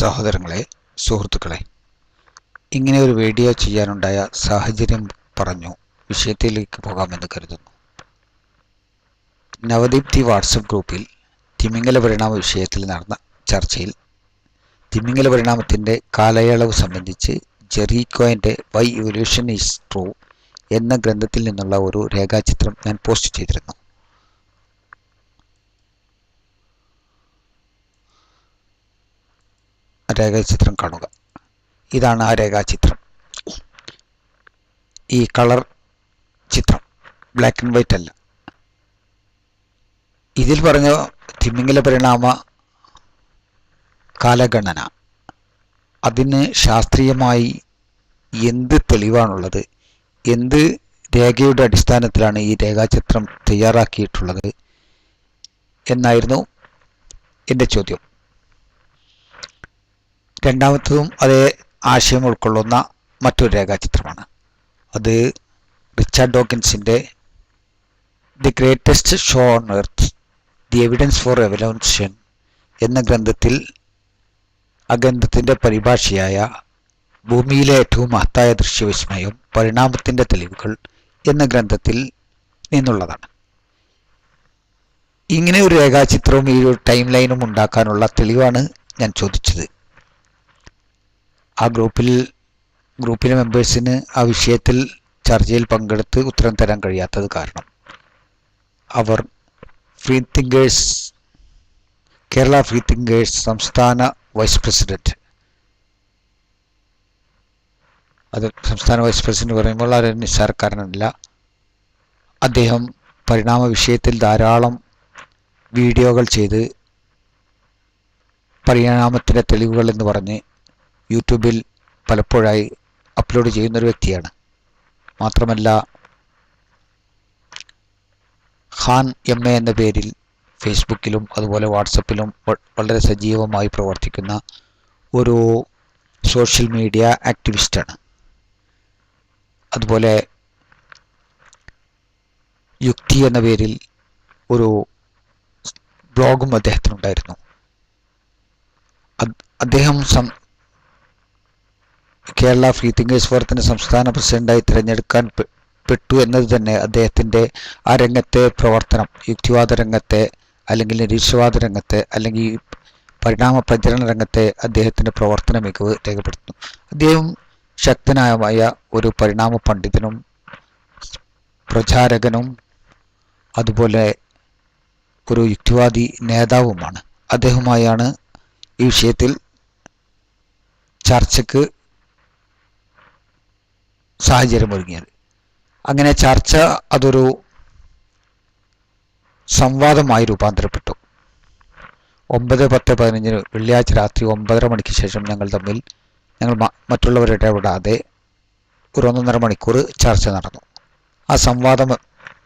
സഹോദരങ്ങളെ, സുഹൃത്തുക്കളെ, ഇങ്ങനെ ഒരു വീഡിയോ ചെയ്യാനുണ്ടായ സാഹചര്യം പറഞ്ഞു വിഷയത്തിലേക്ക് പോകാമെന്ന് കരുതുന്നു. നവദീപ്തി വാട്സപ്പ് ഗ്രൂപ്പിൽ തിമിംഗല പരിണാമ വിഷയത്തിൽ നടന്ന ചർച്ചയിൽ തിമിംഗല പരിണാമത്തിൻ്റെ കാലയളവ് സംബന്ധിച്ച് ജെറീക്കോയുടെ വൈ ഇവല്യൂഷൻ ഈസ് ട്രൂ എന്ന ഗ്രന്ഥത്തിൽ നിന്നുള്ള ഒരു രേഖാചിത്രം ഞാൻ പോസ്റ്റ് ചെയ്തിരുന്നു. രേഖാചിത്രം കാണുക. ഇതാണ് ആ രേഖാചിത്രം. ഈ കളർ ചിത്രം ബ്ലാക്ക് ആൻഡ് വൈറ്റ് അല്ല. ഇതിൽ പറഞ്ഞ തിമിംഗല പരിണാമ കാലഗണന, അതിന് ശാസ്ത്രീയമായി എന്ത് തെളിവാണുള്ളത്, എന്ത് രേഖയുടെ അടിസ്ഥാനത്തിലാണ് ഈ രേഖാചിത്രം തയ്യാറാക്കിയിട്ടുള്ളത് എന്നായിരുന്നു എൻ്റെ ചോദ്യം. രണ്ടാമത്തതും അതേ ആശയം ഉൾക്കൊള്ളുന്ന മറ്റൊരു രേഖാചിത്രമാണ്. അത് റിച്ചാർഡ് ഡോക്കിൻസിൻ്റെ the greatest show on earth, the evidence for evolution എന്ന ഗ്രന്ഥത്തിൽ, ആ ഗ്രന്ഥത്തിൻ്റെ പരിഭാഷയായ ഭൂമിയിലെ ഏറ്റവും മഹത്തായ ദൃശ്യവിസ്മയം, പരിണാമത്തിൻ്റെ തെളിവുകൾ എന്ന ഗ്രന്ഥത്തിൽ നിന്നുള്ളതാണ്. ഇങ്ങനെ ഒരു രേഖാചിത്രവും ഈ ഒരു ടൈം ലൈനും ഉണ്ടാക്കാനുള്ള തെളിവാണ് ഞാൻ ചോദിച്ചത്. ആ ഗ്രൂപ്പിലെ മെമ്പേഴ്സിന് ആ വിഷയത്തിൽ ചർച്ചയിൽ പങ്കെടുത്ത് ഉത്തരം തരാൻ കഴിയാത്തത് കാരണം അവർ കേരള ഫ്രീ തിങ്കേഴ്സ് സംസ്ഥാന വൈസ് പ്രസിഡന്റ്, അത് സംസ്ഥാന വൈസ് പ്രസിഡന്റ് പറയുമ്പോൾ അത് നിസ്സാരക്കാരനല്ല. അദ്ദേഹം പരിണാമ വിഷയത്തിൽ ധാരാളം വീഡിയോകൾ ചെയ്ത് പരിണാമത്തിൻ്റെ തെളിവുകൾ എന്ന് പറഞ്ഞ് യൂട്യൂബിൽ പലപ്പോഴായി അപ്ലോഡ് ചെയ്യുന്നൊരു വ്യക്തിയാണ്. മാത്രമല്ല, ഖാൻ MA എന്ന പേരിൽ ഫേസ്ബുക്കിലും അതുപോലെ വാട്സപ്പിലും വളരെ സജീവമായി പ്രവർത്തിക്കുന്ന ഒരു സോഷ്യൽ മീഡിയ ആക്ടിവിസ്റ്റാണ്. അതുപോലെ യുക്തി എന്ന പേരിൽ ഒരു ബ്ലോഗും അദ്ദേഹത്തിനുണ്ടായിരുന്നു. അദ്ദേഹം കേരള ഫ്രീ തിങ്കേഴ്സ് ഫോറത്തിൻ്റെ സംസ്ഥാന പ്രസിഡന്റായി തിരഞ്ഞെടുക്കാൻ പെട്ടു എന്നത് തന്നെ അദ്ദേഹത്തിൻ്റെ ആ രംഗത്തെ പ്രവർത്തനം, യുക്തിവാദ രംഗത്തെ അല്ലെങ്കിൽ നിരീശ്വരവാദ രംഗത്തെ അല്ലെങ്കിൽ പരിണാമ പ്രചരണ രംഗത്തെ അദ്ദേഹത്തിൻ്റെ പ്രവർത്തന മികവ് രേഖപ്പെടുത്തുന്നു. അദ്ദേഹം ശക്തനായ ഒരു പരിണാമ പണ്ഡിതനും പ്രചാരകനും അതുപോലെ ഒരു യുക്തിവാദി നേതാവുമാണ്. അദ്ദേഹവുമായാണ് ഈ വിഷയത്തിൽ ചർച്ചയ്ക്ക് സാഹചര്യമൊരുങ്ങിയത്. അങ്ങനെ ചർച്ച അതൊരു സംവാദമായി രൂപാന്തരപ്പെട്ടു. 9, 10, 15 വെള്ളിയാഴ്ച രാത്രി 9:30 മണിക്ക് ശേഷം ഞങ്ങൾ മറ്റുള്ളവരെ ഇടപെടാതെ ഒരു 1.5 മണിക്കൂർ ചർച്ച നടന്നു. ആ സംവാദം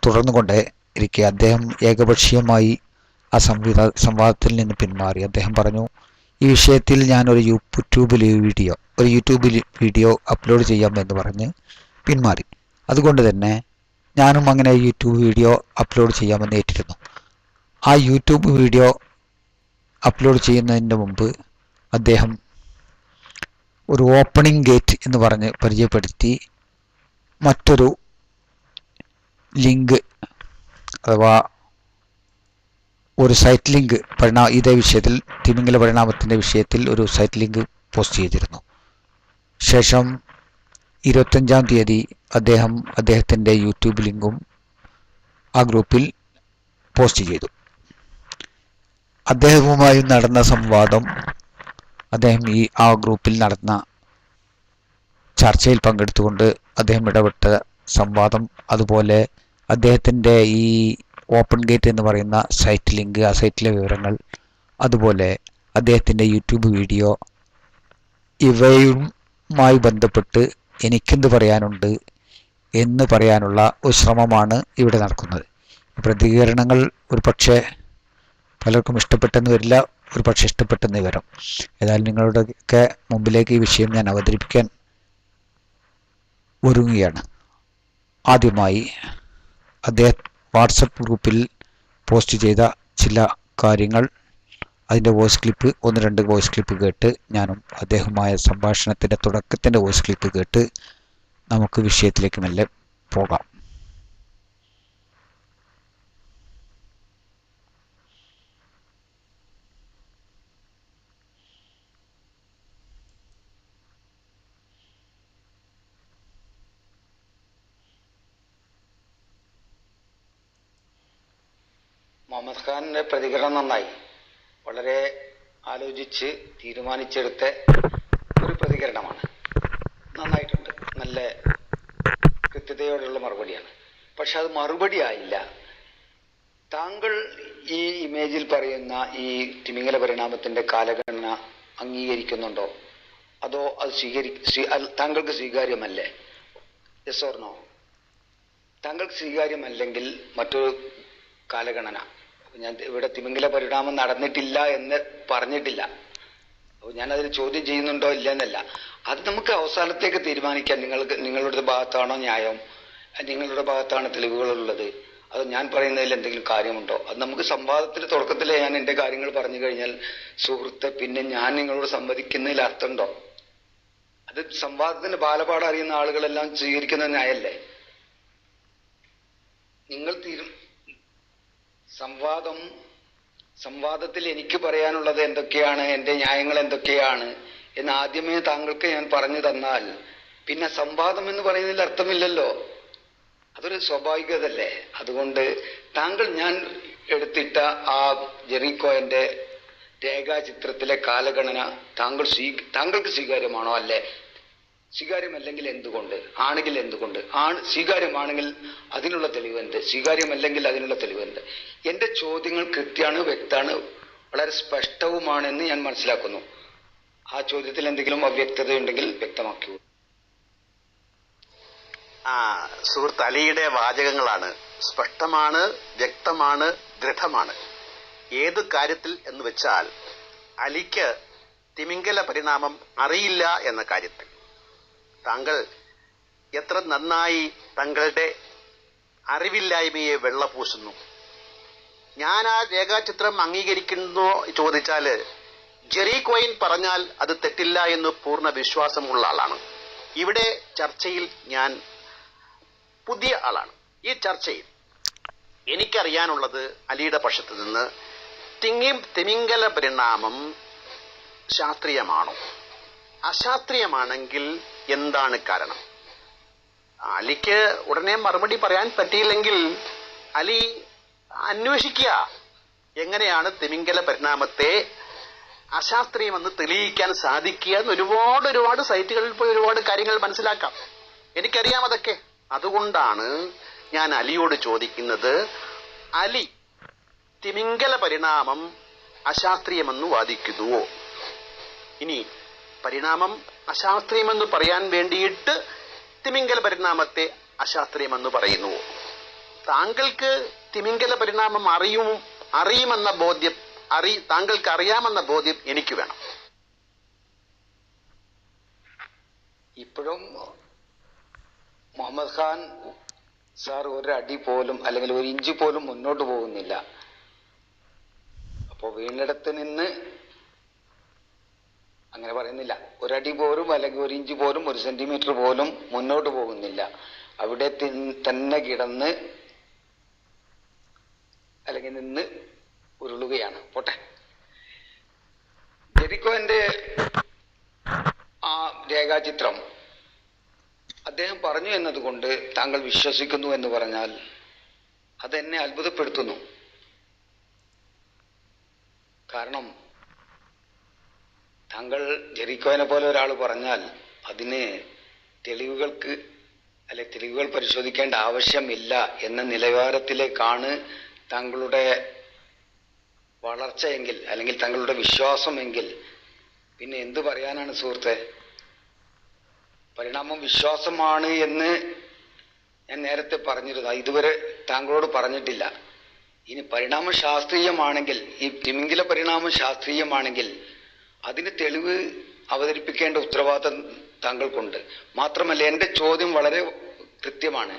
തുടർന്നുകൊണ്ടേ ഇരിക്കെ അദ്ദേഹം ഏകപക്ഷീയമായി ആ സംവാദത്തിൽ നിന്ന് പിന്മാറി. അദ്ദേഹം പറഞ്ഞു, ഈ വിഷയത്തിൽ ഞാൻ ഒരു യൂട്യൂബിൽ വീഡിയോ അപ്ലോഡ് ചെയ്യാമെന്ന് പറഞ്ഞ് പിന്മാറി. അതുകൊണ്ട് തന്നെ ഞാനും അങ്ങനെ യൂട്യൂബ് വീഡിയോ അപ്ലോഡ് ചെയ്യാമെന്ന് ഏറ്റിരുന്നു. ആ യൂട്യൂബ് വീഡിയോ അപ്ലോഡ് ചെയ്യുന്നതിന് മുമ്പ് അദ്ദേഹം ഒരു ഓപ്പണിംഗ് ഗേറ്റ് എന്ന് പറഞ്ഞ് പരിചയപ്പെടുത്തി മറ്റൊരു ലിങ്ക് അഥവാ ഒരു സൈറ്റ് ലിങ്ക് ഇതേ വിഷയത്തിൽ തിമിംഗല പരിണാമത്തിൻ്റെ വിഷയത്തിൽ ഒരു സൈറ്റ് ലിങ്ക് പോസ്റ്റ് ചെയ്തിരുന്നു. ശേഷം 25-ാം തീയതി അദ്ദേഹത്തിൻ്റെ യൂട്യൂബ് ലിങ്കും ആ ഗ്രൂപ്പിൽ പോസ്റ്റ് ചെയ്തു. അദ്ദേഹവുമായി നടന്ന സംവാദം, അദ്ദേഹം ആ ഗ്രൂപ്പിൽ നടന്ന ചർച്ചയിൽ പങ്കെടുത്തുകൊണ്ട് അദ്ദേഹം ഇടപെട്ട സംവാദം, അതുപോലെ അദ്ദേഹത്തിൻ്റെ ഈ ഓപ്പൺ ഗേറ്റ് എന്ന് പറയുന്ന സൈറ്റ് ലിങ്ക്, ആ സൈറ്റിലെ വിവരങ്ങൾ, അതുപോലെ അദ്ദേഹത്തിൻ്റെ യൂട്യൂബ് വീഡിയോ, ഇവയുമായി ബന്ധപ്പെട്ട് എനിക്കെന്ത് പറയാനുണ്ട് എന്ന് പറയാനുള്ള ഒരു ശ്രമമാണ് ഇവിടെ നടക്കുന്നത്. പ്രതികരണങ്ങൾ ഒരു പക്ഷേ പലർക്കും ഇഷ്ടപ്പെട്ടെന്ന് വരില്ല, ഒരു പക്ഷേ ഇഷ്ടപ്പെട്ടെന്ന് വരും. ഏതായാലും നിങ്ങളുടെയൊക്കെ മുമ്പിലേക്ക് ഈ വിഷയം ഞാൻ അവതരിപ്പിക്കാൻ ഒരുങ്ങുകയാണ്. ആദ്യമായി അദ്ദേഹം വാട്സപ്പ് ഗ്രൂപ്പിൽ പോസ്റ്റ് ചെയ്ത ചില കാര്യങ്ങൾ അതിൻ്റെ വോയിസ് ക്ലിപ്പ് ഒന്ന് രണ്ട് വോയിസ് ക്ലിപ്പ് കേട്ട് ഞാനും അദ്ദേഹവുമായ സംഭാഷണത്തിൻ്റെ തുടക്കത്തിൻ്റെ വോയിസ് ക്ലിപ്പ് കേട്ട് നമുക്ക് വിഷയത്തിലേക്ക് മെല്ലെ പോകാം. മുഹമ്മദ് ഖാനിന്റെ പ്രതികരണം നന്നായി. വളരെ ആലോചിച്ച് തീരുമാനിച്ചെടുത്ത ഒരു പ്രതികരണമാണ്. നന്നായിട്ടുണ്ട്. നല്ല കൃത്യതയോടുള്ള മറുപടിയാണ്. പക്ഷെ അത് മറുപടി ആയില്ല. താങ്കൾ ഈ ഇമേജിൽ പറയുന്ന ഈ തിമിംഗല പരിണാമത്തിന്റെ കാലഗണന അംഗീകരിക്കുന്നുണ്ടോ? അതോ അത് താങ്കൾക്ക് സ്വീകാര്യമല്ലേ? Yes or no? താങ്കൾക്ക് സ്വീകാര്യമല്ലെങ്കിൽ മറ്റൊരു കാലഗണന, ഞാൻ ഇവിടെ തിമിംഗല പരിണാമം നടന്നിട്ടില്ല എന്ന് പറഞ്ഞിട്ടില്ല. അപ്പോൾ ഞാനതിന് ചോദ്യം ചെയ്യുന്നുണ്ടോ ഇല്ല എന്നല്ല, അത് നമുക്ക് അവസാനത്തേക്ക് തീരുമാനിക്കാം. നിങ്ങളുടെ ഭാഗത്താണോ ന്യായം, നിങ്ങളുടെ ഭാഗത്താണ് തെളിവുകളുള്ളത്, അത് ഞാൻ പറയുന്നതിൽ എന്തെങ്കിലും കാര്യമുണ്ടോ? അത് നമുക്ക് സംവാദത്തിന്റെ തുടക്കത്തിലെ ഞാൻ എൻ്റെ കാര്യങ്ങൾ പറഞ്ഞു കഴിഞ്ഞാൽ സുഹൃത്തെ പിന്നെ ഞാൻ നിങ്ങളോട് സംവദിക്കുന്നതിൽ അർത്ഥമുണ്ടോ? അത് സംവാദത്തിന്റെ ബാലപാഠം അറിയുന്ന ആളുകളെല്ലാം സ്വീകരിക്കുന്ന ന്യായല്ലേ? നിങ്ങൾ സംവാദത്തിൽ എനിക്ക് പറയാനുള്ളത് എന്തൊക്കെയാണ്, എൻ്റെ ന്യായങ്ങൾ എന്തൊക്കെയാണ് എന്ന് ആദ്യമേ താങ്കൾക്ക് ഞാൻ പറഞ്ഞു തന്നാൽ പിന്നെ സംവാദം എന്ന് പറയുന്നതിൽ അർത്ഥമില്ലല്ലോ. അതൊരു സ്വാഭാവികതല്ലേ. അതുകൊണ്ട് താങ്കൾ ഞാൻ എടുത്തിട്ട ആ ജെറിക്കോയുടെ രേഖാചിത്രത്തിലെ കാലഗണന താങ്കൾക്ക് സ്വീകാര്യമാണോ? അല്ലേ? സ്വീകാര്യമല്ലെങ്കിൽ എന്തുകൊണ്ട്? ആണെങ്കിൽ എന്തുകൊണ്ട്? സ്വീകാര്യമാണെങ്കിൽ അതിനുള്ള തെളിവെന്ത്? സ്വീകാര്യമല്ലെങ്കിൽ അതിനുള്ള തെളിവെന്ത്? എന്റെ ചോദ്യങ്ങൾ കൃത്യമാണ്, വ്യക്തമാണ്, വളരെ സ്പഷ്ടവുമാണെന്ന് ഞാൻ മനസ്സിലാക്കുന്നു. ആ ചോദ്യത്തിൽ എന്തെങ്കിലും അവ്യക്തതയുണ്ടെങ്കിൽ വ്യക്തമാക്കൂ. സുഹൃത്ത് അലിയുടെ വാചകങ്ങളാണ്. സ്പഷ്ടമാണ്, വ്യക്തമാണ്, ദൃഢമാണ്. ഏത് കാര്യത്തിൽ എന്ന് വെച്ചാൽ അലിക്ക് തിമിംഗല പരിണാമം അറിയില്ല എന്ന കാര്യത്തിൽ. താങ്കൾ എത്ര നന്നായി താങ്കളുടെ അറിവില്ലായ്മയെ വെള്ളപൂശുന്നു. ഞാൻ ആ രേഖാചിത്രം അംഗീകരിക്കുന്നോ ചോദിച്ചാൽ ജെറിക്കോയിൻ പറഞ്ഞാൽ അത് തെറ്റില്ല എന്ന് പൂർണ്ണ വിശ്വാസമുള്ള ആളാണ്. ഇവിടെ ചർച്ചയിൽ ഞാൻ പുതിയ ആളാണ്. ഈ ചർച്ചയിൽ എനിക്കറിയാനുള്ളത് അലിയുടെ പക്ഷത്ത് നിന്ന് തിമിംഗല പരിണാമം ശാസ്ത്രീയമാണോ? അശാസ്ത്രീയമാണെങ്കിൽ എന്താണ് കാരണം? അലിക്ക് ഉടനെ മറുപടി പറയാൻ പറ്റിയില്ലെങ്കിൽ അലി അന്വേഷിക്കുക, എങ്ങനെയാണ് തിമിംഗല പരിണാമത്തെ അശാസ്ത്രീയമെന്ന് തെളിയിക്കാൻ സാധിക്കുക എന്ന്. ഒരുപാട് സൈറ്റുകളിൽ പോയി ഒരുപാട് കാര്യങ്ങൾ മനസ്സിലാക്കാം. എനിക്കറിയാം അതൊക്കെ. അതുകൊണ്ടാണ് ഞാൻ അലിയോട് ചോദിക്കുന്നത്, അലി തിമിംഗല പരിണാമം അശാസ്ത്രീയമെന്ന് വാദിക്കുന്നുവോ? ഇനി പരിണാമം അശാസ്ത്രീയമെന്ന് പറയാൻ വേണ്ടിയിട്ട് തിമിംഗല പരിണാമത്തെ അശാസ്ത്രീയമെന്ന് പറയുന്നുവോ? താങ്കൾക്ക് തിമിംഗല പരിണാമം അറിയുമെന്ന ബോധ്യം താങ്കൾക്ക് അറിയാമെന്ന ബോധ്യം എനിക്ക് വേണം. ഇപ്പോഴും മുഹമ്മദ് ഖാൻ സാർ ഒരടി പോലും അല്ലെങ്കിൽ ഒരു ഇഞ്ച് പോലും മുന്നോട്ട് പോകുന്നില്ല. അപ്പോ വീണിടത്ത് നിന്ന് അങ്ങനെ പറയുന്നില്ല. ഒരടി പോലും അല്ലെങ്കിൽ ഒരു ഇഞ്ച് പോലും ഒരു സെന്റിമീറ്റർ പോലും മുന്നോട്ട് പോകുന്നില്ല. അവിടെ തന്നെ കിടന്ന് അല്ലെങ്കിൽ നിന്ന് ഉരുളുകയാണ്. പോട്ടെ. ജെറിക്കോന്റെ ആ രേഖാചിത്രം അദ്ദേഹം പറഞ്ഞു എന്നതുകൊണ്ട് താങ്കൾ വിശ്വസിക്കുന്നു എന്ന് പറഞ്ഞാൽ അതെന്നെ അത്ഭുതപ്പെടുത്തുന്നു. കാരണം താങ്കൾ ജെറിക്കോനെ പോലെ ഒരാൾ പറഞ്ഞാൽ അതിന് തെളിവുകൾ പരിശോധിക്കേണ്ട ആവശ്യമില്ല എന്ന നിലവാരത്തിലേക്കാണ് താങ്കളുടെ വളർച്ചയെങ്കിൽ അല്ലെങ്കിൽ താങ്കളുടെ വിശ്വാസമെങ്കിൽ പിന്നെ എന്ത് പറയാനാണ് സുഹൃത്തെ? പരിണാമം വിശ്വാസമാണ് എന്ന് ഞാൻ നേരത്തെ പറഞ്ഞിരുന്നു. ഇതുവരെ താങ്കളോട് പറഞ്ഞിട്ടില്ല. ഇനി പരിണാമം ശാസ്ത്രീയമാണെങ്കിൽ, ഈ തിമിംഗല പരിണാമം ശാസ്ത്രീയമാണെങ്കിൽ അതിന് തെളിവ് അവതരിപ്പിക്കേണ്ട ഉത്തരവാദിത്തം താങ്കൾക്കുണ്ട്. മാത്രമല്ല, എൻ്റെ ചോദ്യം വളരെ കൃത്യമാണ്,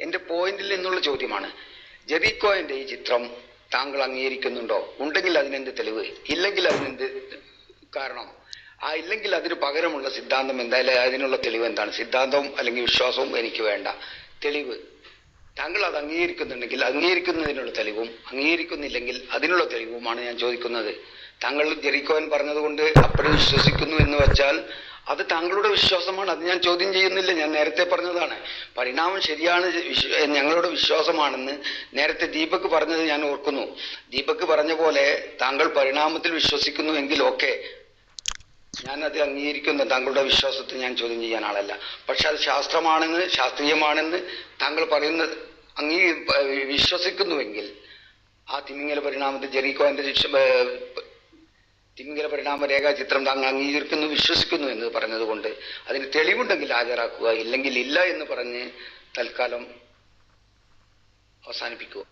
എൻ്റെ പോയിന്റിൽ നിന്നുള്ള ചോദ്യമാണ്. ജെറിക്കോയുടെ ഈ ചിത്രം താങ്കൾ അംഗീകരിക്കുന്നുണ്ടോ? ഉണ്ടെങ്കിൽ അതിനെന്ത് തെളിവ്? ഇല്ലെങ്കിൽ അതിനെന്ത് കാരണം? ഇല്ലെങ്കിൽ അതിന് പകരമുള്ള സിദ്ധാന്തം എന്തായാലും അതിനുള്ള തെളിവ് എന്താണ്? സിദ്ധാന്തവും അല്ലെങ്കിൽ വിശ്വാസവും എനിക്ക് വേണ്ട, തെളിവ്. താങ്കൾ അത് അംഗീകരിക്കുന്നുണ്ടെങ്കിൽ അംഗീകരിക്കുന്നതിനുള്ള തെളിവും, അംഗീകരിക്കുന്നില്ലെങ്കിൽ അതിനുള്ള തെളിവുമാണ് ഞാൻ ചോദിക്കുന്നത്. താങ്കൾ ജെറിക്കോൻ പറഞ്ഞതുകൊണ്ട് അപ്പോഴും വിശ്വസിക്കുന്നു എന്ന് വെച്ചാൽ അത് താങ്കളുടെ വിശ്വാസമാണ്, അത് ഞാൻ ചോദ്യം ചെയ്യുന്നില്ല. ഞാൻ നേരത്തെ പറഞ്ഞതാണ്, പരിണാമം ശരിയാണ്, ഞങ്ങളുടെ വിശ്വാസമാണെന്ന് നേരത്തെ ദീപക് പറഞ്ഞത് ഞാൻ ഓർക്കുന്നു. ദീപക് പറഞ്ഞ പോലെ താങ്കൾ പരിണാമത്തിൽ വിശ്വസിക്കുന്നു എങ്കിൽ ഓക്കെ, ഞാൻ അത് അംഗീകരിക്കുന്ന താങ്കളുടെ വിശ്വാസത്തെ ഞാൻ ചോദ്യം ചെയ്യാൻ ആളല്ല. പക്ഷെ അത് ശാസ്ത്രമാണെന്ന്, ശാസ്ത്രീയമാണെന്ന് താങ്കൾ പറയുന്നത് വിശ്വസിക്കുന്നുവെങ്കിൽ ആ തിമിംഗല പരിണാമത്തിൽ ജെറിക്കോന്റെ തിമിംഗല പരിണാമ രേഖാചിത്രം താങ്കൾ അംഗീകരിക്കുന്നു, വിശ്വസിക്കുന്നു എന്ന് പറഞ്ഞതുകൊണ്ട് അതിന് തെളിവുണ്ടെങ്കിൽ ഹാജരാക്കുക, ഇല്ലെങ്കിൽ ഇല്ല എന്ന് പറഞ്ഞ് തൽക്കാലം അവസാനിപ്പിക്കുക.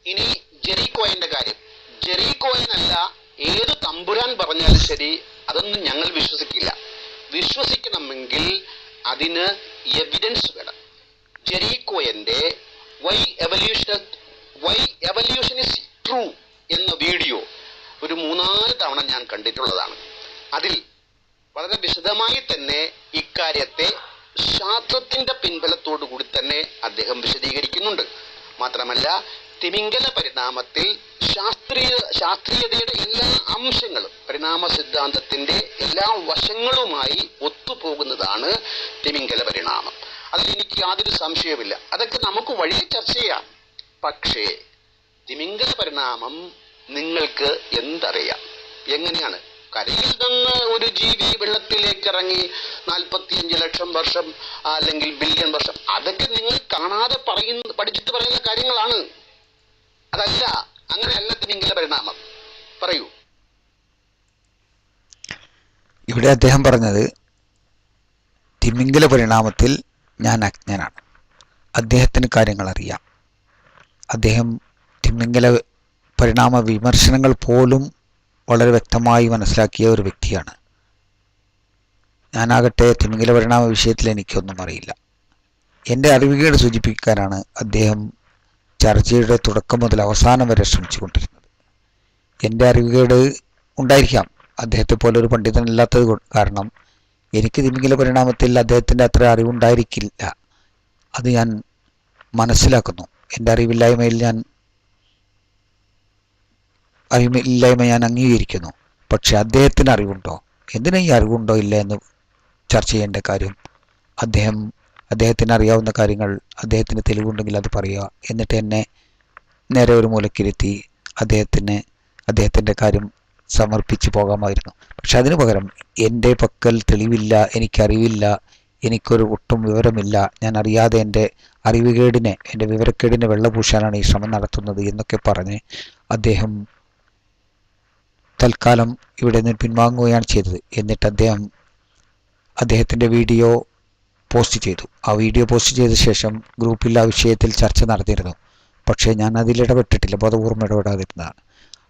ഇനി ജെറിക്കോയന്റെ കാര്യം, ജെറിക്കോയനല്ല ഏത് തമ്പുരാൻ പറഞ്ഞാലും ശരി, അതൊന്നും ഞങ്ങൾ വിശ്വസിക്കില്ല. വിശ്വസിക്കണമെങ്കിൽ അതിന് എവിഡൻസ് വേണം. ജെറിക്കോയന്റെ വൈ എവല്യൂഷൻ ഇസ് ട്രൂ എന്ന വീഡിയോ ഒരു 3-4 തവണ ഞാൻ കണ്ടിട്ടുള്ളതാണ്. അതിൽ വളരെ വിശദമായി തന്നെ ഇക്കാര്യത്തെ ശാസ്ത്രത്തിന്റെ പിൻബലത്തോടു കൂടി തന്നെ അദ്ദേഹം വിശദീകരിക്കുന്നുണ്ട്. മാത്രമല്ല, തിമിംഗല പരിണാമത്തിൽ ശാസ്ത്രീയതയുടെ എല്ലാ അംശങ്ങളും, പരിണാമ സിദ്ധാന്തത്തിന്റെ എല്ലാ വശങ്ങളുമായി ഒത്തുപോകുന്നതാണ് തിമിംഗല പരിണാമം. അതിൽ എനിക്ക് യാതൊരു സംശയവുമില്ല. അതൊക്കെ നമുക്ക് വഴിയെ ചർച്ച ചെയ്യാം. പക്ഷേ തിമിംഗല പരിണാമം നിങ്ങൾക്ക് എന്തറിയാം? എങ്ങനെയാണ്? കരയിൽ നിന്ന് ഒരു ജീവി വെള്ളത്തിലേക്ക് ഇറങ്ങി 45 ലക്ഷം വർഷം അല്ലെങ്കിൽ ബില്യൺ വർഷം, അതൊക്കെ നിങ്ങൾ കാണാതെ പഠിച്ചിട്ട് പറയുന്ന കാര്യങ്ങളാണ്. അതല്ല, അങ്ങനെയല്ല തിമിംഗല പരിണാമം. പറയൂ. ഇവിടെ അദ്ദേഹം പറഞ്ഞത് തിമിംഗല പരിണാമത്തിൽ ഞാൻ അജ്ഞനാണ്, അദ്ദേഹത്തിന് കാര്യങ്ങൾ അറിയാം. അദ്ദേഹം തിമിംഗല പരിണാമ വിമർശനങ്ങൾ പോലും വളരെ വ്യക്തമായി മനസ്സിലാക്കിയ ഒരു വ്യക്തിയാണ്. ഞാനാകട്ടെ തിമിംഗല പരിണാമ വിഷയത്തിൽ എനിക്കൊന്നും അറിയില്ല. എൻ്റെ അറിവുകേട് സൂചിപ്പിക്കാനാണ് അദ്ദേഹം ചർച്ചയുടെ തുടക്കം മുതൽ അവസാനം വരെ ശ്രമിച്ചുകൊണ്ടിരുന്നത്. എൻ്റെ അറിവുകേട് ഉണ്ടായിരിക്കാം, അദ്ദേഹത്തെ പോലെ ഒരു പണ്ഡിതനല്ലാത്തത് കാരണം എനിക്ക് തിമിംഗല പരിണാമത്തിൽ അദ്ദേഹത്തിൻ്റെ അത്ര അറിവുണ്ടായിരിക്കില്ല. അത് ഞാൻ മനസ്സിലാക്കുന്നു. എൻ്റെ അറിവില്ലായ്മ ഞാൻ അംഗീകരിക്കുന്നു. പക്ഷെ അദ്ദേഹത്തിന് അറിവുണ്ടോ? എന്തിനാ ഈ അറിവുണ്ടോ ഇല്ല എന്ന് ചർച്ച ചെയ്യേണ്ട കാര്യം? അദ്ദേഹത്തിന് അറിയാവുന്ന കാര്യങ്ങൾ, അദ്ദേഹത്തിന് തെളിവുണ്ടെങ്കിൽ അത് പറയുക, എന്നിട്ട് എന്നെ നേരെ ഒരു മൂലക്കിരുത്തി അദ്ദേഹത്തിൻ്റെ കാര്യം സമർപ്പിച്ച് പോകാമായിരുന്നു. പക്ഷെ അതിനു പകരം എൻ്റെ പക്കൽ തെളിവില്ല, എനിക്കറിവില്ല, എനിക്കൊരു ഒട്ടും വിവരമില്ല, ഞാൻ അറിയാതെ എൻ്റെ വിവരക്കേടിനെ വെള്ളപൂശാനാണ് ഈ ശ്രമം നടത്തുന്നത് എന്നൊക്കെ പറഞ്ഞ് അദ്ദേഹം തൽക്കാലം ഇവിടെ നിന്ന് പിൻവാങ്ങുകയാണ് ചെയ്തത്. എന്നിട്ട് അദ്ദേഹത്തിൻ്റെ വീഡിയോ പോസ്റ്റ് ചെയ്തു. ആ വീഡിയോ പോസ്റ്റ് ചെയ്ത ശേഷം ഗ്രൂപ്പിൽ ആ വിഷയത്തിൽ ചർച്ച നടത്തിയിരുന്നു. പക്ഷേ ഞാൻ അതിലിടപെട്ടിട്ടില്ല, ബോധപൂർവ്വം ഇടപെടാതിരുന്നതാണ്.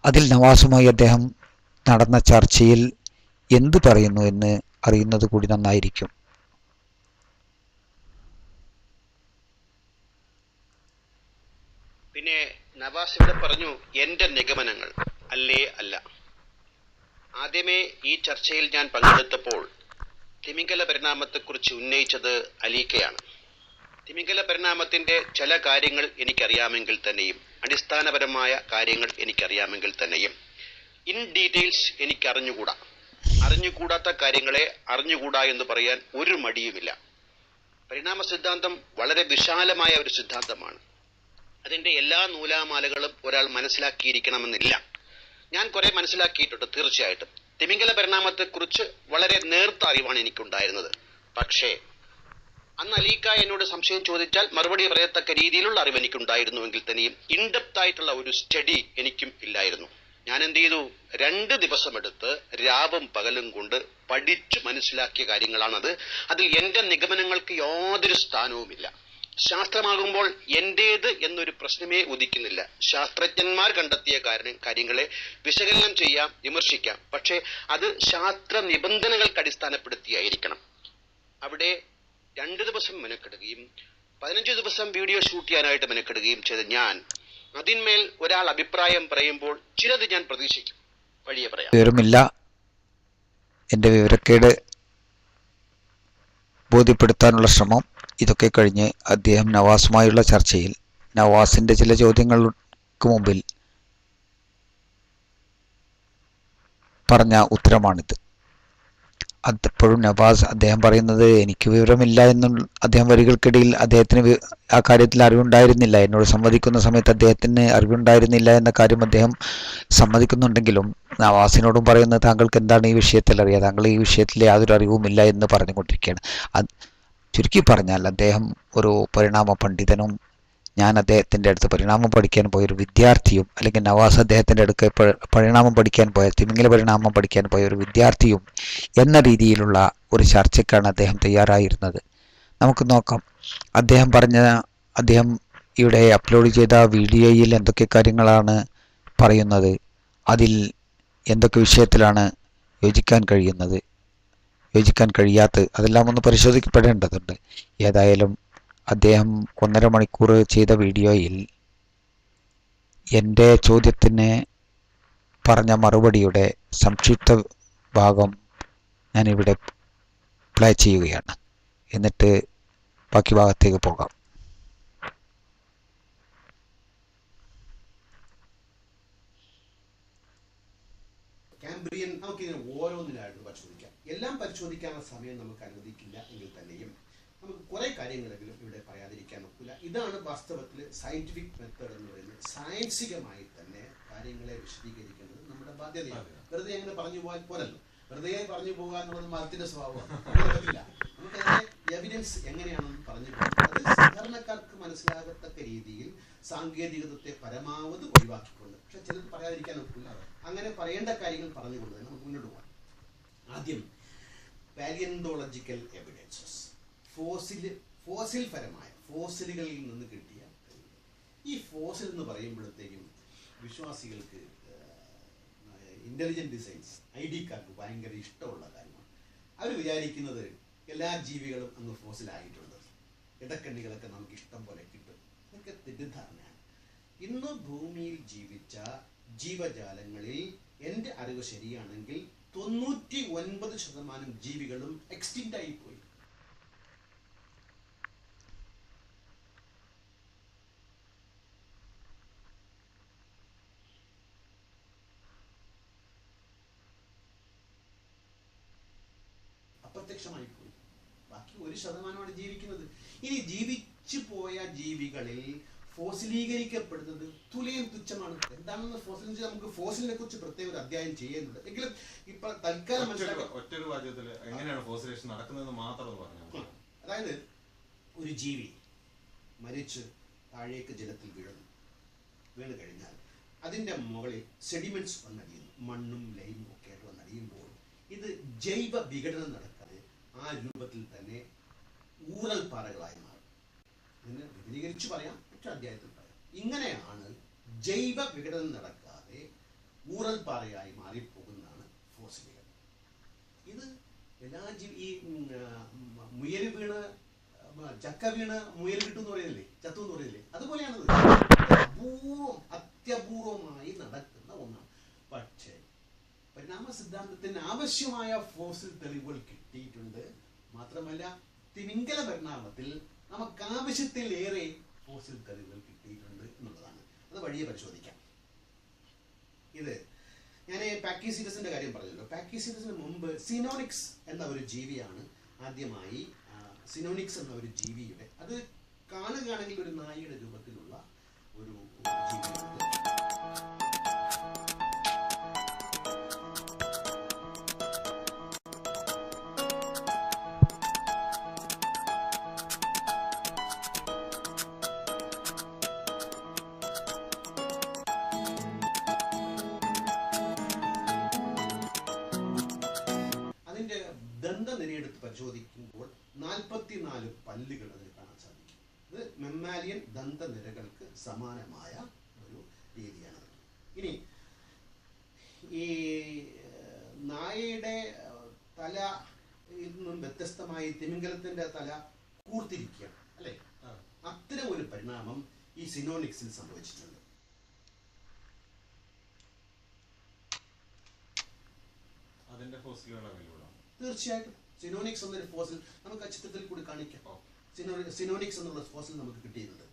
അതിൽ നവാസുമായി അദ്ദേഹം നടന്ന ചർച്ചയിൽ എന്ത് പറയുന്നു എന്ന് അറിയുന്നത് കൂടി നന്നായിരിക്കും. പിന്നെ നവാസ് ഇവിടെ പറഞ്ഞു എൻ്റെ നിഗമനങ്ങൾ. അല്ലേ അല്ല. ആദ്യമേ ഈ ചർച്ചയിൽ ഞാൻ പങ്കെടുത്തപ്പോൾ തിമിംഗല പരിണാമത്തെക്കുറിച്ച് ഉന്നയിച്ചത് അലീക്കയാണ്. തിമിംഗല പരിണാമത്തിന്റെ ചില കാര്യങ്ങൾ എനിക്കറിയാമെങ്കിൽ തന്നെയും, അടിസ്ഥാനപരമായ കാര്യങ്ങൾ എനിക്കറിയാമെങ്കിൽ തന്നെയും, ഇൻ ഡീറ്റെയിൽസ് എനിക്ക് അറിഞ്ഞുകൂടാത്ത കാര്യങ്ങളെ അറിഞ്ഞുകൂടാ എന്ന് പറയാൻ ഒരു മടിയുമില്ല. പരിണാമ സിദ്ധാന്തം വളരെ വിശാലമായ ഒരു സിദ്ധാന്തമാണ്. അതിന്റെ എല്ലാ നൂലാമാലകളും ഒരാൾ മനസ്സിലാക്കിയിരിക്കണമെന്നില്ല. ഞാൻ കുറെ മനസ്സിലാക്കിയിട്ടുണ്ട്, തീർച്ചയായിട്ടും. തിമിംഗല പരിണാമത്തെക്കുറിച്ച് വളരെ നേർത്ത അറിവാണ് എനിക്കുണ്ടായിരുന്നത്. പക്ഷേ അന്ന് അലീക്ക എന്നോട് സംശയം ചോദിച്ചാൽ മറുപടി പറയത്തക്ക രീതിയിലുള്ള അറിവ് എനിക്കുണ്ടായിരുന്നുവെങ്കിൽ തന്നെയും ഇൻഡെപ്ത് ആയിട്ടുള്ള ഒരു സ്റ്റഡി എനിക്കും ഇല്ലായിരുന്നു. ഞാൻ എന്ത് ചെയ്തു? 2 ദിവസമെടുത്ത് രാവും പകലും കൊണ്ട് പഠിച്ചു മനസ്സിലാക്കിയ കാര്യങ്ങളാണത്. അതിൽ എൻ്റെ നിഗമനങ്ങൾക്ക് യാതൊരു സ്ഥാനവുമില്ല. ശാസ്ത്രമാകുമ്പോൾ എന്റേത് എന്നൊരു പ്രശ്നമേ ഉദിക്കുന്നില്ല. ശാസ്ത്രജ്ഞന്മാർ കണ്ടെത്തിയ കാര്യങ്ങളെ വിശകലനം ചെയ്യാം, വിമർശിക്കാം. പക്ഷെ അത് ശാസ്ത്ര നിബന്ധനകൾക്ക് അടിസ്ഥാനപ്പെടുത്തിയായിരിക്കണം. അവിടെ 2 ദിവസം മെനക്കെടുകയും 15 ദിവസം വീഡിയോ ഷൂട്ട് ചെയ്യാനായിട്ട് മെനക്കെടുകയും ചെയ്ത ഞാൻ അതിന്മേൽ ഒരാൾ അഭിപ്രായം പറയുമ്പോൾ ചിലത് ഞാൻ പ്രതീക്ഷിക്കും. വഴിയെ പറയാം. വിവരമില്ല, എൻ്റെ വിവരക്കേട് ബോധ്യപ്പെടുത്താനുള്ള ശ്രമം. ഇതൊക്കെ കഴിഞ്ഞ് അദ്ദേഹം നവാസുമായുള്ള ചർച്ചയിൽ നവാസിൻ്റെ ചില ചോദ്യങ്ങൾക്ക് മുമ്പിൽ പറഞ്ഞ ഉത്തരമാണിത്. അപ്പോഴും നവാസ് അദ്ദേഹം പറയുന്നത് എനിക്ക് വിവരമില്ല എന്നും അദ്ദേഹം വരികൾക്കിടയിൽ അദ്ദേഹത്തിന് ആ കാര്യത്തിൽ അറിവുണ്ടായിരുന്നില്ല, എന്നോട് സംവദിക്കുന്ന സമയത്ത് അദ്ദേഹത്തിന് അറിവുണ്ടായിരുന്നില്ല എന്ന കാര്യം അദ്ദേഹം സമ്മതിക്കുന്നുണ്ടെങ്കിലും നവാസിനോടും പറയുന്നത് താങ്കൾക്ക് എന്താണ് ഈ വിഷയത്തിൽ അറിയുക, താങ്കൾ ഈ വിഷയത്തിൽ യാതൊരു അറിവുമില്ല എന്ന് പറഞ്ഞുകൊണ്ടിരിക്കുകയാണ്. ചുരുക്കി പറഞ്ഞാൽ അദ്ദേഹം ഒരു പരിണാമ പണ്ഡിതനും ഞാൻ അദ്ദേഹത്തിൻ്റെ അടുത്ത് പരിണാമം പഠിക്കാൻ പോയൊരു വിദ്യാർത്ഥിയും, അല്ലെങ്കിൽ നവാസ് അദ്ദേഹത്തിൻ്റെ അടുത്ത് പരിണാമം പഠിക്കാൻ പോയ തിമിംഗല പരിണാമം പഠിക്കാൻ പോയ ഒരു വിദ്യാർത്ഥിയും എന്ന രീതിയിലുള്ള ഒരു ചർച്ചയ്ക്കാണ് അദ്ദേഹം തയ്യാറായിരുന്നത്. നമുക്ക് നോക്കാം അദ്ദേഹം ഇവിടെ അപ്ലോഡ് ചെയ്ത വീഡിയോയിൽ എന്തൊക്കെ കാര്യങ്ങളാണ് പറയുന്നത്, അതിൽ എന്തൊക്കെ വിഷയത്തിലാണ് യോജിക്കാൻ കഴിയാത്തത്, അതെല്ലാം ഒന്ന് പരിശോധിക്കപ്പെടേണ്ടതുണ്ട്. ഏതായാലും അദ്ദേഹം 1.5 മണിക്കൂർ ചെയ്ത വീഡിയോയിൽ എൻ്റെ ചോദ്യത്തിന് പറഞ്ഞ മറുപടിയുടെ സംക്ഷിപ്ത ഭാഗം ഞാനിവിടെ പ്ലേ ചെയ്യുകയാണ്. എന്നിട്ട് ബാക്കി ഭാഗത്തേക്ക് പോകാം. കാംബ്രിയൻ നമുക്കിതിനെ ഓരോന്നിലായിട്ട് പരിശോധിക്കാം. എല്ലാം പരിശോധിക്കാനുള്ള സമയം നമുക്ക് അനുവദിക്കില്ല എങ്കിൽ തന്നെയും നമുക്ക് കുറെ കാര്യങ്ങളെങ്കിലും ഇവിടെ പറയാതിരിക്കാൻ ഒക്കില്ല. ഇതാണ് വാസ്തവത്തിൽ സയന്റിഫിക് മെത്തേഡ് എന്ന് പറയുന്നത്. സയൻസികമായി തന്നെ കാര്യങ്ങളെ വിശദീകരിക്കുന്നത് നമ്മുടെ ബാധ്യതയാണ്. വെറുതെ എങ്ങനെ പറഞ്ഞു പോകാൻ പോരല്ലോ. വെറുതെ പറഞ്ഞു പോകുക എന്നുള്ളത് മതത്തിന്റെ സ്വഭാവമാണ്. നമുക്കതിന്റെ എവിഡൻസ് എങ്ങനെയാണെന്ന് പറഞ്ഞു പോകും. അത് സാധാരണക്കാർക്ക് മനസ്സിലാകത്തക്ക രീതിയിൽ സാങ്കേതികതത്തെ പരമാവധി ഒഴിവാക്കിക്കൊണ്ട്, പക്ഷെ ചിലത് പറയാതിരിക്കാൻ ഒക്കില്ല. അങ്ങനെ പറയേണ്ട കാര്യങ്ങൾ പറഞ്ഞുകൊണ്ട് തന്നെ നമുക്ക് മുന്നോട്ട് പോകാം. ആദ്യം പാലിയന്തോളജിക്കൽ എവിഡൻസസ്, ഫോസിൽ പരമായ ഫോസിലുകളിൽ നിന്ന് കിട്ടിയ ഈ ഫോസിൽ എന്ന് പറയുമ്പോഴത്തേക്കും വിശ്വാസികൾക്ക് ഇന്റലിജന്റ് ഡിസൈൻസ് ID കാർക്ക് ഭയങ്കര ഇഷ്ടമുള്ള കാര്യമാണ്. അവർ വിചാരിക്കുന്നത് എല്ലാ ജീവികളും അങ്ങ് ഫോസിലായിട്ടുണ്ട്, ഇടക്കണ്ണികളൊക്കെ നമുക്ക് ഇഷ്ടം പോലെ കിട്ടും. ഇതൊക്കെ തെറ്റിദ്ധാരണയാണ്. ഇന്ന് ഭൂമിയിൽ ജീവിച്ച ജീവജാലങ്ങളിൽ എൻ്റെ അറിവ് ശരിയാണെങ്കിൽ 99% ജീവികളും എക്സ്റ്റിൻറ്റ് ആയിപ്പോയി. അപ്രത്യക്ഷമായിപ്പോയി. ബാക്കി 1% ജീവിക്കുന്നത്. ഇനി ജീവിച്ചു പോയ ജീവികളിൽ ഫോസിലീകരിക്കപ്പെടുന്നത് തുലയം തുച്ഛമാണ്. എന്താണെന്ന് ഫോസിൽ നമുക്ക് ഫോസിലിനെ കുറിച്ച് പ്രത്യേക ഒരു അധ്യായം ചെയ്യുന്നുണ്ട്. എങ്കിലും ഇപ്പൊ തൽക്കാലം ഒറ്റൊരു വാചകത്തിൽ എങ്ങനെയാണ് ഫോസിലേഷൻ നടക്കുന്നതെന്ന് മാത്രം പറഞ്ഞു. അതായത് ഒരു ജീവി മരിച്ച് താഴേക്ക് ജലത്തിൽ വീണ് കഴിഞ്ഞാൽ അതിൻ്റെ മുകളിൽ സെഡിമെന്റ്സ് വന്നടിയുന്നു. മണ്ണും ലൈമും ഒക്കെ ആയിട്ട് വന്നടിയുമ്പോൾ ഇത് ജൈവ വിഘടനം നടക്കാതെ ആ രൂപത്തിൽ തന്നെ ഊറൽ പാറകളായി മാറും. ഇതിനെ വിപുലീകരിച്ച് പറയാം, മറ്റൊരു അധ്യായത്തിൽ പറയാം. ഇങ്ങനെയാണ് ജൈവ വിഘടനം നടക്കാതെ ഊറൽ പാറയായി മാറിപ്പോകുന്നതാണ് ഫോസിലുകൾ. ഇത് എല്ലാ ഈ മുയൽ വീണ് ചക്ക വീണ് മുയൽ കിട്ടുമെന്ന് പറയുന്നില്ലേ, ചത്തു എന്ന് പറയുന്നില്ലേ, അതുപോലെയാണത്. അത്യപൂർവമായി നടക്കുന്ന ഒന്നാണ്. പക്ഷേ പരിണാമ സിദ്ധാന്തത്തിന് ആവശ്യമായ ഫോസിൽ തെളിവുകൾ കിട്ടിയിട്ടുണ്ട്. മാത്രമല്ല തിമിംഗല പരിണാമത്തിൽ നമുക്ക് ആവശ്യത്തിലേറെ ഫോസിൽ തെളിവുകൾ കിട്ടിയിട്ടുണ്ട് എന്നുള്ളതാണ്. അത് വഴിയെ പരിശോധിക്കാം. ഇത് ഞാൻ പാക്കിസീഡസിന്റെ കാര്യം പറഞ്ഞല്ലോ. പാക്കിസീഡസിന് മുമ്പ് സിനോണിക്സ് എന്ന ഒരു ജീവിയാണ് ആദ്യമായി സിനോണിക്സ് എന്ന ഒരു ജീവിയുടെ, അത് കാണുകയാണെങ്കിൽ ഒരു നായയുടെ രൂപത്തിലുള്ള ഒരു ജീവിയാണ്. അതിന്റെ ദന്തനിരയെടുത്ത് പരിശോധിക്കുമ്പോൾ 44 പല്ലുകൾ അതിൽ കാണാൻ സാധിക്കും. ഇത് മെമ്മാലിയൻ ദന്തനിരകൾക്ക് സമാനമായ ഒരു രീതിയാണ്. ഇനി ഈ നായയുടെ തല നിന്നും വ്യത്യസ്തമായി തിമിംഗലത്തിന്റെ തല കൂർത്തിരിക്കുകയാണ് അല്ലെ. അത്തരം ഒരു പരിണാമം ഈ സിനോണിക്സിൽ സംഭവിച്ചിട്ടുണ്ട്. അതിന്റെ ഫോസിലുകൾ അവൈലബിൾ ആണ്. തീർച്ചയായിട്ടും സിനോണിക്സ് എന്നൊരു ഫോസിൽ നമുക്ക് ആ ചിത്രത്തിൽ കൂടി കാണിക്കാം. സിനോണിക്സ് എന്നുള്ള ഫോസിൽ നമുക്ക് കിട്ടിയിട്ടുണ്ട്.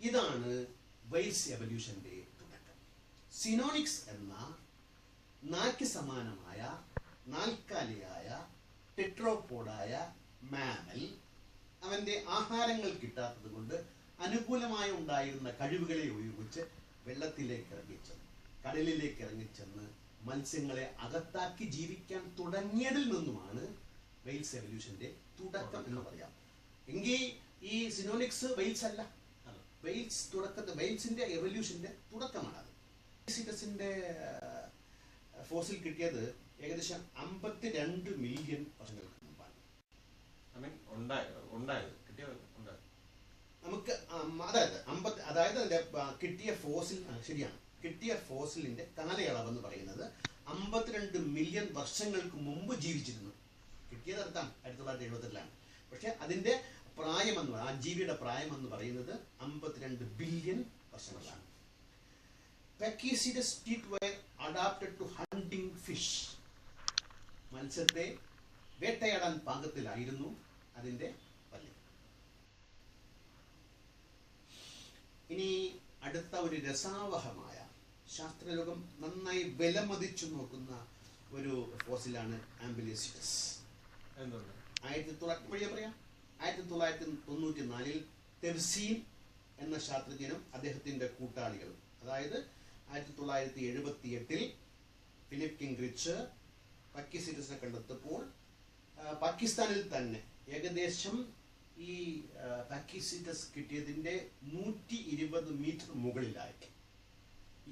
ഇതാണ് വെയിൽസ് എവല്യൂഷന്റെ തുടക്കം. സിനോണിക്സ് എന്ന നാക്ക് സമാനമായ നാൽക്കാലിയായ ടെട്രോപോഡായ മാമൽ അവന്റെ ആഹാരങ്ങൾ കിട്ടാത്തത് കൊണ്ട് അനുകൂലമായി ഉണ്ടായിരുന്ന കഴിവുകളെ ഉപയോഗിച്ച് വെള്ളത്തിലേക്ക് ഇറങ്ങിച്ചെന്ന്, കടലിലേക്ക് ഇറങ്ങിച്ചെന്ന് മത്സ്യങ്ങളെ അകത്താക്കി ജീവിക്കാൻ തുടങ്ങിയതിൽ നിന്നുമാണ് വെയിൽസ് എവല്യൂഷന്റെ തുടക്കം എന്ന് പറയാം. എങ്കിൽ ഈ സിനോണിക്സ് വെയിൽസ് അല്ല, വെയിൽസിന്റെ എവല്യൂഷന്റെ തുടക്കമാണത്. സിറ്റസിന്റെ ഫോസിൽ കിട്ടിയത് ഏകദേശം 52 മില്യൺ വർഷങ്ങൾക്ക് മുമ്പാണ്. നമുക്ക് അതായത് അതിന്റെ കിട്ടിയ ഫോസിൽ ശരിയാണ്, കിട്ടിയ ഫോസിലിന്റെ കാലയളവ് എന്ന് പറയുന്നത് 52 മില്യൺ വർഷങ്ങൾക്ക് മുമ്പ് ജീവിച്ചിരുന്നു. കിട്ടിയത് അടുത്താണ് 1972-ലാണ്. പക്ഷെ അതിന്റെ പ്രായം എന്ന് പറയുന്നത്, ആ ജീവിയുടെ പ്രായം എന്ന് പറയുന്നത് 52 billion വർഷങ്ങളാണ്. Pachycetus teeth were adapted to hunting fish. മത്സ്യത്തെ വേട്ടയാടാൻ പാകത്തിലായിരുന്നു അതിന്റെ പല്ല്. ഇനി അടുത്ത ഒരു രസാവഹമായ ശാസ്ത്രലോകം നന്നായി വിലമതിച്ചു നോക്കുന്ന ഒരു ഫോസിലാണ് ആംബിലിയോസിറ്റസ്. 1994 തെർസീൻ എന്ന ശാസ്ത്രജ്ഞനും അദ്ദേഹത്തിന്റെ കൂട്ടാളികളും, അതായത് 1978 ഫിലിപ്പ് കിംഗ്റിച്ച് പക്കിസിറ്റസിനെ കണ്ടെത്തപ്പോൾ പാകിസ്ഥാനിൽ തന്നെ ഏകദേശം ഈ പാക്കിസിറ്റസ് കിട്ടിയതിന്റെ 120 മീറ്റർ മുകളിലായി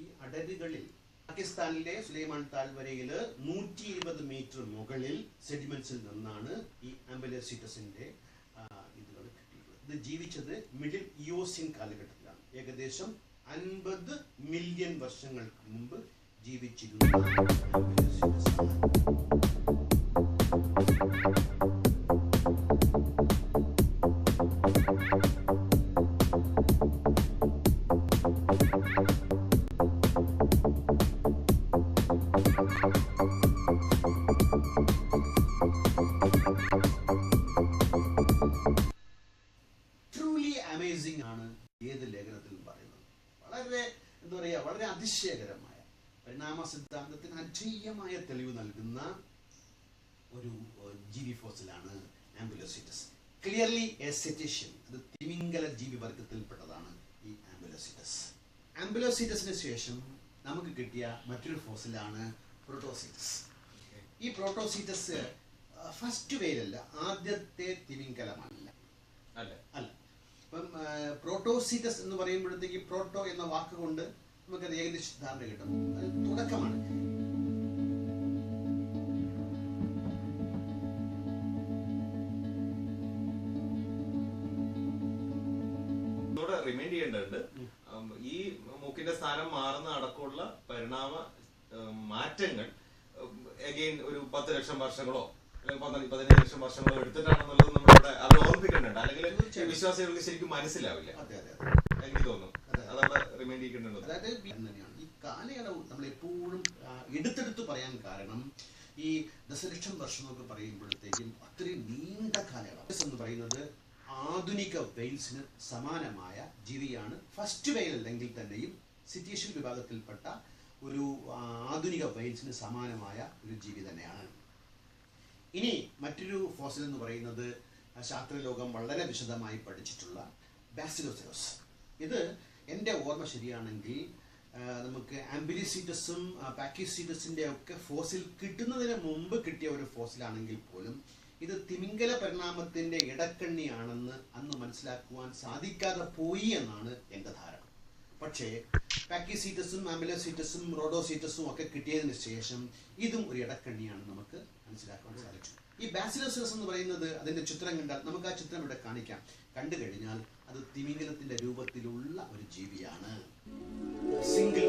ഈ അടരുകളിൽ പാകിസ്ഥാനിലെ സുലൈമാൻ താഴ്വരയിൽ 120 മീറ്റർ മുകളിൽ സെഡിമെന്റ്സിൽ നിന്നാണ് ഈ ആംബിലിയോസിറ്റസിന്റെ ഇതുകൾ കിട്ടിയിട്ടുള്ളത്. ഇത് ജീവിച്ചത് മിഡിൽ ഇയോസിൻ കാലഘട്ടത്തിലാണ്. ഏകദേശം 50 മില്യൺ വർഷങ്ങൾക്ക് മുമ്പ് ജീവിച്ചിരുന്നു. ട്രൂലി അമേസിംഗ് ആണ് ഏത് ലേഖനത്തിലും പറയുന്നത്. വളരെ അതിശയകരമായ പരിണാമ സിദ്ധാന്തത്തിന് അജയ്യമായ തെളിവ് നൽകുന്ന ഒരു ജീവി ഫോസിലാണ് ആംബിലിയോസിറ്റസ്. ക്ലിയർലി എ സെറ്റേഷ്യൻ, അത് തിമിംഗല ജീവി വർഗത്തിൽപ്പെട്ടതാണ് ഈ ആംബിലിയോസിറ്റസ്. ആംബിലിയോസിറ്റസിന് ശേഷം നമുക്ക് കിട്ടിയ മറ്റൊരു ഫോസിലാണ് പ്രോട്ടോസിറ്റസ്. ഈ പ്രോട്ടോസിറ്റസ് ഫസ്റ്റ് വെയിലല്ല, ആദ്യത്തെ തിമിംഗലമല്ല. അല്ല. അപ്പം പ്രോട്ടോസിറ്റസ് എന്ന് പറയുമ്പോഴത്തേക്ക് പ്രോട്ടോ എന്ന വാക്കുകൊണ്ട് നമുക്കത് ഏകദേശം ധാരണ കിട്ടും. അത് തുടക്കമാണ്. റിമൈൻഡ് ചെയ്യേണ്ടതുണ്ട്, ഈ മൂക്കിന്റെ സ്ഥാനം മാറുന്ന അടക്കമുള്ള പരിണാമ മാറ്റങ്ങൾ അഗെയിൻ ഒരു 10 ലക്ഷം വർഷങ്ങളോ അല്ലെങ്കിൽ 15 ലക്ഷം വർഷങ്ങളോ എടുത്തിട്ടാണെന്നുള്ളത് നമ്മളിവിടെ അത് ഓർമ്മിക്കേണ്ടതുണ്ട്. അല്ലെങ്കിൽ വിശ്വാസികൾക്ക് ശരിക്കും മനസ്സിലാവില്ല എനിക്ക് തോന്നുന്നു. അതവിടെ റിമൈൻഡ് ചെയ്യേണ്ടത്. അതായത് ഈ കാലയളവ് നമ്മൾ എപ്പോഴും എടുത്തെടുത്ത് പറയാൻ കാരണം ഈ 10 ലക്ഷം വർഷം എന്നൊക്കെ പറയുമ്പോഴത്തേക്കും അത്രയും നീണ്ട കാലയളവ് എന്ന് പറയുന്നത് ആധുനിക വെയിൽസിന് സമാനമായ ജീവിയാണ്. ഫസ്റ്റ് വെയിൽ അല്ലെങ്കിൽ തന്നെയും സിറ്റീഷ്യൻ വിഭാഗത്തിൽപ്പെട്ട ഒരു ആധുനിക വെയിൽസിന് സമാനമായ ഒരു ജീവി തന്നെയാണ്. ഇനി മറ്റൊരു ഫോസിൽ എന്ന് പറയുന്നത് ശാസ്ത്രലോകം വളരെ വിശദമായി പഠിച്ചിട്ടുള്ള ബാസിലോസെറസ്. ഇത് എൻ്റെ ഓർമ്മ ശരിയാണെങ്കിൽ നമുക്ക് ആംബിലിയോസിറ്റസും പാക്കിസിറ്റസിൻ്റെ ഒക്കെ ഫോസിൽ കിട്ടുന്നതിന് മുമ്പ് കിട്ടിയ ഒരു ഫോസിലാണെങ്കിൽ പോലും ഇത് തിമിംഗല പരിണാമത്തിൻ്റെ ഇടക്കണ്ണിയാണെന്ന് അന്ന് മനസ്സിലാക്കുവാൻ സാധിക്കാതെ പോയി എന്നാണ് എൻ്റെ ധാരണ. പക്ഷേ പാക്കിസീറ്റസും ആംബിലിയോസിറ്റസും റോഡോസീറ്റസും ഒക്കെ കിട്ടിയതിന് ശേഷം ഇതും ഒരു ഇടക്കണ്ണിയാണ് നമുക്ക് മനസ്സിലാക്കാൻ സാധിച്ചു. ഈ ബാസിലോസെറസ് എന്ന് പറയുന്നത് അതിന്റെ ചിത്രം കണ്ടാൽ നമുക്ക് ആ ചിത്രം ഇവിടെ കാണിക്കാം. കണ്ടു കഴിഞ്ഞാൽ അത് തിമിംഗലത്തിന്റെ രൂപത്തിലുള്ള ഒരു ജീവിയാണ്. സിംഗിൾ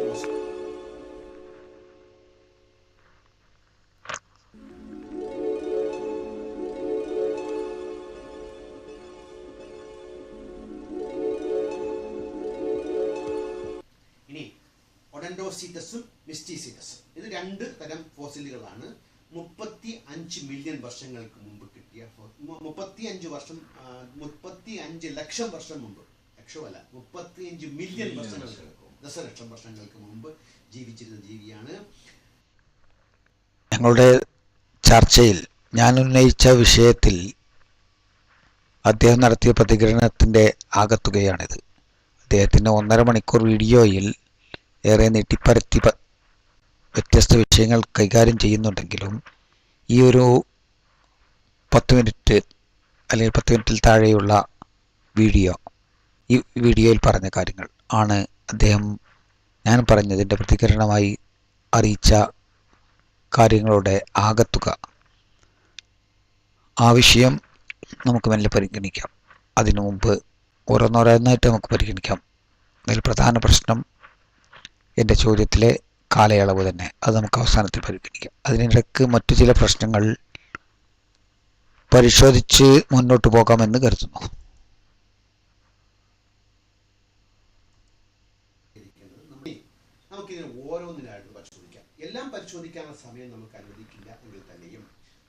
ഒഡൻഡോസീറ്റസും മിസ്റ്റിസീറ്റസും. ഇത് 2 തരം ഫോസിലുകളാണ്. 35 മില്യൺ വർഷങ്ങൾക്ക് മുമ്പ് കിട്ടിയ 35 ലക്ഷം വർഷം മുമ്പ്, ലക്ഷമല്ല 35 മില്യൺ വർഷങ്ങൾക്ക്, ദശലക്ഷം വർഷങ്ങൾക്ക് മുമ്പ് ജീവിച്ചിരുന്ന ജീവിയാണ്. ഞങ്ങളുടെ ചർച്ചയിൽ ഞാൻ ഉന്നയിച്ച വിഷയത്തിൽ അദ്ദേഹം നടത്തിയ പ്രതികരണത്തിൻ്റെ ആകത്തുകയാണിത്. അദ്ദേഹത്തിൻ്റെ 1.5 മണിക്കൂർ വീഡിയോയിൽ ഏറെ നീട്ടിപ്പരത്തി വ്യത്യസ്ത വിഷയങ്ങൾ കൈകാര്യം ചെയ്യുന്നുണ്ടെങ്കിലും ഈ ഒരു 10 മിനിറ്റ് അല്ലെങ്കിൽ 10 മിനിറ്റിൽ താഴെയുള്ള ഈ വീഡിയോയിൽ പറഞ്ഞ കാര്യങ്ങൾ ആണ് അദ്ദേഹം ഞാൻ പറഞ്ഞതിൻ്റെ പ്രതികരണമായി അറിയിച്ച കാര്യങ്ങളുടെ ആകത്തുക. ആ വിഷയം നമുക്ക് മെല്ലെ പരിഗണിക്കാം. അതിനു മുമ്പ് ഓരോന്നോരോന്നായിട്ട് നമുക്ക് പരിഗണിക്കാം. അതിൽ പ്രധാന പ്രശ്നം എൻ്റെ ചോദ്യത്തിലെ കാലയളവ് തന്നെ. അത് നമുക്ക് അവസാനത്തിൽ പരിഗണിക്കാം. അതിനിടയ്ക്ക് മറ്റു ചില പ്രശ്നങ്ങൾ പരിശോധിച്ച് മുന്നോട്ട് പോകാമെന്ന് കരുതുന്നു. നമുക്കിതിനെ ഓരോന്നിനായിട്ട് പരിശോധിക്കാം. എല്ലാം പരിശോധിക്കാനുള്ള സമയം നമുക്ക് അനുവദിക്കില്ല എങ്കിൽ തന്നെയും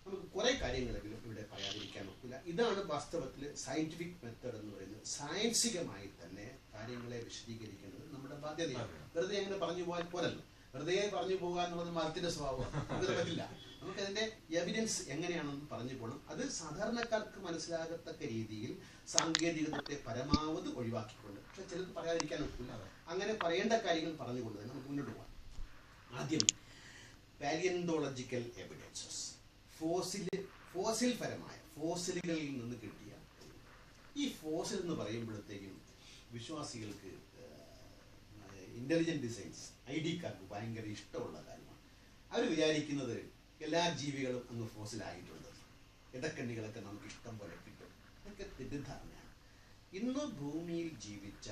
നമുക്ക് കുറേ കാര്യങ്ങളെങ്കിലും ഇവിടെ പറയാതിരിക്കാൻ ഒക്കില്ല. ഇതാണ് വാസ്തവത്തിൽ സയന്റിഫിക് മെത്തേഡ് എന്ന് പറയുന്നത്. സയൻസികമായി തന്നെ കാര്യങ്ങളെ വിശദീകരിക്കുന്നത് നമ്മുടെ ബാധ്യതയാണ്. വെറുതെ അങ്ങനെ പറഞ്ഞു പോകാൻ പോരല്ലോ. വെറുതെ പറഞ്ഞു പോകുക എന്നുള്ളത് മതത്തിന്റെ സ്വഭാവമാണ്. നമുക്ക് പറ്റില്ല. നമുക്കതിന്റെ എവിഡൻസ് എങ്ങനെയാണെന്ന് പറഞ്ഞു പോകണം. അത് സാധാരണക്കാർക്ക് മനസ്സിലാകത്തക്ക രീതിയിൽ സാങ്കേതികതത്തെ പരമാവധി ഒഴിവാക്കിക്കൊണ്ട്. പക്ഷെ ചിലത് പറയാതിരിക്കാൻ ഒക്കില്ല. അങ്ങനെ പറയേണ്ട കാര്യങ്ങൾ പറഞ്ഞുകൊണ്ട് തന്നെ നമുക്ക് മുന്നോട്ട് പോകാം. ആദ്യം പാലിയന്റോളജിക്കൽ എവിഡൻസസ്, ഫോസിൽ പരമായ ഫോസിലുകളിൽ നിന്ന് കിട്ടിയ ഈ ഫോസിൽ എന്ന് പറയുമ്പോഴത്തേക്കും വിശ്വാസികൾക്ക് ഇന്റലിജന്റ് ഡിസൈൻസ് ID കാർക്ക് ഭയങ്കര ഇഷ്ടമുള്ള കാര്യമാണ്. അവർ വിചാരിക്കുന്നത് എല്ലാ ജീവികളും അങ്ങ് ഫോസിലായിട്ടുണ്ട്, ഇടക്കണ്ണികളൊക്കെ നമുക്ക് ഇഷ്ടം പോലെ കിട്ടും. ഇതൊക്കെ തെറ്റിദ്ധാരണയാണ്. ഇന്ന് ഭൂമിയിൽ ജീവിച്ച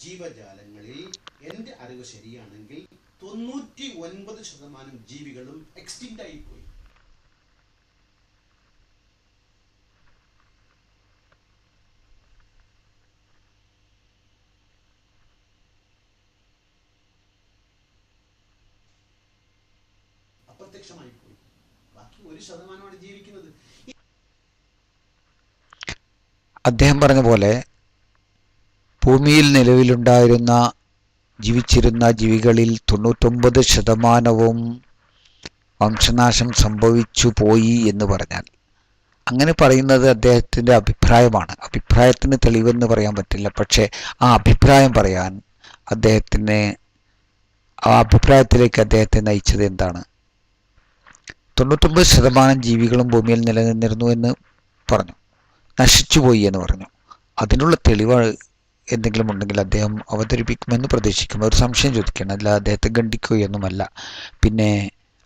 ജീവജാലങ്ങളിൽ എൻ്റെ അറിവ് ശരിയാണെങ്കിൽ 99% ജീവികളും എക്സ്റ്റിങ്റ്റ് ആയിപ്പോയി. അപ്രത്യക്ഷമായി പോയി. ബാക്കി 1% ജീവിക്കുന്നത്. അദ്ദേഹം പറഞ്ഞ പോലെ ഭൂമിയിൽ നിലവിലുണ്ടായിരുന്ന ജീവിച്ചിരുന്ന ജീവികളിൽ 99% വംശനാശം സംഭവിച്ചു പോയി എന്ന് പറഞ്ഞാൽ, അങ്ങനെ പറയുന്നത് അദ്ദേഹത്തിൻ്റെ അഭിപ്രായമാണ്. അഭിപ്രായത്തിന് തെളിവെന്ന് പറയാൻ പറ്റില്ല. പക്ഷേ ആ അഭിപ്രായം പറയാൻ ആ അഭിപ്രായത്തിലേക്ക് അദ്ദേഹത്തെ നയിച്ചത് എന്താണ്? 99% ജീവികളും ഭൂമിയിൽ നിലനിന്നിരുന്നു എന്ന് പറഞ്ഞു, നശിച്ചുപോയി എന്ന് പറഞ്ഞു. അതിനുള്ള തെളിവ് എന്തെങ്കിലും ഉണ്ടെങ്കിൽ അദ്ദേഹം അവതരിപ്പിക്കുമെന്ന് പ്രതീക്ഷിക്കും. ഒരു സംശയം ചോദിക്കണം, അല്ല അദ്ദേഹത്തെ ഖണ്ഡിക്കുകയൊന്നുമല്ല. പിന്നെ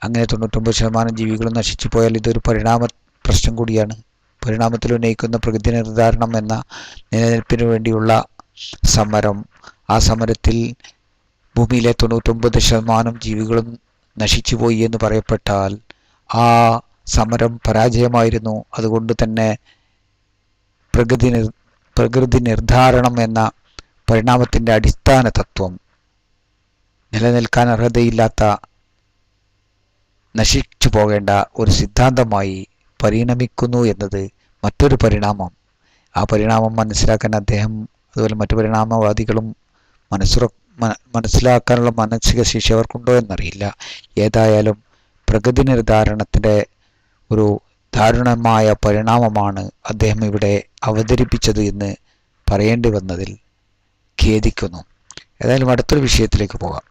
അങ്ങനെ 99% ജീവികളും നശിച്ചു പോയാൽ ഇതൊരു പരിണാമ പ്രശ്നം കൂടിയാണ്. പരിണാമത്തിൽ ഉന്നയിക്കുന്ന പ്രകൃതി നിർദ്ധാരണം എന്ന നിലനിൽപ്പിന് വേണ്ടിയുള്ള സമരം, ആ സമരത്തിൽ ഭൂമിയിലെ 99% ജീവികളും നശിച്ചുപോയി എന്ന് പറയപ്പെട്ടാൽ ആ സമരം പരാജയമായിരുന്നു. അതുകൊണ്ട് തന്നെ പ്രകൃതി നിർദ്ധാരണം എന്ന പരിണാമത്തിൻ്റെ അടിസ്ഥാന തത്വം നിലനിൽക്കാൻ അർഹതയില്ലാത്ത, നശിച്ചു പോകേണ്ട ഒരു സിദ്ധാന്തമായി പരിണമിക്കുന്നു എന്നത് മറ്റൊരു പരിണാമം. ആ പരിണാമം മനസ്സിലാക്കാൻ അദ്ദേഹം അതുപോലെ മറ്റു പരിണാമവാദികളും മനസ്സിലാക്കാനുള്ള മാനസിക ശേഷി അവർക്കുണ്ടോ എന്നറിയില്ല. ഏതായാലും പ്രകൃതി നിർദ്ധാരണത്തിൻ്റെ ഒരു ദാരുണമായ പരിണാമമാണ് അദ്ദേഹം ഇവിടെ അവതരിപ്പിച്ചത് എന്ന് പറയേണ്ടി വന്നതിൽ ഖേദിക്കുന്നു. ഏതായാലും അടുത്തൊരു വിഷയത്തിലേക്ക് പോകാം.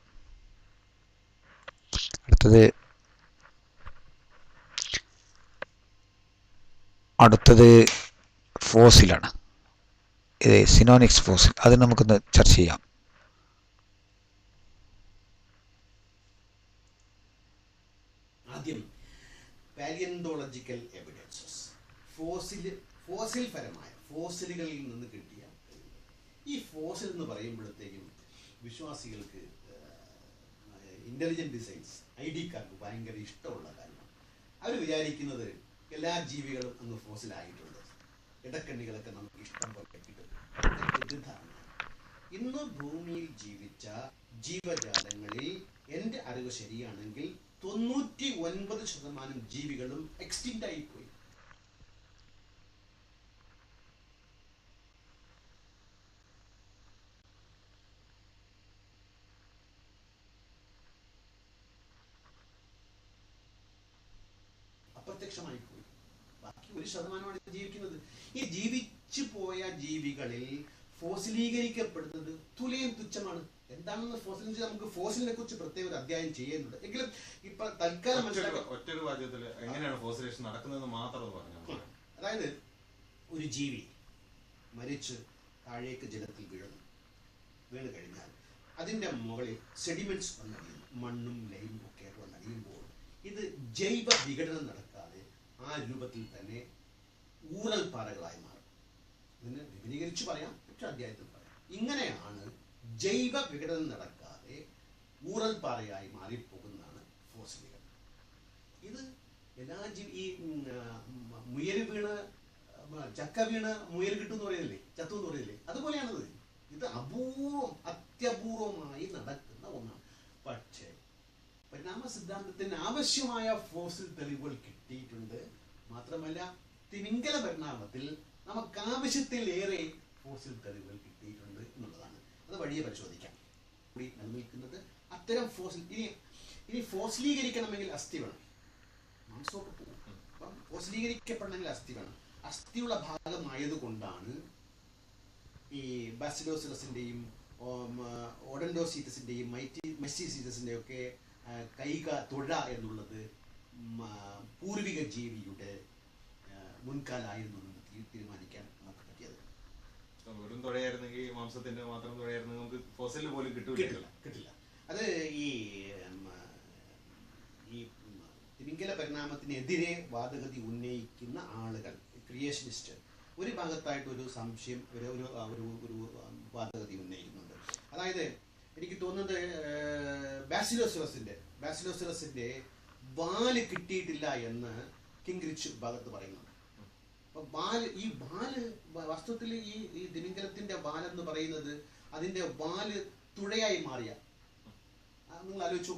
അടുത്തത് ഫോസിലാണ്. ഇത് സിനോണിക്സ് ഫോസിൽ. അത് നമുക്കൊന്ന് ചർച്ച ചെയ്യാം. ആദ്യം പാലിയന്റോളജിക്കൽ എവിഡൻസസ്, ഫോസിൽ പരമായ ഫോസിലുകളിൽ നിന്ന് കിട്ടിയ ഈ ഫോസിൽ എന്ന് പറയുമ്പോഴത്തേക്കും വിശ്വാസികൾക്ക് ഇന്റലിജന്റ് ഡിസൈൻസ് ID കാർക്ക് ഭയങ്കര ഇഷ്ടമുള്ള കാര്യമാണ്. അവർ വിചാരിക്കുന്നത് എല്ലാ ജീവികളും അങ്ങ് ഫോസിലായിട്ടുണ്ട്, ഇടക്കണ്ണികളൊക്കെ നമുക്ക് ഇഷ്ടം പോലെ കിട്ടും. തെറ്റിദ്ധാരണയാണ്. ഇന്ന് ഭൂമിയിൽ ജീവിച്ച ജീവജാലങ്ങളിൽ എൻ്റെ അറിവ് ശരിയാണെങ്കിൽ 99% ജീവികളും എക്സ്റ്റിൻറ്റ് ആയിപ്പോയി. അപ്രത്യക്ഷമായി പോയി. ബാക്കി 1% ജീവിക്കുന്നത്. ഈ ജീവിച്ചു പോയ ജീവികളിൽ ഫോസിലീകരിക്കപ്പെടുന്നത് തുലയം തുച്ഛമാണ്. എന്താണെന്ന് ഫോസിലിനെ നമുക്ക് ഫോസിലിനെ കുറിച്ച് പ്രത്യേക ഒരു അധ്യായം ചെയ്യുന്നുണ്ട്. എങ്കിലും ഇപ്പൊ തൽക്കാലം ഒറ്റൊരു വാചകത്തിൽ എങ്ങനെയാണ് ഫോസിലേഷൻ നടക്കുന്നതെന്ന് മാത്രം പറഞ്ഞു. അതായത് ഒരു ജീവി മരിച്ച് താഴേക്ക് ജലത്തിൽ വീണ് കഴിഞ്ഞാൽ അതിൻ്റെ മുകളിൽ സെഡിമെന്റ്സ് വന്നടിയുന്നു. മണ്ണും ലൈമും ഒക്കെ വന്നടിയുമ്പോൾ ഇത് ജൈവ വിഘടനം നടക്കാതെ ആ രൂപത്തിൽ തന്നെ ഊറൽ പാറകളായി മാറും. ഇതിന് വിപുലീകരിച്ച് പറയാം, മറ്റു അധ്യായത്തിൽ പറയാം. ഇങ്ങനെയാണ് ജൈവ വിഘടനം നടക്കാതെ ഊറൽ പാറയായി മാറിപ്പോകുന്നതാണ് ഫോസിലുകൾ. ഇത് എല്ലാ ഈ മുയൽ വീണ് ചക്ക വീണ് മുയൽ കിട്ടുമെന്ന് പറയുന്നില്ലേ, ചത്തു എന്ന് പറയുന്നില്ലേ, അതുപോലെയാണത്. ഇത് അത്യപൂർവമായി നടക്കുന്ന ഒന്നാണ്. പക്ഷേ പരിണാമ സിദ്ധാന്തത്തിന് ആവശ്യമായ ഫോസിൽ തെളിവുകൾ കിട്ടിയിട്ടുണ്ട്. മാത്രമല്ല തിമിംഗല പരിണാമത്തിൽ നമുക്ക് ആവശ്യത്തിലേറെ ഫോസിൽ തെളിവുകൾ കിട്ടിയിട്ടുണ്ട് എന്നുള്ളതാണ്. അത് വഴിയെ പരിശോധിക്കാം. കൂടി നിലനിൽക്കുന്നത് അത്തരം ഫോസിൽ. ഇനി ഫോസിലീകരിക്കണമെങ്കിൽ അസ്ഥി വേണം, മാംസമൊക്കെ പോകും. അപ്പം ഫോസിലീകരിക്കപ്പെടണമെങ്കിൽ അസ്ഥി വേണം. അസ്ഥിയുള്ള ഭാഗമായതുകൊണ്ടാണ് ഈ ബാസിലോസിറസിൻ്റെയും ഓഡൻഡോസീറ്റസിൻ്റെയും മൈസ്റ്റീസീറ്റസിൻ്റെയും ഒക്കെ തുഴ എന്നുള്ളത് പൂർവിക ജീവിയുടെ മുൻകാലായിരുന്നു എന്ന് തീരുമാനിക്കാൻ നമുക്ക് പറ്റിയത്. വെറും തുഴയായിരുന്നെങ്കിൽ, മാംസത്തിന്റെ മാത്രം തുഴയായിരുന്നെങ്കിൽ നമുക്ക് ഫോസിൽ പോലും കിട്ടില്ല. അത് ഈ തിമിംഗല പരിണാമത്തിനെതിരെ വാദഗതി ഉന്നയിക്കുന്ന ആളുകൾ, ക്രിയേഷനിസ്റ്റ്, ഒരു ഭാഗത്തായിട്ട് ഒരു സംശയം, ഒരു വാദഗതി ഉന്നയിക്കുന്നുണ്ട്. അതായത് എനിക്ക് തോന്നുന്നത് ബാസിലോസിറസിന്റെ വാല് കിട്ടിയിട്ടില്ല എന്ന് കിംഗ്രിച്ച് ഭാഗത്ത് പറയുന്നുണ്ട്. അപ്പൊ ഈ വാല് വാസ്തവത്തിൽ ഈ തിമിംഗലത്തിന്റെ വാലെന്ന് പറയുന്നത് അതിന്റെ വാല് തുഴയായി മാറിയ, നിങ്ങൾ ആലോചിച്ചു,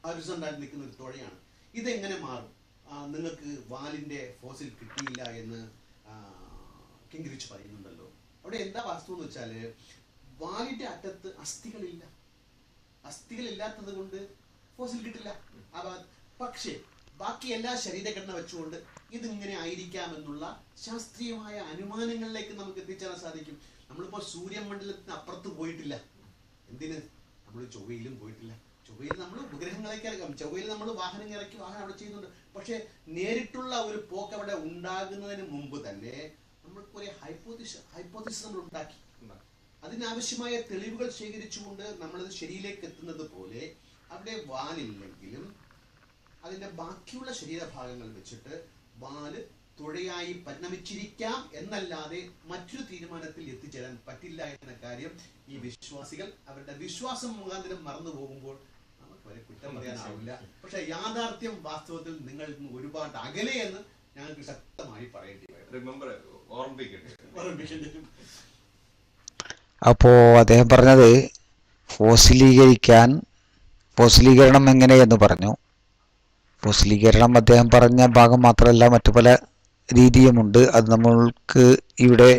ഹൊറിസോണ്ടലായി നിൽക്കുന്ന ഒരു തുഴയാണ്. ഇതെങ്ങനെ മാറും? നിങ്ങൾക്ക് വാലിന്റെ ഫോസിൽ കിട്ടിയില്ല എന്ന് കിംഗ്രിച്ച് പറയുന്നുണ്ടല്ലോ. അവിടെ എന്താ വാസ്തവം എന്ന് വെച്ചാല് വാലിന്റെ അറ്റത്ത് അസ്ഥികളില്ലാത്തത് കൊണ്ട് ഫോസിൽ കിട്ടില്ല. പക്ഷേ ബാക്കി എല്ലാ ശരീരഘടന വെച്ചുകൊണ്ട് ഇതിങ്ങനെ ആയിരിക്കാമെന്നുള്ള ശാസ്ത്രീയമായ അനുമാനങ്ങളിലേക്ക് നമുക്ക് എത്തിച്ചേരാൻ സാധിക്കും. നമ്മളിപ്പോൾ സൂര്യമണ്ഡലത്തിന് അപ്പുറത്ത് പോയിട്ടില്ല. എന്തിന്? നമ്മൾ ചൊവ്വയിലും പോയിട്ടില്ല. ചൊവ്വയിൽ നമ്മൾ ഉപഗ്രഹങ്ങളേക്ക് ഇറക്കാം, ചൊവ്വയിൽ നമ്മൾ വാഹനം ഇറക്കി വാഹനം അവിടെ ചെയ്യുന്നുണ്ട്. പക്ഷെ നേരിട്ടുള്ള ഒരു പോക്ക് അവിടെ ഉണ്ടാകുന്നതിന് മുമ്പ് തന്നെ നമ്മൾക്ക് ഒരു ഹൈപ്പോത്തിസിസ് നമ്മൾ ഉണ്ടാക്കി. അതിനാവശ്യമായ തെളിവുകൾ ശേഖരിച്ചുകൊണ്ട് നമ്മളത് ശരിയിലേക്ക് എത്തുന്നത് പോലെ അവിടെ വാലില്ലെങ്കിലും അതിന്റെ ബാക്കിയുള്ള ശരീരഭാഗങ്ങൾ വെച്ചിട്ട് വാല് തുഴയായി പരിണമിച്ചിരിക്കാം എന്നല്ലാതെ മറ്റൊരു തീരുമാനത്തിൽ എത്തിച്ചേരാൻ പറ്റില്ല എന്ന കാര്യം ഈ വിശ്വാസികൾ അവരുടെ വിശ്വാസം മുഖാന്തരം മറന്നു പോകുമ്പോൾ നമുക്ക് വരെ കുറ്റം പറയാനാവില്ല. പക്ഷെ യാഥാർത്ഥ്യം വാസ്തവത്തിൽ നിങ്ങൾ ഒരുപാട് അകലെ എന്ന് ഞങ്ങൾക്ക് ശക്തമായി പറയേണ്ടി വരും. അപ്പോ അദ്ദേഹം പറഞ്ഞത് ഫോസിലീകരണം എങ്ങനെയെന്ന് പറഞ്ഞു. ഫോസിലീകരണം അദ്ദേഹം പറഞ്ഞ ഭാഗം മാത്രമല്ല, മറ്റു പല രീതിയുമുണ്ട്. അത് നമ്മൾക്ക് ഇവിടെ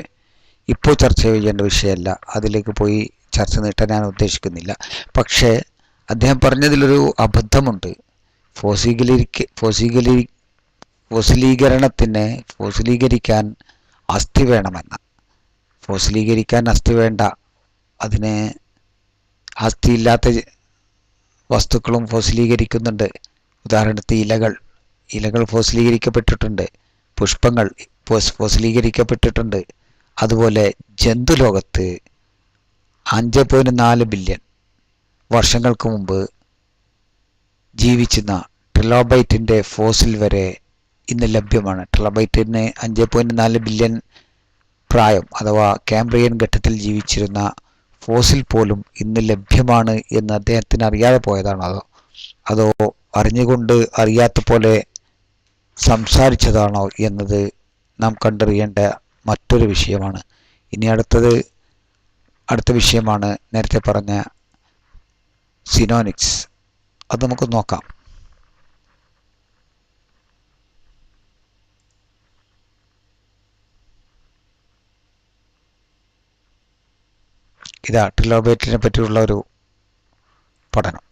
ഇപ്പോൾ ചർച്ച ചെയ്യേണ്ട വിഷയമല്ല, അതിലേക്ക് പോയി ചർച്ച നീട്ടാൻ ഞാൻ ഉദ്ദേശിക്കുന്നില്ല. പക്ഷേ അദ്ദേഹം പറഞ്ഞതിലൊരു അബദ്ധമുണ്ട്. ഫോസിലീകരിക്കാൻ അസ്ഥി വേണമെന്ന. ഫോസിലീകരിക്കാൻ അസ്ഥി വേണ്ട. അതിന് അസ്ഥിയില്ലാത്ത വസ്തുക്കളും ഫോസിലീകരിക്കുന്നുണ്ട്. ഉദാഹരണത്തിന് ഇലകൾ ഫോസിലീകരിക്കപ്പെട്ടിട്ടുണ്ട്, പുഷ്പങ്ങൾ ഫോസിലീകരിക്കപ്പെട്ടിട്ടുണ്ട്. അതുപോലെ ജന്തുലോകത്ത് 5.4 ബില്യൺ വർഷങ്ങൾക്ക് മുമ്പ് ജീവിച്ചിരുന്ന ട്രിലോബൈറ്റിൻ്റെ ഫോസിൽ വരെ ഇന്ന് ലഭ്യമാണ്. ട്രിലോബൈറ്റിന് 5.4 ബില്യൺ പ്രായം അഥവാ കാംബ്രിയൻ ഘട്ടത്തിൽ ജീവിച്ചിരുന്ന ഫോസിൽ പോലും ഇന്ന് ലഭ്യമാണ് എന്ന് അദ്ദേഹത്തിന് അറിയാതെ പോയതാണോ അതോ അറിഞ്ഞുകൊണ്ട് അറിയാത്ത പോലെ സംസാരിച്ചതാണോ എന്നത് നാം കണ്ടറിയേണ്ട മറ്റൊരു വിഷയമാണ്. ഇനി അടുത്തത് അടുത്ത വിഷയമാണ് നേരത്തെ പറഞ്ഞ സിനോനിക്സ്. അത് നമുക്ക് നോക്കാം. ഇതാ ട്രിലോബൈറ്റിനെ പറ്റിയുള്ള ഒരു പഠനം.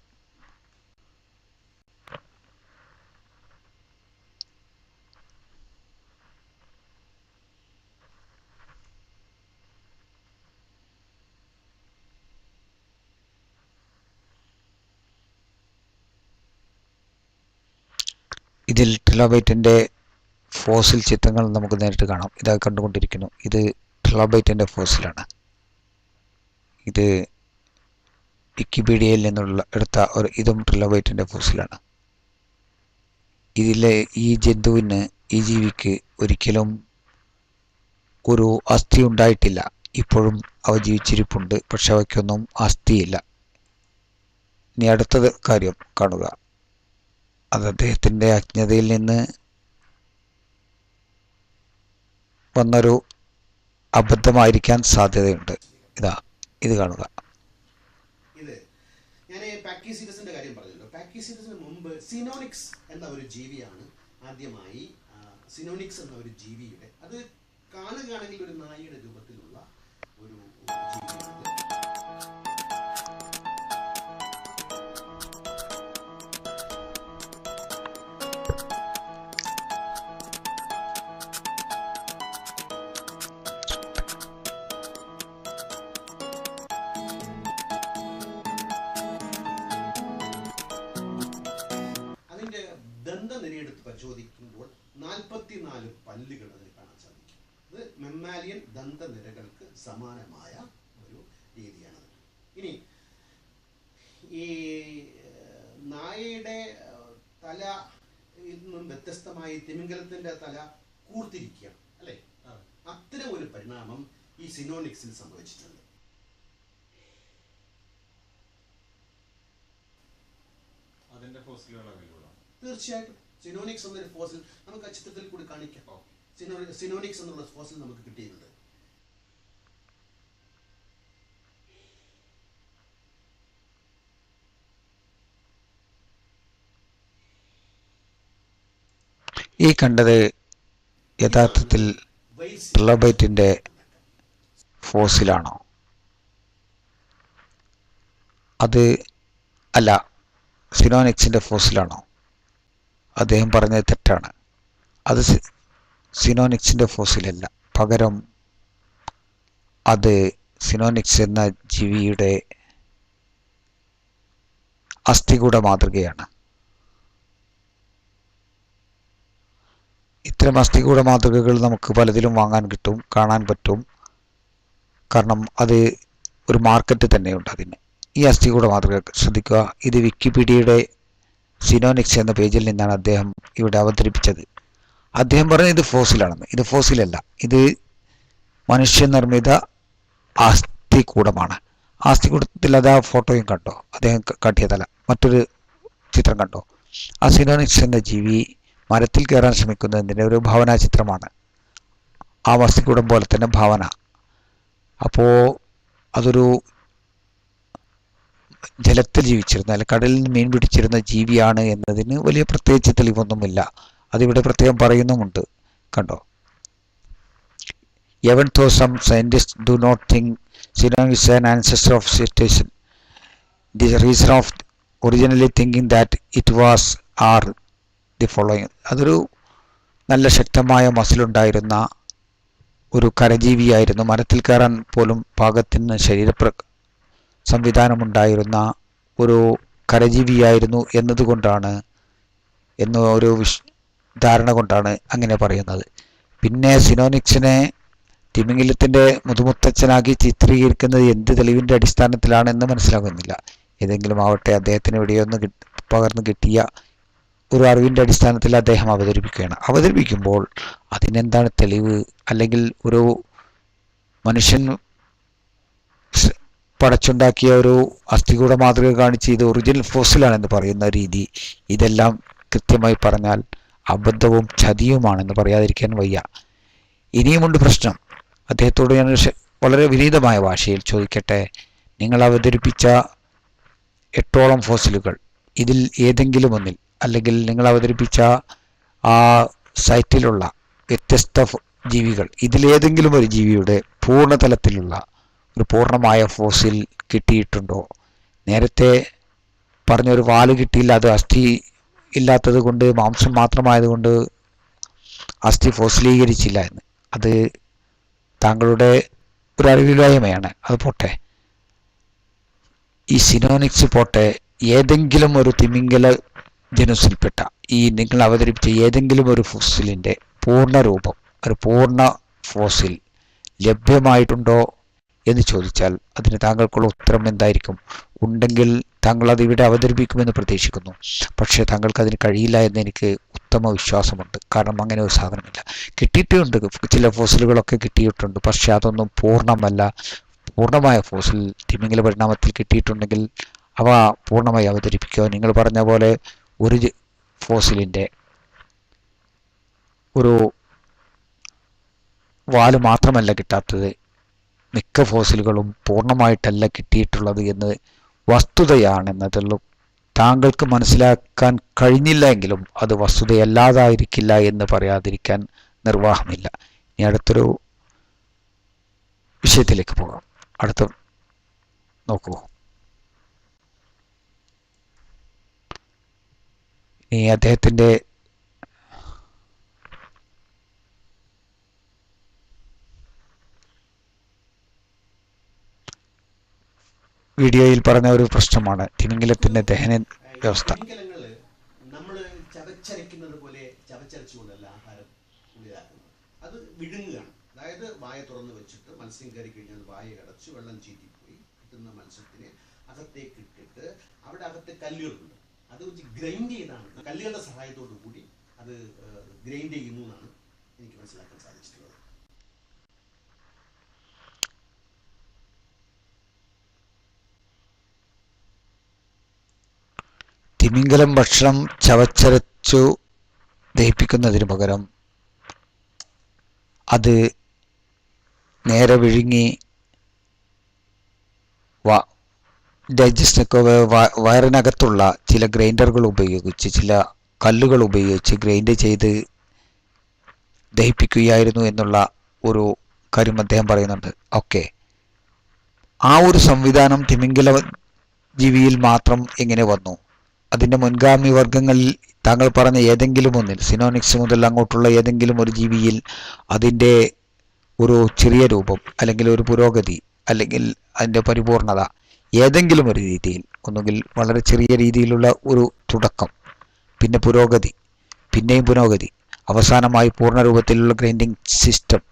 ഇതിൽ ട്രിലോബൈറ്റിൻ്റെ ഫോസിൽ ചിത്രങ്ങൾ നമുക്ക് നേരിട്ട് കാണാം. ഇതാ കണ്ടുകൊണ്ടിരിക്കുന്നു. ഇത് ട്രിലോബൈറ്റിൻ്റെ ഫോസിലാണ്. ഇത് വിക്കിപീഡിയയിൽ നിന്നുള്ള ഇതും ട്രിലോബൈറ്റിൻ്റെ ഫോസിലാണ്. ഇതിലെ ഈ ജന്തുവിന്, ഈ ജീവിക്ക് ഒരിക്കലും ഒരു അസ്ഥി ഉണ്ടായിട്ടില്ല. ഇപ്പോഴും അവ ജീവിച്ചിരിപ്പുണ്ട്, പക്ഷെ അവയ്ക്കൊന്നും അസ്ഥിയില്ല. ഇനി അടുത്തത് കാര്യം കാണുക. അത് അദ്ദേഹത്തിൻ്റെ അജ്ഞതയിൽ നിന്ന് വന്നൊരു അബദ്ധമായിരിക്കാൻ സാധ്യതയുണ്ട്. ഇത് കാണുക. ഇത് ഞാൻ പാക്കിസീഡസിന്റെ കാര്യം പറഞ്ഞല്ലോ. പാക്കിസീഡസിന് മുമ്പ് സിനോനിക്സ് എന്ന ഒരു ജീവിയാണ് ആദ്യമായി സിനോനിക്സ് എന്ന ഒരു ജീവിയുടെ, അത് കാണുകയാണെങ്കിൽ ഒരു നായയുടെ രൂപത്തിലുള്ള ഒരു ജീവിയാണ്. ദന്തനിരയെടുത്ത് പരിശോധിക്കുമ്പോൾ 44 പല്ലുകൾ അതിൽ കാണാൻ സാധിക്കും. ഇത് മെമ്മാലിയൻ ദന്തനിരകൾക്ക് സമാനമായ ഒരു രീതിയാണത്. ഇനി ഈ നായയുടെ തല നിന്നും വ്യത്യസ്തമായി തിമിംഗലത്തിന്റെ തല കൂർത്തിരിക്കുകയാണ് അല്ലെ? അത്തരം ഒരു പരിണാമം ഈ സിനോനിക്സിൽ സംഭവിച്ചിട്ടുണ്ട്. അതിന്റെ ഫോസിലുകൾ തീർച്ചയായിട്ടും സിനോനിക്സ് എന്നൊരു ഫോസിൽ നമുക്ക് ആ ചിത്രത്തിൽ കൂടി കാണിക്കാം. സിനോനിക്സ് എന്നുള്ള ഫോസിൽ നമുക്ക് കിട്ടിയിട്ടുണ്ട്. ഈ കണ്ടത് യഥാർത്ഥത്തിൽ ട്രിലോബൈറ്റിൻ്റെ ഫോസിലാണോ? അത് അല്ല, സിനോനിക്സിൻ്റെ ഫോസിലാണോ? അദ്ദേഹം പറഞ്ഞത് തെറ്റാണ്. അത് സിനോനിക്സിൻ്റെ ഫോസിലല്ല, പകരം അത് സിനോനിക്സ് എന്ന ജീവിയുടെ അസ്ഥികൂട മാതൃകയാണ്. ഇത്തരം അസ്ഥികൂട മാതൃകകൾ നമുക്ക് പലതിലും വാങ്ങാൻ കിട്ടും, കാണാൻ പറ്റും. കാരണം അത് ഒരു മാർക്കറ്റ് തന്നെയുണ്ട് അതിന്. ഈ അസ്ഥികൂട മാതൃക ശ്രദ്ധിക്കുക. ഇത് വിക്കിപീഡിയയുടെ സിനോനിക്സ് എന്ന പേജിൽ നിന്നാണ് അദ്ദേഹം ഇവിടെ അവതരിപ്പിച്ചത്. അദ്ദേഹം പറഞ്ഞത് ഇത് ഫോസിലാണെന്ന്. ഇത് ഫോസിലല്ല, ഇത് മനുഷ്യനിർമ്മിത അസ്ഥികൂടമാണ്. അസ്ഥികൂടത്തിൽ അതാ ഫോട്ടോയും കണ്ടോ, അദ്ദേഹം കാട്ടിയ തല. മറ്റൊരു ചിത്രം കണ്ടോ? ആ സിനോനിക്സ് എന്ന ജീവി മരത്തിൽ കയറാൻ ശ്രമിക്കുന്നതിൻ്റെ ഒരു ഭാവനാ ചിത്രമാണ്. ആ അസ്ഥികൂടം പോലെ തന്നെ ഭാവന. അപ്പോൾ അതൊരു ജലത്തിൽ ജീവിച്ചിരുന്ന, അല്ലെ കടലിൽ നിന്ന് മീൻ പിടിച്ചിരുന്ന ജീവിയാണ് എന്നതിന് വലിയ പ്രത്യേകിച്ച് തെളിവൊന്നുമില്ല. അതിവിടെ പ്രത്യേകം പറയുന്നുമുണ്ട്. കണ്ടോ? Even though some scientists do not think Sinonics is an ancestor of cetacean, the reason of originally thinking that it was are the following. അതൊരു നല്ല ശക്തമായ മസിലുണ്ടായിരുന്ന ഒരു കരജീവിയായിരുന്നു. മരത്തിൽ കയറാൻ പോലും പാകത്തിന് സംവിധാനമുണ്ടായിരുന്ന ഒരു കരജീവിയായിരുന്നു എന്നതുകൊണ്ടാണ്, എന്ന ഒരു ധാരണ കൊണ്ടാണ് അങ്ങനെ പറയുന്നത്. പിന്നെ സിനോനിക്സിനെ തിമിംഗലത്തിൻ്റെ മുതുമുത്തച്ഛനാക്കി ചിത്രീകരിക്കുന്നത് എന്ത് തെളിവിൻ്റെ അടിസ്ഥാനത്തിലാണെന്ന് മനസ്സിലാകുന്നില്ല. ഏതെങ്കിലും ആവട്ടെ, അദ്ദേഹത്തിന് എവിടെയൊന്ന് പകർന്നു കിട്ടിയ ഒരു അറിവിൻ്റെ അടിസ്ഥാനത്തിൽ അദ്ദേഹം അവതരിപ്പിക്കുമ്പോൾ അതിനെന്താണ് തെളിവ്? അല്ലെങ്കിൽ ഒരു മനുഷ്യൻ പടച്ചുണ്ടാക്കിയ ഒരു അസ്ഥികൂട മാതൃക കാണിച്ച് ഇത് ഒറിജിനൽ ഫോസിലാണെന്ന് പറയുന്ന രീതി, ഇതെല്ലാം കൃത്യമായി പറഞ്ഞാൽ അബദ്ധവും ചതിയുമാണെന്ന് പറയാതിരിക്കാൻ വയ്യ. ഇനിയുമുണ്ട് പ്രശ്നം. അദ്ദേഹത്തോട് ഞാൻ വളരെ വിനീതമായ ഭാഷയിൽ ചോദിക്കട്ടെ, നിങ്ങൾ അവതരിപ്പിച്ച 8ഓളം ഫോസിലുകൾ ഇതിൽ ഏതെങ്കിലും ഒന്നിൽ, അല്ലെങ്കിൽ നിങ്ങൾ അവതരിപ്പിച്ച ആ സൈറ്റിലുള്ള വ്യത്യസ്ത ജീവികൾ ഇതിലേതെങ്കിലും ഒരു ജീവിയുടെ പൂർണ്ണതലത്തിലുള്ള ഒരു പൂർണ്ണമായ ഫോസിൽ കിട്ടിയിട്ടുണ്ടോ? നേരത്തെ പറഞ്ഞൊരു വാല് കിട്ടിയില്ല, അത് അസ്ഥി ഇല്ലാത്തത് കൊണ്ട്, മാംസം മാത്രമായതുകൊണ്ട് അസ്ഥി ഫോസിലീകരിച്ചില്ല എന്ന്. അത് താങ്കളുടെ ഒരു അറിവില്ലായ്മയാണ്. അത് പോട്ടെ. ഈ സിനോനിക്സ് പോട്ടെ, ഏതെങ്കിലും ഒരു തിമിംഗല ജനുസിൽപ്പെട്ട ഈ നിങ്ങൾ അവതരിപ്പിച്ച ഏതെങ്കിലും ഒരു ഫോസിലിൻ്റെ പൂർണ്ണ രൂപം, ഒരു പൂർണ്ണ ഫോസിൽ ലഭ്യമായിട്ടുണ്ടോ എന്ന് ചോദിച്ചാൽ അതിന് താങ്കൾക്കുള്ള ഉത്തരം എന്തായിരിക്കും? ഉണ്ടെങ്കിൽ താങ്കൾ അത് ഇവിടെ അവതരിപ്പിക്കുമെന്ന് പ്രതീക്ഷിക്കുന്നു. പക്ഷേ താങ്കൾക്ക് അതിന് കഴിയില്ല എന്ന് എനിക്ക് ഉത്തമ വിശ്വാസമുണ്ട്. കാരണം അങ്ങനെ ഒരു സാധനമില്ല. കിട്ടിയിട്ടുണ്ട്, ചില ഫോസിലുകളൊക്കെ കിട്ടിയിട്ടുണ്ട്, പക്ഷെ അതൊന്നും പൂർണ്ണമല്ല. പൂർണ്ണമായ ഫോസിൽ തിമിംഗല പരിണാമത്തിൽ കിട്ടിയിട്ടുണ്ടെങ്കിൽ അവ പൂർണ്ണമായി അവതരിപ്പിക്കുക. നിങ്ങൾ പറഞ്ഞ പോലെ ഒരു ഫോസിലിൻ്റെ ഒരു വാല് മാത്രമല്ല കിട്ടാത്തത്, മിക്ക ഫോസിലുകളും പൂർണ്ണമായിട്ടല്ല കിട്ടിയിട്ടുള്ളത് എന്ന് വസ്തുതയാണെന്നതുള്ളൂ. താങ്കൾക്ക് മനസ്സിലാക്കാൻ കഴിഞ്ഞില്ല എങ്കിലും അത് വസ്തുതയല്ലാതായിരിക്കില്ല എന്ന് പറയാതിരിക്കാൻ നിർവാഹമില്ല. ഇനി അടുത്തൊരു വിഷയത്തിലേക്ക് പോകാം. അടുത്ത നോക്കൂ. ഈ അദ്ദേഹത്തിൻ്റെ വീഡിയോയിൽ പറഞ്ഞ ഒരു പ്രശ്നമാണ് തിമിംഗലത്തിൻ്റെ ദഹന വ്യവസ്ഥ. തിമിംഗലങ്ങള് നമ്മൾ ചവച്ചരയ്ക്കുന്നത് പോലെ ചവച്ചരച്ചുകൊണ്ടല്ല ആഹാരം ഉള്ളിലാക്കുന്നത്. അത് വിഴുങ്ങുകയാണ്. അതായത് വായ തുറന്ന് വെച്ചിട്ട് മത്സ്യം കയറി കഴിഞ്ഞാൽ വായ അടച്ച് വെള്ളം ചീറ്റിപ്പോയി കിട്ടുന്ന മത്സ്യത്തിനെ അകത്തേക്ക് ഇട്ടിട്ട് അവിടെ അകത്തെ കല്ലുകളുണ്ട്, അത് വെച്ച് ഗ്രൈൻഡ് ചെയ്താണ്, കല്ലുകളുടെ സഹായത്തോടു കൂടി അത് ഗ്രൈൻഡ് ചെയ്യുന്നു എന്നാണ് എനിക്ക് മനസ്സിലാക്കാൻ സാധിച്ചിട്ടുള്ളത്. തിമിംഗലം ഭക്ഷണം ചവച്ചരച്ചു ദഹിപ്പിക്കുന്നതിന് പകരം അത് നേരെ വിഴുങ്ങി ഡൈജസ്റ്റൊക്കെ വയറിനകത്തുള്ള ചില ഗ്രൈൻഡറുകൾ ഉപയോഗിച്ച്, ചില കല്ലുകൾ ഉപയോഗിച്ച് ഗ്രൈൻഡ് ചെയ്ത് ദഹിപ്പിക്കുകയായിരുന്നു എന്നുള്ള ഒരു കാര്യം അദ്ദേഹം പറയുന്നുണ്ട്. ഓക്കെ, ആ ഒരു സംവിധാനം തിമിംഗല ജീവിയിൽ മാത്രം എങ്ങനെ വന്നു? അതിൻ്റെ മുൻഗാമി വർഗങ്ങളിൽ താങ്കൾ പറഞ്ഞ ഏതെങ്കിലും ഒന്നിൽ, സിനോനിക്സ് മുതൽ അങ്ങോട്ടുള്ള ഏതെങ്കിലും ഒരു ജീവിയിൽ അതിൻ്റെ ഒരു ചെറിയ രൂപം, അല്ലെങ്കിൽ ഒരു പുരോഗതി, അല്ലെങ്കിൽ അതിൻ്റെ പരിപൂർണത ഏതെങ്കിലും ഒരു രീതിയിൽ, ഒന്നുകിൽ വളരെ ചെറിയ രീതിയിലുള്ള ഒരു തുടക്കം, പിന്നെ പുരോഗതി, പിന്നെയും പുരോഗതി, അവസാനമായി പൂർണ്ണരൂപത്തിലുള്ള ഗ്രൈൻഡിങ് സിസ്റ്റം,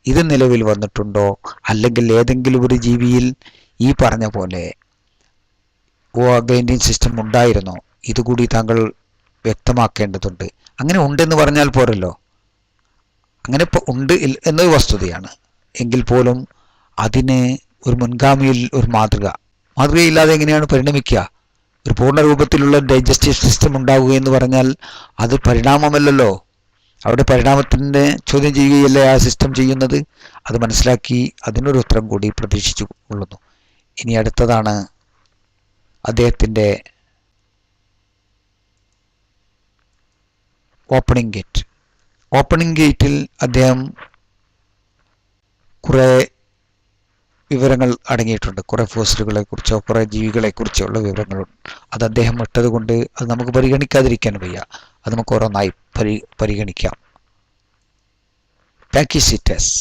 ഇത് നിലവിൽ വന്നിട്ടുണ്ടോ? അല്ലെങ്കിൽ ഏതെങ്കിലും ഒരു ജീവിയിൽ ഈ പറഞ്ഞ പോലെ ഗ്രൈൻഡിങ് സിസ്റ്റം ഉണ്ടായിരുന്നോ? ഇതുകൂടി താങ്കൾ വ്യക്തമാക്കേണ്ടതുണ്ട്. അങ്ങനെ ഉണ്ടെന്ന് പറഞ്ഞാൽ പോരല്ലോ. അങ്ങനെ ഇപ്പോൾ ഉണ്ട് എന്നത് വസ്തുതയാണ്. എങ്കിൽ പോലും അതിന് ഒരു മുൻഗാമിയിൽ ഒരു മാതൃകയില്ലാതെ എങ്ങനെയാണ് പരിണമിക്കുക? ഒരു പൂർണ്ണ രൂപത്തിലുള്ള ഡൈജസ്റ്റീവ് സിസ്റ്റം ഉണ്ടാവുക എന്ന് പറഞ്ഞാൽ അത് പരിണാമമല്ലല്ലോ. അവിടെ പരിണാമത്തിൻ്റെ ചോദ്യം ചെയ്യുകയല്ലേ ആ സിസ്റ്റം ചെയ്യുന്നത്. അത് മനസ്സിലാക്കി അതിനൊരു ഉത്തരം കൂടി പ്രതീക്ഷിച്ചു കൊള്ളുന്നു. ഇനി അടുത്തതാണ് അദ്ദേഹത്തിൻ്റെ ഓപ്പണിംഗ് ഗേറ്റ്. ഓപ്പണിംഗ് ഗേറ്റിൽ അദ്ദേഹം കുറേ വിവരങ്ങൾ അടങ്ങിയിട്ടുണ്ട്. കുറേ ഫോസിലുകളെ കുറിച്ചോ കുറേ ജീവികളെക്കുറിച്ചോ ഉള്ള വിവരങ്ങളുണ്ട്. അത് അദ്ദേഹം ഇട്ടത് കൊണ്ട് അത് നമുക്ക് പരിഗണിക്കാതിരിക്കാൻ വയ്യ. അത് നമുക്ക് ഓരോന്നായി പരിഗണിക്കാം. പാക്കിസിറ്റസ്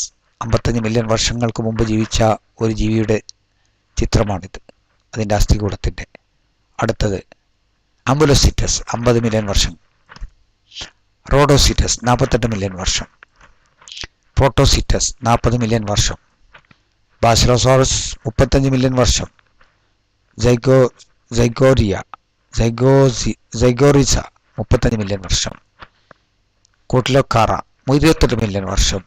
55 മില്യൺ വർഷങ്ങൾക്ക് മുമ്പ് ജീവിച്ച ഒരു ജീവിയുടെ ചിത്രമാണിത്, അതിൻ്റെ അസ്ഥികൂടത്തിൻ്റെ. അടുത്തത് അംബുലോസിറ്റസ് 50 മില്യൺ വർഷം, റോഡോസിറ്റസ് 48 മില്യൺ വർഷം, പ്രോട്ടോസിറ്റസ് 40 മില്യൺ വർഷം, ബാസിലോസോറസ് 35 മില്യൺ വർഷം, സൈഗോറിസ 35 മില്യൺ വർഷം, കോട്ടിലോക്കാറ 28 മില്യൺ വർഷം,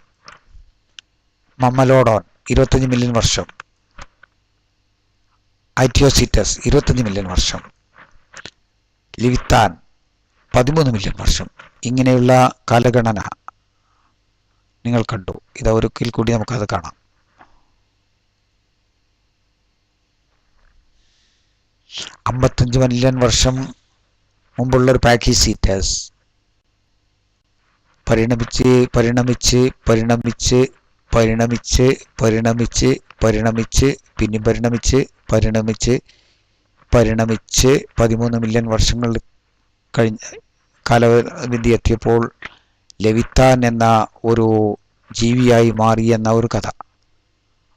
മമ്മലോഡോൺ 25 മില്യൺ വർഷം, ഐറ്റിയോസിറ്റസ് 25 മില്യൺ വർഷം, ലിവിത്താൻ 13 മില്യൺ വർഷം. ഇങ്ങനെയുള്ള കാലഗണന നിങ്ങൾ കണ്ടു. ഇത് ഒരിക്കൽ കൂടി നമുക്കത് കാണാം. 55 മില്യൺ വർഷം മുമ്പുള്ള ഒരു പാക്കിസീറ്റസ് പരിണമിച്ച് പരിണമിച്ച് പരിണമിച്ച് പരിണമിച്ച് പരിണമിച്ച് പരിണമിച്ച് പിന്നെയും പരിണമിച്ച് പരിണമിച്ച് പരിണമിച്ച് 13 മില്യൺ വർഷങ്ങൾ കഴിഞ്ഞ കാലപരിധി എത്തിയപ്പോൾ ലെവിത്താൻ എന്ന ഒരു ജീവിയായി മാറി എന്ന ഒരു കഥ.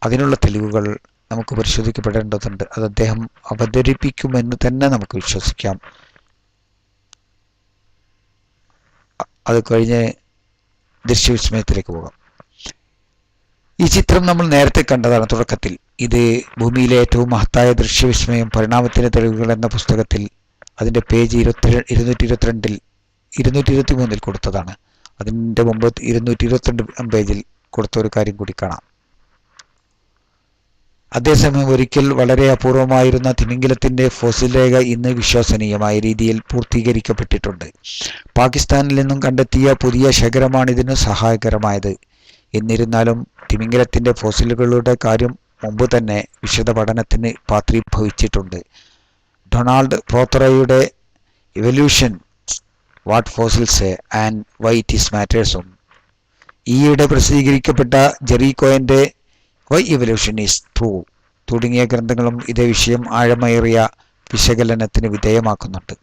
അതിനുള്ള തെളിവുകൾ നമുക്ക് പരിശോധിക്കപ്പെടേണ്ടതുണ്ട്. അത് അദ്ദേഹം അവതരിപ്പിക്കുമെന്ന് തന്നെ നമുക്ക് വിശ്വസിക്കാം. അത് കഴിഞ്ഞ് ദൃശ്യവിസ്മയത്തിലേക്ക് പോകാം. ഈ ചിത്രം നമ്മൾ നേരത്തെ കണ്ടതാണ് തുടക്കത്തിൽ. ഇത് ഭൂമിയിലെ ഏറ്റവും മഹത്തായ ദൃശ്യവിസ്മയം പരിണാമത്തിന്റെ തെളിവുകൾ എന്ന പുസ്തകത്തിൽ അതിൻ്റെ പേജ് 223 കൊടുത്തതാണ്. അതിൻ്റെ മുമ്പ് 222 പേജിൽ കൊടുത്ത ഒരു കാര്യം കൂടി കാണാം. അതേസമയം ഒരിക്കൽ വളരെ അപൂർവമായിരുന്ന തിമിംഗലത്തിന്റെ ഫോസിൽ രേഖ ഇന്ന് വിശ്വസനീയമായ രീതിയിൽ പൂർത്തീകരിക്കപ്പെട്ടിട്ടുണ്ട്. പാകിസ്ഥാനിൽ നിന്നും കണ്ടെത്തിയ പുതിയ ശേഖരമാണ് ഇതിന് സഹായകരമായത്. എന്നിരുന്നാലും തിമിംഗലത്തിന്റെ ഫോസിലുകളുടെ കാര്യം മുമ്പ് തന്നെ വിശദ പഠനത്തിന് പാത്രീഭവിച്ചിട്ടുണ്ട്. ഡൊണാൾഡ് പ്രോത്തറയുടെ evolution what fossils say and why it is മാറ്റേഴ്സും ഈയിടെ പ്രസിദ്ധീകരിക്കപ്പെട്ട ജെറി കോയന്റെ വൈ ഇവല്യൂഷൻ ഈസ് ട്രൂ തുടങ്ങിയ ഗ്രന്ഥങ്ങളും ഇതേ വിഷയം ആഴമേറിയ വിശകലനത്തിന് വിധേയമാക്കുന്നുണ്ട്.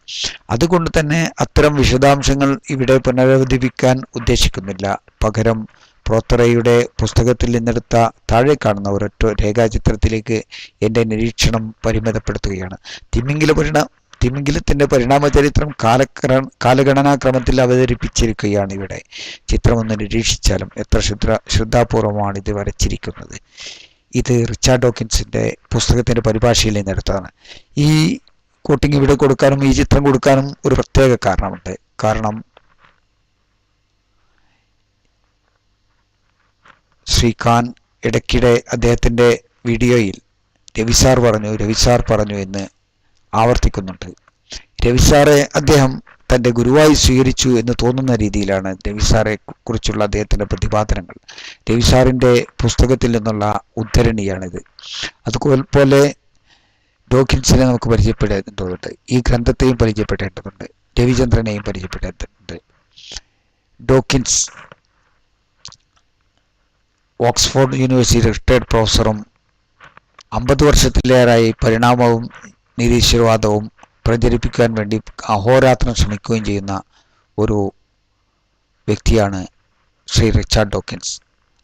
അതുകൊണ്ട് തന്നെ അത്തരം വിശദാംശങ്ങൾ ഇവിടെ പുനരവതരിപ്പിക്കാൻ ഉദ്ദേശിക്കുന്നില്ല. പകരം പ്രോത്തറയുടെ പുസ്തകത്തിൽ നിന്നെടുത്ത താഴെ കാണുന്ന ഒരൊറ്റ രേഖാചിത്രത്തിലേക്ക് എൻ്റെ നിരീക്ഷണം പരിമിതപ്പെടുത്തുകയാണ്. തിമിംഗലത്തിന്റെ പരിണാമ ചരിത്രം കാലഗണനാക്രമത്തിൽ അവതരിപ്പിച്ചിരിക്കുകയാണ് ഇവിടെ. ചിത്രം ഒന്ന് നിരീക്ഷിച്ചാലും എത്ര ശ്രദ്ധാപൂർവമാണ് ഇത് വരച്ചിരിക്കുന്നത്. ഇത് റിച്ചാർഡ് ഡോക്കിൻസിന്റെ പുസ്തകത്തിന്റെ പരിഭാഷയിൽ നിന്നെടുത്തതാണ്. ഈ കോട്ടിങ് ഇവിടെ കൊടുക്കാനും ഈ ചിത്രം കൊടുക്കാനും ഒരു പ്രത്യേക കാരണമുണ്ട്. കാരണം ശ്രീഖാൻ ഇടയ്ക്കിടെ അദ്ദേഹത്തിന്റെ വീഡിയോയിൽ രവിസാർ പറഞ്ഞു എന്ന് ആവർത്തിക്കുന്നുണ്ട്. രവിസാറെ അദ്ദേഹം തൻ്റെ ഗുരുവായി സ്വീകരിച്ചു എന്ന് തോന്നുന്ന രീതിയിലാണ് രവിസാറെ കുറിച്ചുള്ള അദ്ദേഹത്തിൻ്റെ പ്രതിപാദനങ്ങൾ. രവിസാറിൻ്റെ പുസ്തകത്തിൽ നിന്നുള്ള ഉദ്ധരണിയാണിത്. അതുപോലെ ഡോക്കിൻസിനെ നമുക്ക് പരിചയപ്പെടേണ്ടതുണ്ട്. ഈ ഗ്രന്ഥത്തെയും പരിചയപ്പെടേണ്ടതുണ്ട്. രവിചന്ദ്രനെയും പരിചയപ്പെടേണ്ടതുണ്ട്. ഡോക്കിൻസ് ഓക്സ്ഫോർഡ് യൂണിവേഴ്സിറ്റി റിട്ടയർഡ് പ്രൊഫസറും 50 വർഷത്തിലേറെയായി പരിണാമവും നിരീശ്വരവാദവും പ്രചരിപ്പിക്കാൻ വേണ്ടി അഹോരാത്രം ശ്രമിക്കുകയും ചെയ്യുന്ന ഒരു വ്യക്തിയാണ് ശ്രീ റിച്ചാർഡ് ഡോക്കിൻസ്.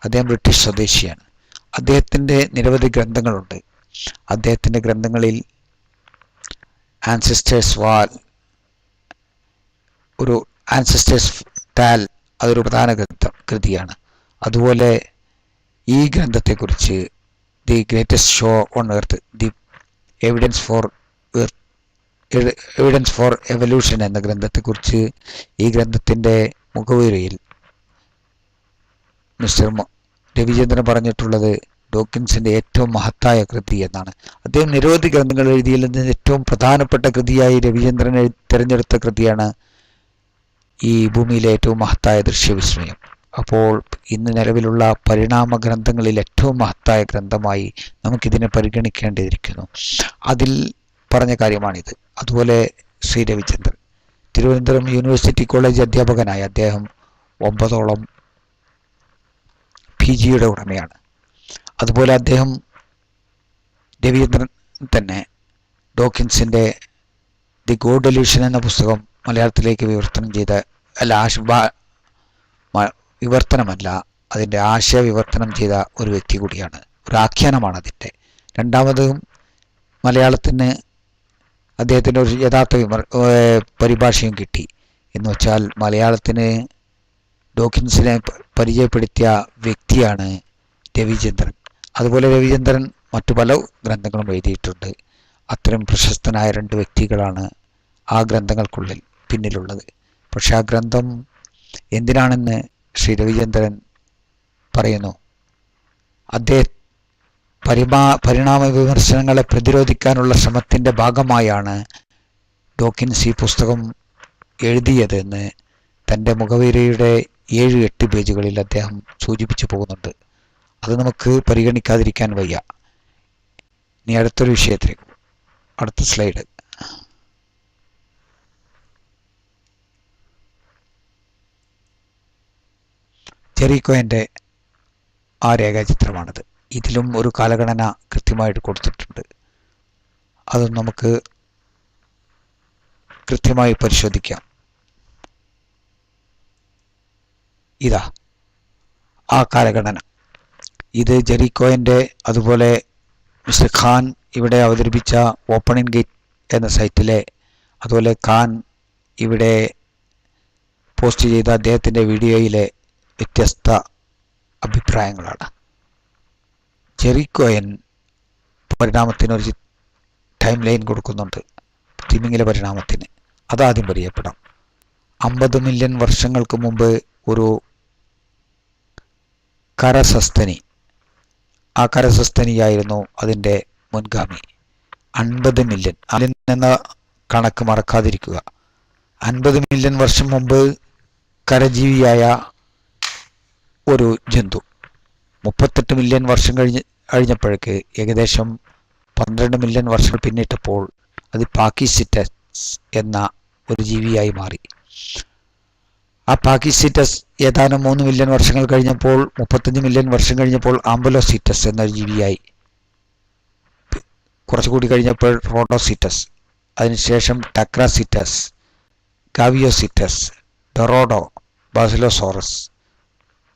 അദ്ദേഹം ബ്രിട്ടീഷ് സ്വദേശിയാണ്. അദ്ദേഹത്തിൻ്റെ നിരവധി ഗ്രന്ഥങ്ങളുണ്ട്. അദ്ദേഹത്തിൻ്റെ ഗ്രന്ഥങ്ങളിൽ ആൻസെസ്റ്റേഴ്സ് ടാൽ അതൊരു പ്രധാന കൃതിയാണ്. അതുപോലെ ഈ ഗ്രന്ഥത്തെക്കുറിച്ച് the greatest show on earth, the evidence for evolution എന്ന ഗ്രന്ഥത്തെക്കുറിച്ച് ഈ ഗ്രന്ഥത്തിൻ്റെ മുഖവുരയിൽ മിസ്റ്റർ രവിചന്ദ്രൻ പറഞ്ഞിട്ടുള്ളത് ഡോക്കിൻസിൻ്റെ ഏറ്റവും മഹത്തായ കൃതി എന്നാണ്. അദ്ദേഹം നിരവധി ഗ്രന്ഥങ്ങൾ എഴുതിയതിൽ നിന്ന് ഏറ്റവും പ്രധാനപ്പെട്ട കൃതിയായി രവിചന്ദ്രൻ തിരഞ്ഞെടുത്ത കൃതിയാണ് ഈ ഭൂമിയിലെ ഏറ്റവും മഹത്തായ ദൃശ്യവിസ്മയം. അപ്പോൾ ഇന്ന് നിലവിലുള്ള പരിണാമ ഗ്രന്ഥങ്ങളിൽ ഏറ്റവും മഹത്തായ ഗ്രന്ഥമായി നമുക്കിതിനെ പരിഗണിക്കേണ്ടിയിരിക്കുന്നു. അതിൽ പറഞ്ഞ കാര്യമാണിത്. അതുപോലെ ശ്രീ രവിചന്ദ്രൻ തിരുവനന്തപുരം യൂണിവേഴ്സിറ്റി കോളേജ് അധ്യാപകനായ അദ്ദേഹം 9ഓളം PGയുടെ ഉടമയാണ്. അതുപോലെ അദ്ദേഹം രവിചന്ദ്രൻ തന്നെ ഡോക്കിൻസിൻ്റെ ദി ഗോഡ് ഡെലൂഷൻ എന്ന പുസ്തകം മലയാളത്തിലേക്ക് അതിൻ്റെ ആശയ വിവർത്തനം ചെയ്ത ഒരു വ്യക്തി കൂടിയാണ്. ഒരു ആഖ്യാനമാണ് അതിൻ്റെ. രണ്ടാമതും മലയാളത്തിന് അദ്ദേഹത്തിൻ്റെ ഒരു യഥാർത്ഥ പരിഭാഷയും കിട്ടി. എന്ന് വെച്ചാൽ മലയാളത്തിന് ഡോക്കിൻസിനെ പരിചയപ്പെടുത്തിയ വ്യക്തിയാണ് രവിചന്ദ്രൻ. അതുപോലെ രവിചന്ദ്രൻ മറ്റു പല ഗ്രന്ഥങ്ങളും എഴുതിയിട്ടുണ്ട്. അത്തരം പ്രശസ്തനായ 2 വ്യക്തികളാണ് ആ ഗ്രന്ഥങ്ങൾക്കുള്ളിൽ പിന്നിലുള്ളത്. പക്ഷെ ആ ഗ്രന്ഥം എന്തിനാണെന്ന് ശ്രീ രവിചന്ദ്രൻ പറയുന്നു. അദ്ദേഹം പരിണാമ വിമർശനങ്ങളെ പ്രതിരോധിക്കാനുള്ള ശ്രമത്തിൻ്റെ ഭാഗമായാണ് ഡോക്കിൻസ് ഈ പുസ്തകം എഴുതിയതെന്ന് തൻ്റെ മുഖവുരയുടെ 7-8 പേജുകളിൽ അദ്ദേഹം സൂചിപ്പിച്ചു പോകുന്നുണ്ട്. അത് നമുക്ക് പരിഗണിക്കാതിരിക്കാൻ വയ്യ. ഇനി അടുത്തൊരു വിഷയത്തിലേക്ക്, അടുത്ത സ്ലൈഡ്. ജെറിക്കോയുടെ ആ രേഖാചിത്രമാണിത്. ഇതിലും ഒരു കാലഗണന കൃത്യമായിട്ട് കൊടുത്തിട്ടുണ്ട്. അത് നമുക്ക് കൃത്യമായി പരിശോധിക്കാം. ഇതാ ആ കാലഗണന. ഇത് ജെറിക്കോയുടെ, അതുപോലെ മിസ്റ്റർ ഖാൻ ഇവിടെ അവതരിപ്പിച്ച ഓപ്പണിംഗ് ഗേറ്റ് എന്ന സൈറ്റിലെ, അതുപോലെ ഖാൻ ഇവിടെ പോസ്റ്റ് ചെയ്ത അദ്ദേഹത്തിൻ്റെ വീഡിയോയിലെ വ്യത്യസ്ത അഭിപ്രായങ്ങളാണ്. ജെറിക്കോയൻ പരിണാമത്തിനൊരു ടൈം ലൈൻ കൊടുക്കുന്നുണ്ട്, തിമിംഗല പരിണാമത്തിന്. അതാദ്യം പരിചയപ്പെടാം. 50 മില്യൺ വർഷങ്ങൾക്ക് മുമ്പ് ഒരു കരസസ്തനി, ആ കരസസ്തനിയായിരുന്നു അതിൻ്റെ മുൻഗാമി. 50 മില്യൺ എന്ന കണക്ക് മറക്കാതിരിക്കുക. 50 മില്യൺ വർഷം മുമ്പ് കരജീവിയായ ഒരു ജന്തു. 38 മില്യൺ വർഷം കഴിഞ്ഞപ്പോഴേക്ക് ഏകദേശം 12 മില്യൺ വർഷങ്ങൾ പിന്നിട്ടപ്പോൾ അത് പാക്കിസിറ്റസ് എന്ന ഒരു ജീവിയായി മാറി. ആ പാക്കിസിറ്റസ് ഏതാനും 3 മില്യൺ വർഷങ്ങൾ കഴിഞ്ഞപ്പോൾ, 35 മില്യൺ വർഷം കഴിഞ്ഞപ്പോൾ ആംബുലോസിറ്റസ് എന്നൊരു ജീവിയായി. കുറച്ചുകൂടി കഴിഞ്ഞപ്പോൾ റോഡോസിറ്റസ്, അതിനുശേഷം ടക്രാസിറ്റസ്, ഗാവിയോസിറ്റസ്, ഡൊറോഡോ, ബാസിലോസോറസ്,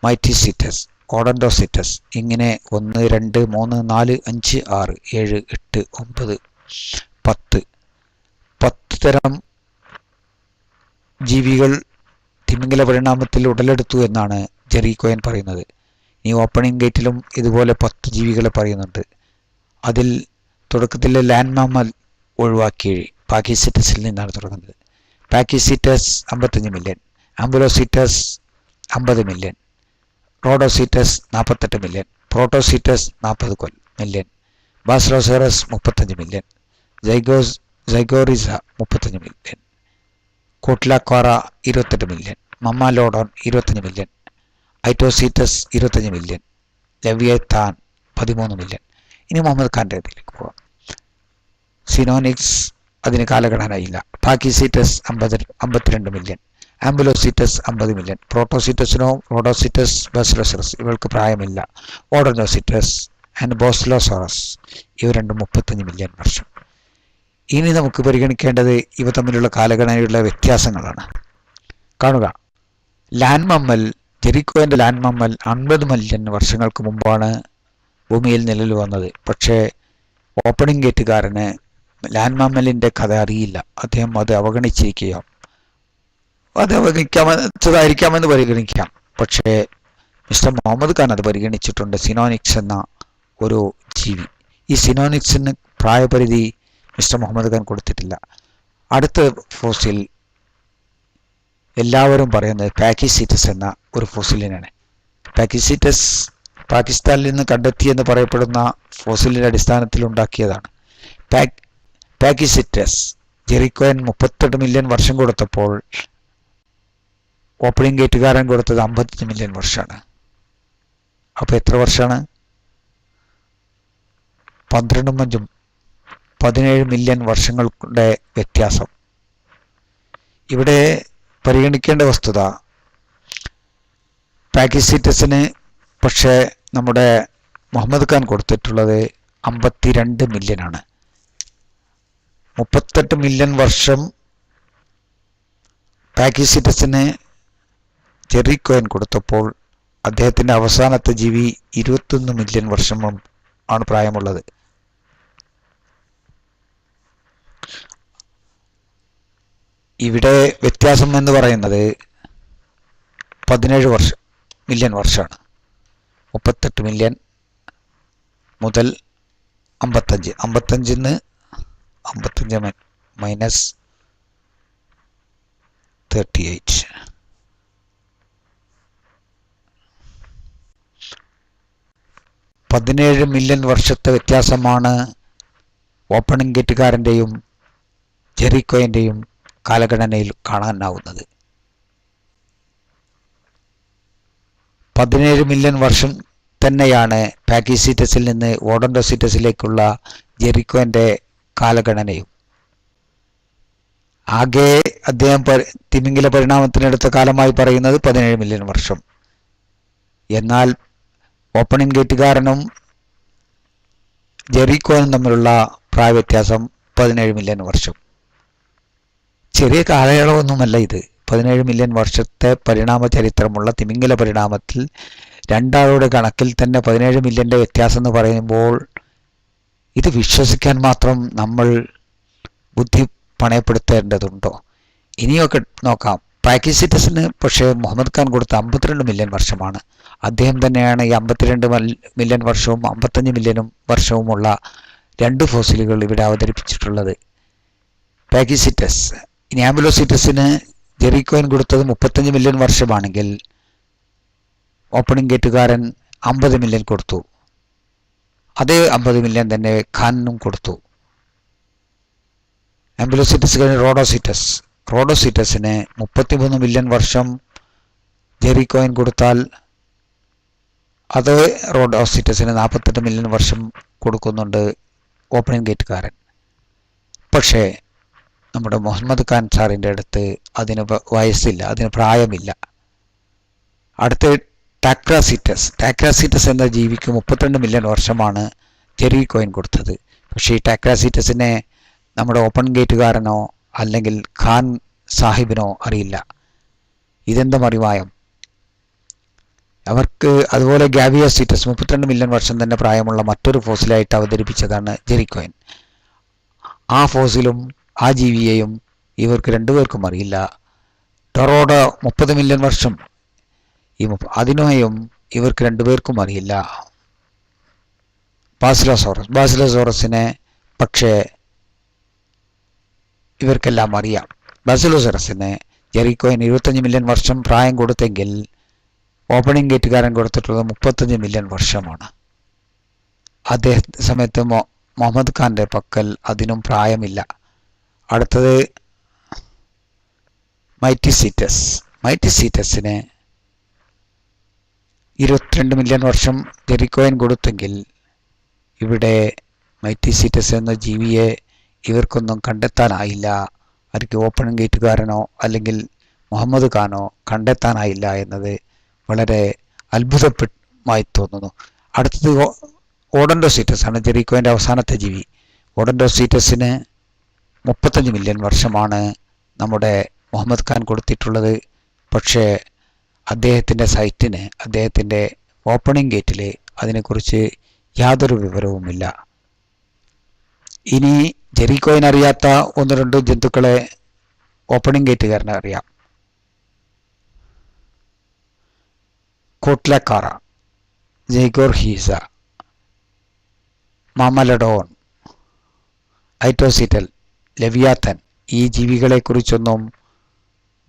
മൈറ്റിസിറ്റസ്, ഓഡൻഡോസിറ്റസ്, ഇങ്ങനെ 1, 2, 3, 4, 5, 6, 7, 8, 9, 10 തരം ജീവികൾ തിമിംഗല പരിണാമത്തിൽ ഉടലെടുത്തു എന്നാണ് ജെറിക്കോയൻ പറയുന്നത്. ഈ ഓപ്പണിംഗ് ഗേറ്റിലും ഇതുപോലെ 10 ജീവികളെ പറയുന്നുണ്ട്. അതിൽ തുടക്കത്തിലെ ലാൻഡ് മാമൽ ഒഴിവാക്കി പാക്കിസിറ്റസിൽ നിന്നാണ് തുടങ്ങുന്നത്. Pakicetus 55 million, Ambulocetus 50 million, Rodhocetus 48 million, Protocetus 40 million, Basilosaurus 35 million, Zygorhiza 35 million, Cotylocara 28 million, Mammalodon 25 million, Aetiocetus 25 million, Leviathan 13 million. ഇനി മുഹമ്മദ് ഖാൻ്റെ ഇതിലേക്ക് പോകാം. സിനോനിക്സ് അതിന് കാലഗണനയില്ല. പാക്കിസീറ്റസ് 52 മില്യൺ, ആംബുലോസിറ്റസ് 50 മില്യൺ, പ്രോട്ടോസിറ്റസിനോ റോഡോസിറ്റസ്, ബാസിലോസറസ് ഇവൾക്ക് പ്രായമില്ല. ഓഡനോസിറ്റസ് ആൻഡ് ബോസിലോസോറസ് ഇവ രണ്ടും 35 മില്യൺ വർഷം. ഇനി നമുക്ക് പരിഗണിക്കേണ്ടത് ഇവ തമ്മിലുള്ള കാലഗണനയുള്ള വ്യത്യാസങ്ങളാണ്. കാണുക, ലാൻഡ് മമ്മൽ, ജെറിക്കോയുടെ ലാൻഡ് മമ്മൽ 50 മില്യൺ വർഷങ്ങൾക്ക് മുമ്പാണ് ഭൂമിയിൽ നിലവിൽ വന്നത്. പക്ഷേ ഓപ്പണിംഗ് ഗേറ്റുകാരന് ലാൻഡ് മമ്മലിൻ്റെ കഥ അറിയില്ല. അദ്ദേഹം അത് അവഗണിച്ചിരിക്കുകയോ, അത് അവഗണിക്കാമെന്ന് പരിഗണിക്കാം. പക്ഷേ മിസ്റ്റർ മുഹമ്മദ് ഖാൻ അത് പരിഗണിച്ചിട്ടുണ്ട്. സിനോനിക്സ് എന്ന ഒരു ജീവി. ഈ സിനോനിക്സിന് പ്രായപരിധി മിസ്റ്റർ മുഹമ്മദ് ഖാൻ കൊടുത്തിട്ടില്ല. അടുത്ത ഫോസിൽ എല്ലാവരും പറയുന്നത് പാക്കിസീറ്റസ് എന്ന ഒരു ഫോസിലിനാണ്. പാക്കിസീറ്റസ് പാകിസ്ഥാനിൽ നിന്ന് കണ്ടെത്തിയെന്ന് പറയപ്പെടുന്ന ഫോസിലിൻ്റെ അടിസ്ഥാനത്തിൽ ഉണ്ടാക്കിയതാണ്. പാക്കിസീറ്റസ് ജെറിക്കോയൻ 38 മില്യൺ വർഷം കൊടുത്തപ്പോൾ ഓപ്പണിംഗ് ഗേറ്റുകാരൻ കൊടുത്തത് 55 മില്യൺ വർഷമാണ്. അപ്പോൾ എത്ര വർഷമാണ്? 12 5 17 മില്യൺ വർഷങ്ങളുടെ വ്യത്യാസം. ഇവിടെ പരിഗണിക്കേണ്ട വസ്തുത, പാക്കിസീറ്റസിന് പക്ഷേ നമ്മുടെ മുഹമ്മദ് ഖാൻ കൊടുത്തിട്ടുള്ളത് 52 മില്യൺ ആണ്. 38 മില്യൺ വർഷം പാക്കിസീറ്റസിന് ജെറിക്കോയൻ കൊടുത്തപ്പോൾ അദ്ദേഹത്തിൻ്റെ അവസാനത്തെ ജീവി 21 മില്യൺ വർഷം ആണ് പ്രായമുള്ളത്. ഇവിടെ വ്യത്യാസം എന്ന് പറയുന്നത് 17 മില്യൺ വർഷമാണ്. 38 മില്യൺ മുതൽ 55, 55 മൈനസ് 38, 17 മില്യൺ വർഷത്തെ വ്യത്യാസമാണ് ഓപ്പണിംഗ് ഗേറ്റുകാരൻ്റെയും ജെറിക്കോയിൻ്റെയും കാലഗണനയിൽ കാണാനാവുന്നത്. 17 മില്യൺ വർഷം തന്നെയാണ് പാക്കിസീറ്റസിൽ നിന്ന് ഓഡൻഡോസിറ്റസിലേക്കുള്ള ജെറിക്കോൻ്റെ കാലഗണനയും. ആകെ അദ്ദേഹം തിമിംഗില പരിണാമത്തിനെടുത്ത കാലമായി പറയുന്നത് 17 മില്യൺ വർഷം. എന്നാൽ ഓപ്പണിംഗ് ഗേറ്റുകാരനും ജെറിക്കോയും തമ്മിലുള്ള പ്രായ വ്യത്യാസം 17 മില്യൺ വർഷം. ചെറിയ കാലയളവൊന്നുമല്ല ഇത്. 17 മില്യൺ വർഷത്തെ പരിണാമ ചരിത്രമുള്ള തിമിംഗില പരിണാമത്തിൽ രണ്ടാളുടെ കണക്കിൽ തന്നെ 17 മില്യൻ്റെ വ്യത്യാസം എന്ന് പറയുമ്പോൾ ഇത് വിശ്വസിക്കാൻ മാത്രം നമ്മൾ ബുദ്ധി പണയപ്പെടുത്തേണ്ടതുണ്ടോ? ഇനിയൊക്കെ നോക്കാം. പാക്കിസിറ്റസിന് പക്ഷേ മുഹമ്മദ് ഖാൻ കൊടുത്ത 52 മില്യൺ വർഷമാണ്. അദ്ദേഹം തന്നെയാണ് ഈ 52 മില്യൺ വർഷവും 55 മില്യൺ വർഷവുമുള്ള 2 ഫോസിലുകൾ ഇവിടെ അവതരിപ്പിച്ചിട്ടുള്ളത്. പാക്കിസിറ്റസ്. ഇനി ആംബുലോസിറ്റസിന് ജെറിക്കോയിൻ കൊടുത്തത് 35 മില്യൺ വർഷമാണെങ്കിൽ ഓപ്പണിംഗ് ഗേറ്റുകാരൻ 50 മില്യൺ കൊടുത്തു. അതേ 50 മില്യൺ തന്നെ ഖാനും കൊടുത്തു. ആംബുലോസിറ്റസ് കഴിഞ്ഞ് റോഡോസിറ്റസിന് 33 മില്യൺ വർഷം ജെറിക്കോയിൻ കൊടുത്താൽ അത് റോഡോസിറ്റസിന് 48 മില്യൺ വർഷം കൊടുക്കുന്നുണ്ട് ഓപ്പണിംഗ് ഗേറ്റുകാരൻ. പക്ഷേ നമ്മുടെ മുഹമ്മദ് ഖാൻ സാറിൻ്റെ അടുത്ത് അതിന് വയസ്സില്ല, അതിന് പ്രായമില്ല. അടുത്ത ടാക്രാസിറ്റസ് എന്ന ജീവിക്ക് 32 മില്യൺ വർഷമാണ് ജെറിക്കോയിൻ കൊടുത്തത്. പക്ഷേ ഈ ടാക്രാസിറ്റസിനെ നമ്മുടെ ഓപ്പൺ ഗേറ്റുകാരനോ അല്ലെങ്കിൽ ഖാൻ സാഹിബിനോ അറിയില്ല. ഇതെന്തും അറിവായം അവർക്ക്. അതുപോലെ ഗാവിയോസിറ്റസ് 32 മില്യൺ വർഷം തന്നെ പ്രായമുള്ള മറ്റൊരു ഫോസിലായിട്ട് അവതരിപ്പിച്ചതാണ് ജെറിക്കോയിൻ. ആ ഫോസിലും ആ ജീവിയെയും ഇവർക്ക് രണ്ടുപേർക്കും അറിയില്ല. ടൊറോഡോ 30 മില്യൺ വർഷം, അതിനെയും ഇവർക്ക് രണ്ടുപേർക്കും അറിയില്ല. ബാസിലോസോറസിനെ പക്ഷേ ഇവർക്കെല്ലാം അറിയാം. ബാസിലോസോറസിന് ജെറിക്കോയിൻ 25 മില്യൺ വർഷം പ്രായം കൊടുത്തെങ്കിൽ ഓപ്പണിംഗ് ഗേറ്റുകാരൻ കൊടുത്തിട്ടുള്ളത് 35 മില്യൺ വർഷമാണ്. അതേ സമയത്ത് മുഹമ്മദ് ഖാന്റെ പക്കൽ അതിനും പ്രായമില്ല. അടുത്തത് മൈറ്റിസീറ്റസിന് 22 മില്യൺ വർഷം ജെറിക്കോയിൻ കൊടുത്തെങ്കിൽ ഇവിടെ മൈറ്റിസീറ്റസ് എന്ന ജീവിയെ ഇവർക്കൊന്നും കണ്ടെത്താനായില്ല. അവർക്ക് ഓപ്പണിംഗ് ഗേറ്റുകാരനോ അല്ലെങ്കിൽ മുഹമ്മദ് ഖാനോ കണ്ടെത്താനായില്ല എന്നത് വളരെ അത്ഭുതമായി തോന്നുന്നു. അടുത്തത് ഓഡൻഡോസീറ്റസ് ആണ്, ജെറിക്കോയിൻ്റെ അവസാനത്തെ ജീവി. ഓഡൻഡോസീറ്റസിന് 35 മില്യൺ വർഷമാണ് നമ്മുടെ മുഹമ്മദ് ഖാൻ കൊടുത്തിട്ടുള്ളത്. പക്ഷേ അദ്ദേഹത്തിൻ്റെ സൈറ്റിന്, അദ്ദേഹത്തിൻ്റെ ഓപ്പണിംഗ് ഗേറ്റിൽ അതിനെക്കുറിച്ച് യാതൊരു വിവരവുമില്ല. ഇനി ജെറിക്കോയിൻ അറിയാത്ത 1-2 ജന്തുക്കളെ ഓപ്പണിംഗ് ഗേറ്റുകാരനെ അറിയാം. കോട്ട്ലക്കാറ, ജൈഗോർഹീസ, മാമലഡോൺ, ഐറ്റോസിറ്റൽ, ലെവിയാത്തൻ. ഈ ജീവികളെക്കുറിച്ചൊന്നും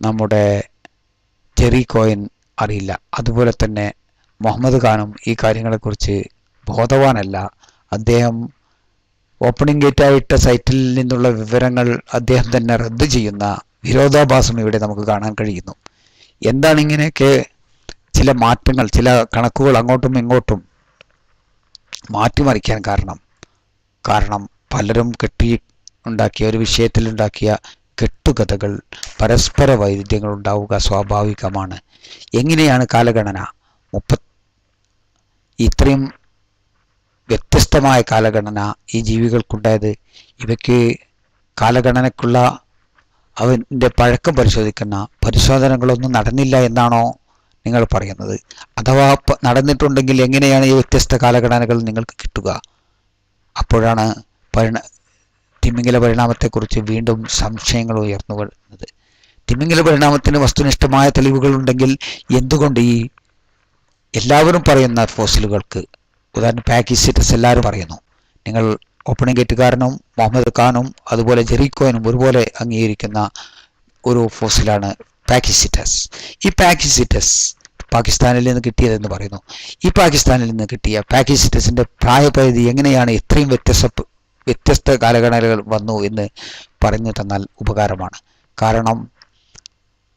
നമ്മുടെ ജെറിക്കോയിൻ അറിയില്ല. അതുപോലെ തന്നെ മുഹമ്മദ് ഖാനും ഈ കാര്യങ്ങളെക്കുറിച്ച് ബോധവാനല്ല. അദ്ദേഹം ഓപ്പണിംഗ് ഗേറ്റായിട്ട സൈറ്റിൽ നിന്നുള്ള വിവരങ്ങൾ അദ്ദേഹം തന്നെ റദ്ദ് ചെയ്യുന്ന വിരോധാഭാസം ഇവിടെ നമുക്ക് കാണാൻ കഴിയുന്നു. എന്താണ് ഇങ്ങനെയൊക്കെ ചില മാറ്റങ്ങൾ, ചില കണക്കുകൾ അങ്ങോട്ടും ഇങ്ങോട്ടും മാറ്റിമറിക്കാൻ കാരണം പലരും ഉണ്ടാക്കിയ ഒരു വിഷയത്തിലുണ്ടാക്കിയ കെട്ടുകഥകൾ, പരസ്പര വൈരുദ്ധ്യങ്ങൾ ഉണ്ടാവുക സ്വാഭാവികമാണ്. എങ്ങനെയാണ് കാലഗണന ഇത്രയും വ്യത്യസ്തമായ കാലഗണന ഈ ജീവികൾക്കുണ്ടായത്? ഇവയ്ക്ക് കാലഗണനയ്ക്കുള്ള അവൻ്റെ പഴക്കം പരിശോധിക്കുന്ന പരിശോധനകളൊന്നും നടന്നില്ല എന്നാണോ നിങ്ങൾ പറയുന്നത്? അഥവാ നടന്നിട്ടുണ്ടെങ്കിൽ എങ്ങനെയാണ് ഈ വ്യത്യസ്ത കാലഗണനകൾ നിങ്ങൾക്ക് കിട്ടുക? അപ്പോഴാണ് തിമിംഗല പരിണാമത്തെക്കുറിച്ച് വീണ്ടും സംശയങ്ങൾ ഉയർന്നു വരുന്നത്. തിമിംഗല പരിണാമത്തിന് വസ്തുനിഷ്ഠമായ തെളിവുകളുണ്ടെങ്കിൽ എന്തുകൊണ്ട് ഈ എല്ലാവരും പറയുന്ന ഫോസിലുകൾക്ക്, ഉദാഹരണം പാക്കിസിറ്റസ് എല്ലാവരും പറയുന്നു, നിങ്ങൾ ഓപ്പണിംഗ് ഗേറ്റുകാരനും മുഹമ്മദ് ഖാനും അതുപോലെ ജെറിക്കോയിനും ഒരുപോലെ അംഗീകരിക്കുന്ന ഒരു ഫോസിലാണ് പാക്കിസിറ്റസ്. ഈ പാക്കിസിറ്റസ് പാകിസ്ഥാനിൽ നിന്ന് കിട്ടിയതെന്ന് പറയുന്നു. ഈ പാകിസ്ഥാനിൽ നിന്ന് കിട്ടിയ പാക്കിസിറ്റസിൻ്റെ പ്രായപരിധി എങ്ങനെയാണ് ഇത്രയും വ്യത്യസ്ത കാലഗണനകൾ വന്നു എന്ന് പറഞ്ഞു തന്നാൽ ഉപകാരമാണ്. കാരണം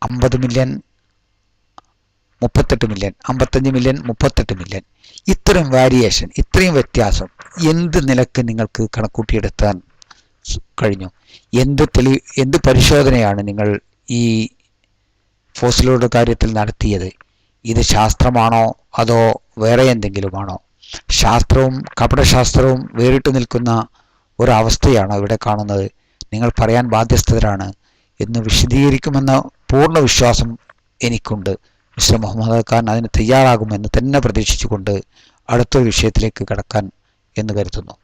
50 മില്യൺ, 38 മില്യൺ, 55 മില്യൺ, 38 മില്യൺ, ഇത്രയും വേരിയേഷൻ, ഇത്രയും വ്യത്യാസം എന്ത് നിലക്ക് നിങ്ങൾക്ക് കണക്കൂട്ടിയെടുത്താൻ കഴിഞ്ഞു. എന്ത് പരിശോധനയാണ് നിങ്ങൾ ഈ ഫോസിലുകളുടെ കാര്യത്തിൽ നടത്തിയത്? ഇത് ശാസ്ത്രമാണോ അതോ വേറെ എന്തെങ്കിലുമാണോ? ശാസ്ത്രവും കപടശാസ്ത്രവും വേറിട്ട് നിൽക്കുന്ന ഒരവസ്ഥയാണോ ഇവിടെ കാണുന്നത്? നിങ്ങൾ പറയാൻ ബാധ്യസ്ഥരാണ് എന്ന് വിശദീകരിക്കുമെന്ന പൂർണ്ണ വിശ്വാസം എനിക്കുണ്ട്. മിസ്റ്റർ മുഹമ്മദ് ഖാൻ അതിന് തയ്യാറാകുമെന്ന് തന്നെ പ്രതീക്ഷിച്ചുകൊണ്ട് അടുത്തൊരു വിഷയത്തിലേക്ക് കടക്കാൻ എന്ന് കരുതുന്നു.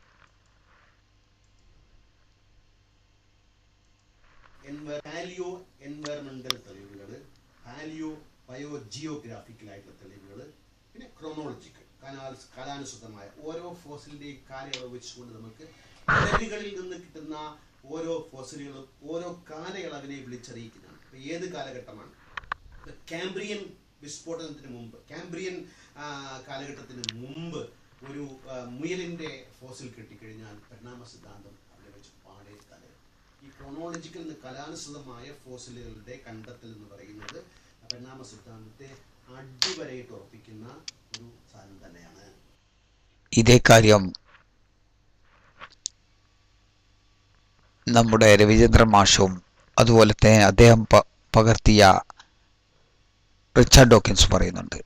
പാലിയോ എൻവയറമെന്റൽ തെളിവുകൾ, പാലിയോ ബയോജിയോഗ്രാഫിക്കലായിട്ടുള്ള തെളിവുകൾ, പിന്നെ ക്രോണോളജിക്കൽ കാലാനുസൃതമായ ഓരോ ഫോസിലിന്റെയും കാലയളവ് വെച്ചുകൊണ്ട് നമുക്ക് തെളിവുകളിൽ നിന്ന് കിട്ടുന്ന ഓരോ ഫോസിലുകളും ഓരോ കാലയളവിനെ വിളിച്ചറിയിക്കുന്നതാണ്. ഏത് കാലഘട്ടമാണ്? കാംബ്രിയൻ വിസ്ഫോടനത്തിന് മുമ്പ്, കാംബ്രിയൻ കാലഘട്ടത്തിന് മുമ്പ് ഒരു മുയലിന്റെ ഫോസിൽ കിട്ടിക്കഴിഞ്ഞാൽ പരിണാമ സിദ്ധാന്തം അവിടെ വെച്ച് പാടെ തലയും. ഈ ക്രോണോളജിക്കൽ കലാനുസൃതമായ ഫോസിലുകളുടെ കണ്ടെത്തൽ എന്ന് പറയുന്നത് പരിണാമ സിദ്ധാന്തത്തെ അടിവരയിട്ട് ഉറപ്പിക്കുന്ന ഒരു സാധനം തന്നെയാണ്. ഇതേ കാര്യം നമ്മുടെ രവിചന്ദ്രൻ മാഷും അതുപോലെ തന്നെ അദ്ദേഹം പകർത്തിയ റിച്ചാർഡ് ഡോക്കിൻസ് പറയുന്നുണ്ട്.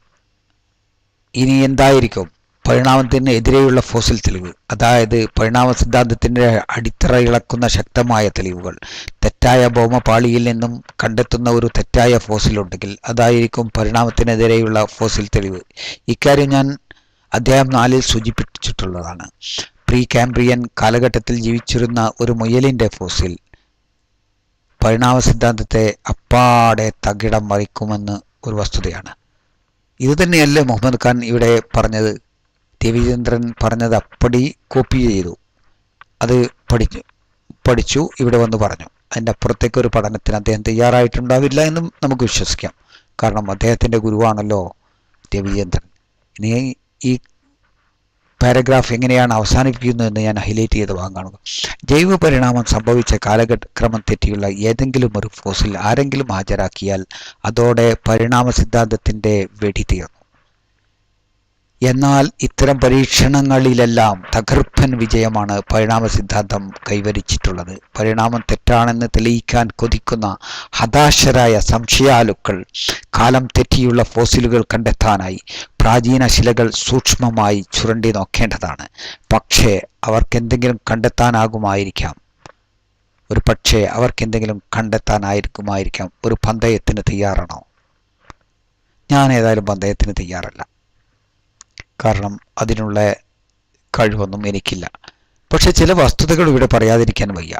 ഇനി എന്തായിരിക്കും പരിണാമത്തിന് എതിരെയുള്ള ഫോസിൽ തെളിവ്? അതായത് പരിണാമ സിദ്ധാന്തത്തിൻ്റെ അടിത്തറ ഇളക്കുന്ന ശക്തമായ തെളിവുകൾ. തെറ്റായ ഭൗമപാളിയിൽ നിന്നും കണ്ടെത്തുന്ന ഒരു തെറ്റായ ഫോസിൽ ഉണ്ടെങ്കിൽ അതായിരിക്കും പരിണാമത്തിനെതിരെയുള്ള ഫോസിൽ തെളിവ്. ഇക്കാര്യം ഞാൻ അധ്യായം 4 സൂചിപ്പിച്ചിട്ടുള്ളതാണ്. പ്രീ കാംബ്രിയൻ കാലഘട്ടത്തിൽ ജീവിച്ചിരുന്ന ഒരു മുയലിൻ്റെ ഫോസിൽ പരിണാമ സിദ്ധാന്തത്തെ അപ്പാടെ തകിടം മറിക്കുമെന്ന് ഒരു വസ്തുതയാണ്. ഇത് തന്നെയല്ലേ മുഹമ്മദ് ഖാൻ ഇവിടെ പറഞ്ഞത്? രവിചന്ദ്രൻ പറഞ്ഞത് അപ്പടി കോപ്പി ചെയ്തു, അത് പഠിച്ചു ഇവിടെ വന്ന് പറഞ്ഞു. അതിൻ്റെ അപ്പുറത്തേക്ക് ഒരു പഠനത്തിന് അദ്ദേഹം തയ്യാറായിട്ടുണ്ടാവില്ല എന്നും നമുക്ക് വിശ്വസിക്കാം. കാരണം അദ്ദേഹത്തിൻ്റെ ഗുരുവാണല്ലോ രവിചന്ദ്രൻ. ഇനി ഈ പാരഗ്രാഫ് എങ്ങനെയാണ് അവസാനിപ്പിക്കുന്നതെന്ന് ഞാൻ ഹൈലൈറ്റ് ചെയ്ത ഭാഗം കാണുക. ജൈവ പരിണാമം സംഭവിച്ച കാലക്രമം തെറ്റിയുള്ള ഏതെങ്കിലും ഒരു ഫോസിൽ ആരെങ്കിലും ഹാജരാക്കിയാൽ അതോടെ പരിണാമ സിദ്ധാന്തത്തിൻ്റെ വെടി തീർന്നു. എന്നാൽ ഇത്തരം പരീക്ഷണങ്ങളിലെല്ലാം തകർപ്പൻ വിജയമാണ് പരിണാമ സിദ്ധാന്തം കൈവരിച്ചിട്ടുള്ളത്. പരിണാമം തെറ്റാണെന്ന് തെളിയിക്കാൻ കൊതിക്കുന്ന ഹതാശരായ സംശയാലുക്കൾ കാലം തെറ്റിയുള്ള ഫോസിലുകൾ കണ്ടെത്താനായി പ്രാചീന ശിലകൾ സൂക്ഷ്മമായി ചുരണ്ടി നോക്കേണ്ടതാണ്. പക്ഷേ അവർക്കെന്തെങ്കിലും കണ്ടെത്താനാകുമായിരിക്കാം. ഒരു പന്തയത്തിന് തയ്യാറാണോ? ഞാൻ ഏതായാലും പന്തയത്തിന് തയ്യാറല്ല. കാരണം അതിനുള്ള കഴിവൊന്നും എനിക്കില്ല. പക്ഷെ ചില വസ്തുതകൾ ഇവിടെ പറയാതിരിക്കാൻ വയ്യ.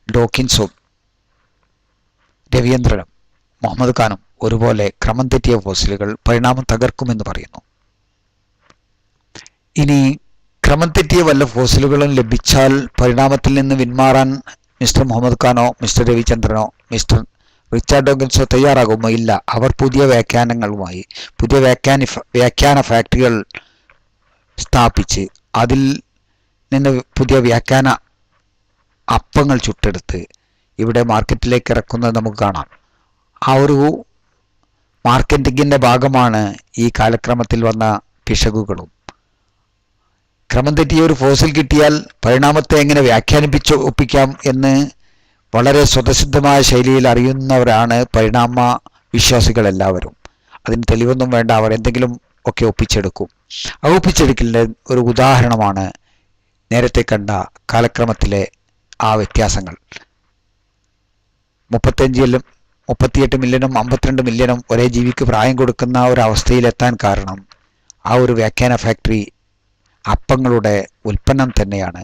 ഡോക്കിൻസും രവീന്ദ്രനും മുഹമ്മദ് ഖാനും ഒരുപോലെ ക്രമം തെറ്റിയ ഫോസിലുകൾ പരിണാമം തകർക്കുമെന്ന് പറയുന്നു. ഇനി ക്രമം തെറ്റിയ വല്ല ഫോസിലുകളും ലഭിച്ചാൽ പരിണാമത്തിൽ നിന്ന് പിന്മാറാൻ മിസ്റ്റർ മുഹമ്മദ് ഖാനോ മിസ്റ്റർ രവിചന്ദ്രനോ മിസ്റ്റർ റിച്ചാർഡ് ഡോക്കിൻസോ തയ്യാറാകുമോ? ഇല്ല. അവർ പുതിയ വ്യാഖ്യാനങ്ങളുമായി പുതിയ വ്യാഖ്യാന ഫാക്ടറികൾ സ്ഥാപിച്ച് അതിൽ നിന്ന് പുതിയ വ്യാഖ്യാന അപ്പങ്ങൾ ചുട്ടെടുത്ത് ഇവിടെ മാർക്കറ്റിലേക്ക് ഇറക്കുന്നത് നമുക്ക് കാണാം. ആ ഒരു മാർക്കറ്റിങ്ങിൻ്റെ ഭാഗമാണ് ഈ കാലക്രമത്തിൽ വന്ന പിശകുകളും. ക്രമം തെറ്റിയ ഒരു ഫോസിൽ കിട്ടിയാൽ പരിണാമത്തെ എങ്ങനെ ഒപ്പിക്കാം എന്ന് വളരെ സ്വതസിദ്ധമായ ശൈലിയിൽ അറിയുന്നവരാണ് പരിണാമ വിശ്വാസികളെല്ലാവരും. അതിന് തെളിവൊന്നും വേണ്ട, അവർ എന്തെങ്കിലും ഒക്കെ ഒപ്പിച്ചെടുക്കും. ആ ഒപ്പിച്ചെടുക്കലിൻ്റെ ഒരു ഉദാഹരണമാണ് നേരത്തെ കണ്ട കാലക്രമത്തിലെ ആ വ്യത്യാസങ്ങൾ. 38 മില്യനും 52 മില്യനും ഒരേ ജീവിക്ക് പ്രായം കൊടുക്കുന്ന ഒരവസ്ഥയിലെത്താൻ കാരണം ആ ഒരു വ്യാഖ്യാന ഫാക്ടറി അപ്പങ്ങളുടെ ഉൽപ്പന്നം തന്നെയാണ്.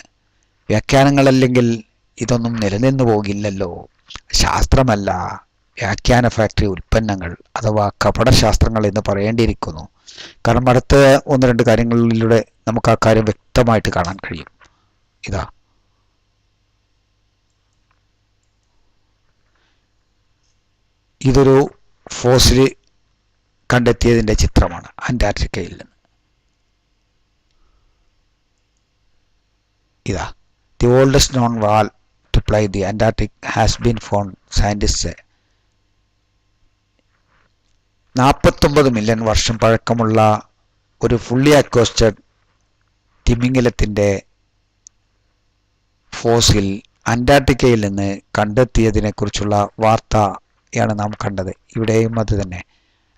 വ്യാഖ്യാനങ്ങളല്ലെങ്കിൽ ഇതൊന്നും നിലനിന്നു പോകില്ലല്ലോ. ശാസ്ത്രമല്ല, വ്യാഖ്യാന ഫാക്ടറി ഉൽപ്പന്നങ്ങൾ അഥവാ കപടശാസ്ത്രങ്ങൾ എന്ന് പറയേണ്ടിയിരിക്കുന്നു. കാരണം അടുത്ത 1-2 കാര്യങ്ങളിലൂടെ നമുക്ക് ആ കാര്യം വ്യക്തമായിട്ട് കാണാൻ കഴിയും. ഇതൊരു ഫോസിൽ കണ്ടെത്തിയതിൻ്റെ ചിത്രമാണ് അന്റാർട്ടിക്കയിൽ നിന്ന്. The oldest known wall to ply the Antarctic has been found, scientists say. 49 million വർഷം പഴക്കമുള്ള ഒരു ഫുള്ളി അക്വസ്റ്റഡ് തിമിംഗലത്തിൻ്റെ ഫോസിൽ അന്റാർട്ടിക്കയിൽ നിന്ന് കണ്ടെത്തിയതിനെക്കുറിച്ചുള്ള വാർത്തയാണ് നാം കണ്ടത്. ഇവിടെയും അത് തന്നെ.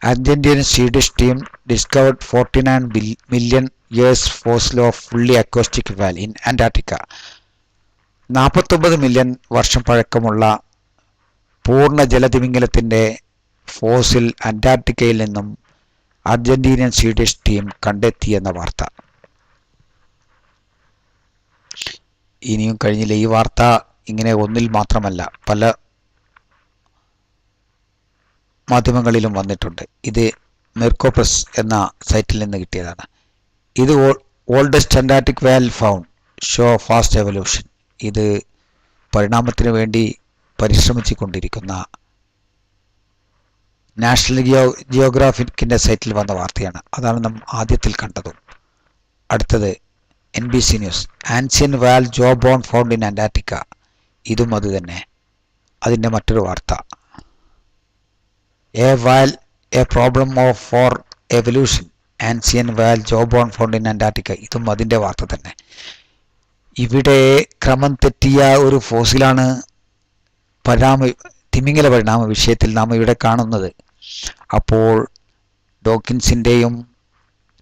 Argentine Swedish team discovered 49 million years fossil of fully acoustic വാൽ ഇൻ അന്റാർട്ടിക്ക. 49 മില്യൺ വർഷം പഴക്കമുള്ള പൂർണ്ണ ജലതിമിംഗലത്തിൻ്റെ ഫോസിൽ അന്റാർട്ടിക്കയിൽ നിന്നും അർജന്റീനിയൻ സ്വീഡിഷ് ടീം കണ്ടെത്തിയെന്ന വാർത്ത. ഇനിയും കഴിഞ്ഞില്ല. ഈ വാർത്ത ഇങ്ങനെ ഒന്നിൽ മാത്രമല്ല പല മാധ്യമങ്ങളിലും വന്നിട്ടുണ്ട്. ഇത് മെർക്കോ പ്രസ് എന്ന സൈറ്റിൽ നിന്ന് കിട്ടിയതാണ്. ഇത് ഓൾഡസ്റ്റ് അന്റാർട്ടിക് വാൽ ഫൗണ്ട് ഷോ ഫാസ്റ്റ് എവല്യൂഷൻ. ഇത് പരിണാമത്തിന് വേണ്ടി പരിശ്രമിച്ചു കൊണ്ടിരിക്കുന്ന നാഷണൽ ജിയോഗ്രാഫിക്കിൻ്റെ സൈറ്റിൽ വന്ന വാർത്തയാണ്. അതാണ് നാം ആദ്യത്തിൽ കണ്ടതും. അടുത്തത് NBC news. Ancient whale jaw bone found in Antarctica. ഇതും അത് തന്നെ. അതിൻ്റെ മറ്റൊരു വാർത്ത. A whale a problem of for evolution. Ancient whale jaw bone found in Antarctica. ഇതും അതിൻ്റെ വാർത്ത തന്നെ. ഇവിടെ ക്രമം തെറ്റിയ ഒരു ഫോസിലാണ് തിമിംഗല പരിണാമ വിഷയത്തിൽ നാം ഇവിടെ കാണുന്നത്. അപ്പോൾ ഡോക്കിൻസിൻ്റെയും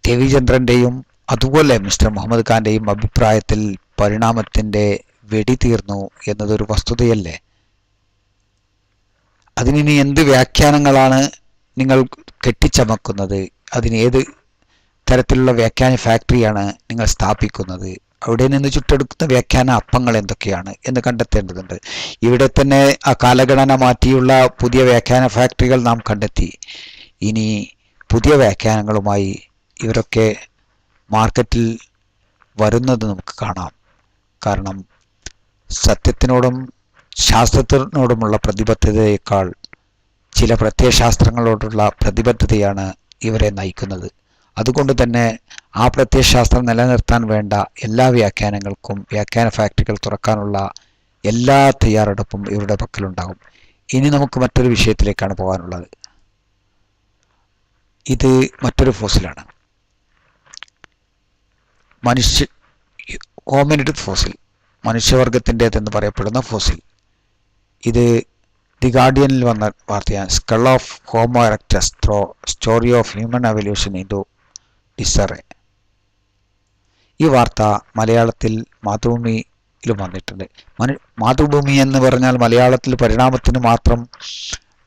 രവിചന്ദ്രൻ്റെയും അതുപോലെ മിസ്റ്റർ മുഹമ്മദ് ഖാൻ്റെയും അഭിപ്രായത്തിൽ പരിണാമത്തിൻ്റെ വെടി തീർന്നു എന്നതൊരു വസ്തുതയല്ലേ? അതിനി എന്ത് വ്യാഖ്യാനങ്ങളാണ് നിങ്ങൾ കെട്ടിച്ചമക്കുന്നത്? അതിന് ഏത് തരത്തിലുള്ള വ്യാഖ്യാന ഫാക്ടറിയാണ് നിങ്ങൾ സ്ഥാപിക്കുന്നത്? അവിടെ നിന്ന് ചുട്ടെടുക്കുന്ന വ്യാഖ്യാന അപ്പങ്ങൾ എന്തൊക്കെയാണ് എന്ന് കണ്ടെത്തേണ്ടതുണ്ട്. ഇവിടെ തന്നെ ആ കാലഗണന മാറ്റിയുള്ള പുതിയ വ്യാഖ്യാന ഫാക്ടറികൾ നാം കണ്ടെത്തി. ഇനി പുതിയ വ്യാഖ്യാനങ്ങളുമായി ഇവരൊക്കെ മാർക്കറ്റിൽ വരുന്നത് നമുക്ക് കാണാം. കാരണം സത്യത്തിനോടും ശാസ്ത്രത്തിനോടുമുള്ള പ്രതിബദ്ധതയേക്കാൾ ചില പ്രത്യയശാസ്ത്രങ്ങളോടുള്ള പ്രതിബദ്ധതയാണ് ഇവരെ നയിക്കുന്നത്. അതുകൊണ്ട് തന്നെ ആ പ്രത്യയശാസ്ത്രം നിലനിർത്താൻ വേണ്ട എല്ലാ വ്യാഖ്യാനങ്ങൾക്കും വ്യാഖ്യാന ഫാക്ടറികൾ തുറക്കാനുള്ള എല്ലാ തയ്യാറെടുപ്പും ഇവരുടെ പക്കലുണ്ടാകും. ഇനി നമുക്ക് മറ്റൊരു വിഷയത്തിലേക്കാണ് പോകാനുള്ളത്. ഇത് മറ്റൊരു ഫോസിലാണ്. ഹോമിനിഡ് ഫോസിൽ, മനുഷ്യവർഗത്തിൻ്റെതെന്ന് പറയപ്പെടുന്ന ഫോസിൽ. ഇത് ദി ഗാർഡിയനിൽ വന്ന വാർത്തയാണ്. Skull of Homo erectus throw story of human evolution into disarray. ഈ വാർത്ത മലയാളത്തിൽ മാതൃഭൂമിയിലും വന്നിട്ടുണ്ട്. മാതൃഭൂമി എന്ന് പറഞ്ഞാൽ മലയാളത്തിൽ പരിണാമത്തിന് മാത്രം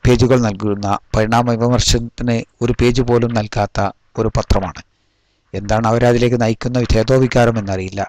പേജുകൾ നൽകുന്ന, പരിണാമ വിമർശനത്തിന് ഒരു പേജ് പോലും നൽകാത്ത ഒരു പത്രമാണ്. എന്താണ് അവരതിലേക്ക് നയിക്കുന്ന ഛേദോവികാരം എന്നറിയില്ല.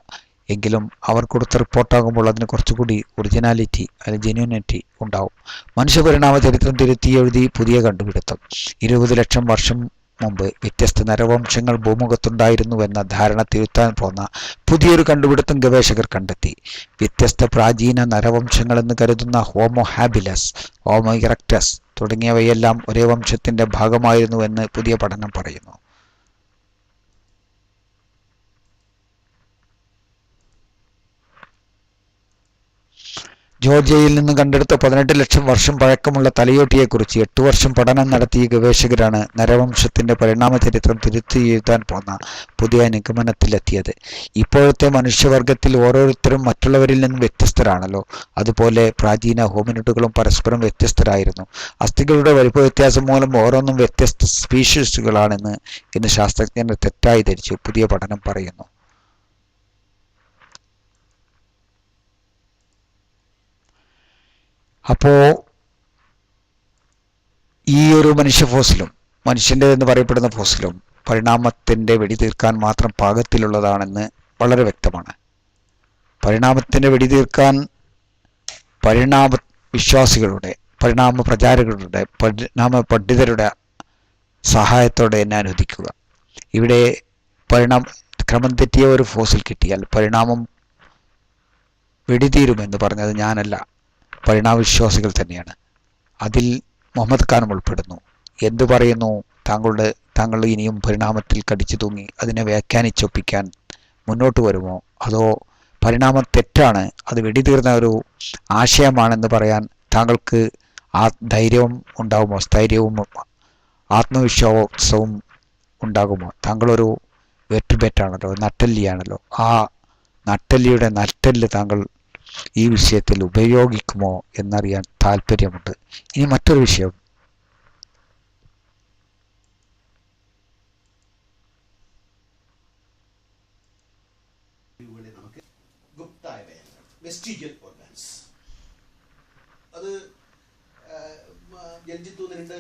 എങ്കിലും അവർ കൊടുത്ത റിപ്പോർട്ടാകുമ്പോൾ അതിന് കുറച്ചുകൂടി ഒറിജിനാലിറ്റി അല്ലെങ്കിൽ ജെന്യൂനിറ്റി ഉണ്ടാവും. മനുഷ്യപരിണാമ ചരിത്രം തിരുത്തി എഴുതി പുതിയ കണ്ടുപിടുത്തം. 20 ലക്ഷം വർഷം മുമ്പ് വ്യത്യസ്ത നരവംശങ്ങൾ ഭൂമുഖത്തുണ്ടായിരുന്നുവെന്ന ധാരണ തിരുത്താൻ പോന്ന പുതിയൊരു കണ്ടുപിടുത്തം ഗവേഷകർ കണ്ടെത്തി. വ്യത്യസ്ത പ്രാചീന നരവംശങ്ങളെന്ന് കരുതുന്ന ഹോമോ ഹാബിലസ്, ഹോമോ ഇറക്ടസ് തുടങ്ങിയവയെല്ലാം ഒരേ വംശത്തിൻ്റെ ഭാഗമായിരുന്നുവെന്ന് പുതിയ പഠനം പറയുന്നു. ജോർജിയയിൽ നിന്ന് കണ്ടെടുത്ത 18 ലക്ഷം വർഷം പഴക്കമുള്ള തലയോട്ടിയെക്കുറിച്ച് 8 വർഷം പഠനം നടത്തിയ ഗവേഷകരാണ് നരവംശത്തിൻ്റെ പരിണാമ ചരിത്രം തിരുത്തി എഴുതാൻ പോന്ന പുതിയ നിഗമനത്തിലെത്തിയത്. ഇപ്പോഴത്തെ മനുഷ്യവർഗത്തിൽ ഓരോരുത്തരും മറ്റുള്ളവരിൽ നിന്നും വ്യത്യസ്തരാണല്ലോ. അതുപോലെ പ്രാചീന ഹോമിനിഡുകളും പരസ്പരം വ്യത്യസ്തരായിരുന്നു. അസ്ഥികളുടെ വലിപ്പ വ്യത്യാസം മൂലം ഓരോന്നും വ്യത്യസ്ത സ്പീഷീസുകളാണെന്ന് ഇന്ന് ശാസ്ത്രജ്ഞർ തെറ്റായി ധരിച്ചു, പുതിയ പഠനം പറയുന്നു. അപ്പോൾ ഈ ഒരു മനുഷ്യ ഫോസിലും മനുഷ്യൻ്റെതെന്ന് പറയപ്പെടുന്ന ഫോസിലും പരിണാമത്തിൻ്റെ വെടി തീർക്കാൻ മാത്രം പാകത്തിലുള്ളതാണെന്ന് വളരെ വ്യക്തമാണ്. പരിണാമത്തിൻ്റെ വെടി തീർക്കാൻ പരിണാമ വിശ്വാസികളുടെ, പരിണാമ പ്രചാരകരുടെ, പരിണാമ പണ്ഡിതരുടെ സഹായത്തോടെ എന്നെ അനുവദിക്കുക. ഇവിടെ ക്രമം തെറ്റിയ ഒരു ഫോസിൽ കിട്ടിയാൽ പരിണാമം വെടിതീരുമെന്ന് പറഞ്ഞത് ഞാനല്ല, പരിണാമവിശ്വാസികൾ തന്നെയാണ്. അതിൽ മുഹമ്മദ് ഖാനും ഉൾപ്പെടുന്നു. എന്തു പറയുന്നു? താങ്കൾ ഇനിയും പരിണാമത്തിൽ കടിച്ചു തൂങ്ങി അതിനെ വ്യാഖ്യാനിച്ചൊപ്പിക്കാൻ മുന്നോട്ട് വരുമോ? അതോ പരിണാമം തെറ്റാണ്, അത് വെടിതീർന്ന ഒരു ആശയമാണെന്ന് പറയാൻ താങ്കൾക്ക് ധൈര്യവും ഉണ്ടാകുമോ? സ്ഥൈര്യവും ആത്മവിശ്വാസവും ഉണ്ടാകുമോ? താങ്കളൊരു വെർട്ടിബ്രേറ്റാണല്ലോ, നട്ടെല്ലിയാണല്ലോ. ആ നട്ടെല്ലിയുടെ നട്ടെല്ല് താങ്കൾ ഈ വിഷയത്തിൽ ഉപയോഗിക്കുമോ എന്നറിയാൻ താല്പര്യമുണ്ട്. ഇനി മറ്റൊരു വിഷയം, നമുക്ക് ഗുപ്തായ വ്യയങ്ങൾ, വെസ്റ്റിജിയൽ ഓർഗാൻസ്. അത് ജൽജിത്തു രണ്ട്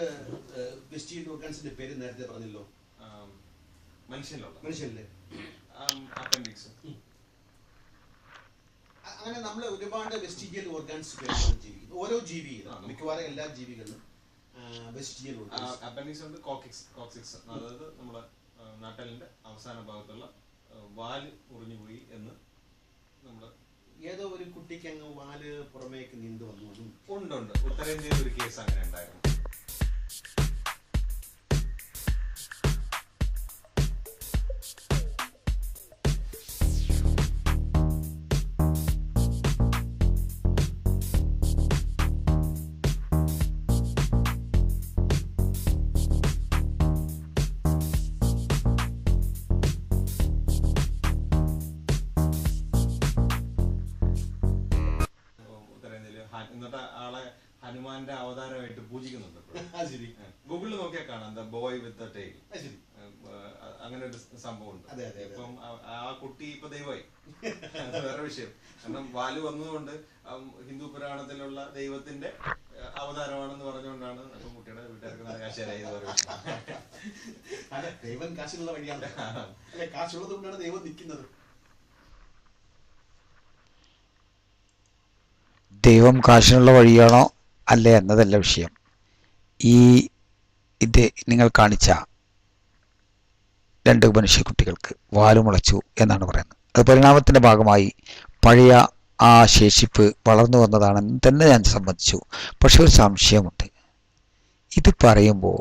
വെസ്റ്റിജിയൽ ഓർഗാൻസിന്റെ പേര് നേരത്തെ പറഞ്ഞല്ലോ. മനുഷ്യനിലെ അപ്പൻഡിക്സ്. അങ്ങനെ നമ്മൾ ഒരുപാട് വെസ്റ്റിജിയൽ ഓർഗാൻസ് ജീവിക്കുന്നു. ഓരോ ജീവിയിലും, മിക്കവാറും എല്ലാ ജീവികളിലും വെസ്റ്റിജിയൽ ഓർഗാൻസ്. അപ്പൻഡിക്സ് ഉണ്ട്, കോക്സിക്സ്, അതായത് നമ്മുടെ നട്ടലിന്റെ അവസാന ഭാഗത്തുള്ള വാല് മുറിഞ്ഞുപോയി എന്ന് നമ്മൾ ഏതോ ഒരു കുട്ടിക്ക് അങ്ങ് വാല് പുറമേക്ക് നീണ്ടു വന്നു. ഉണ്ട്. ഉത്തരേന്ത്യയിൽ ഒരു കേസ് അങ്ങനെ ഉണ്ടായിരുന്നു. എന്നിട്ട് ആളെ ഹനുമാന്റെ അവതാരമായിട്ട് പൂജിക്കുന്നുണ്ട്. ഗൂഗിളിൽ നോക്കിയാൽ കാണാം, the boy with the tail. അങ്ങനെ ഒരു സംഭവം ഉണ്ട്. ഇപ്പം ആ കുട്ടി ഇപ്പൊ ദൈവമായി. വേറെ വിഷയം. കാരണം വാല് വന്നതുകൊണ്ട് ഹിന്ദു പുരാണത്തിലുള്ള ദൈവത്തിന്റെ അവതാരമാണെന്ന് പറഞ്ഞുകൊണ്ടാണ് അപ്പം കുട്ടിയുടെ വീട്ടുകാർക്ക് കാശാരായി. ദൈവം കാശുള്ള വഴിയാണ്, കാശുള്ളത് കൊണ്ടാണ് ദൈവം നിൽക്കുന്നത്. ദൈവം കാശിനുള്ള വഴിയാണോ അല്ലേ എന്നതല്ല വിഷയം. ഇത് നിങ്ങൾ കാണിച്ച രണ്ട് മനുഷ്യക്കുട്ടികൾക്ക് വാല് മുളച്ചു എന്നാണ് പറയുന്നത്. അത് പരിണാമത്തിൻ്റെ ഭാഗമായി പഴയ ആ ശേഷിപ്പ് വളർന്നു വന്നതാണെന്ന് തന്നെ ഞാൻ സമ്മതിച്ചു. പക്ഷെ ഒരു സംശയമുണ്ട്. ഇത് പറയുമ്പോൾ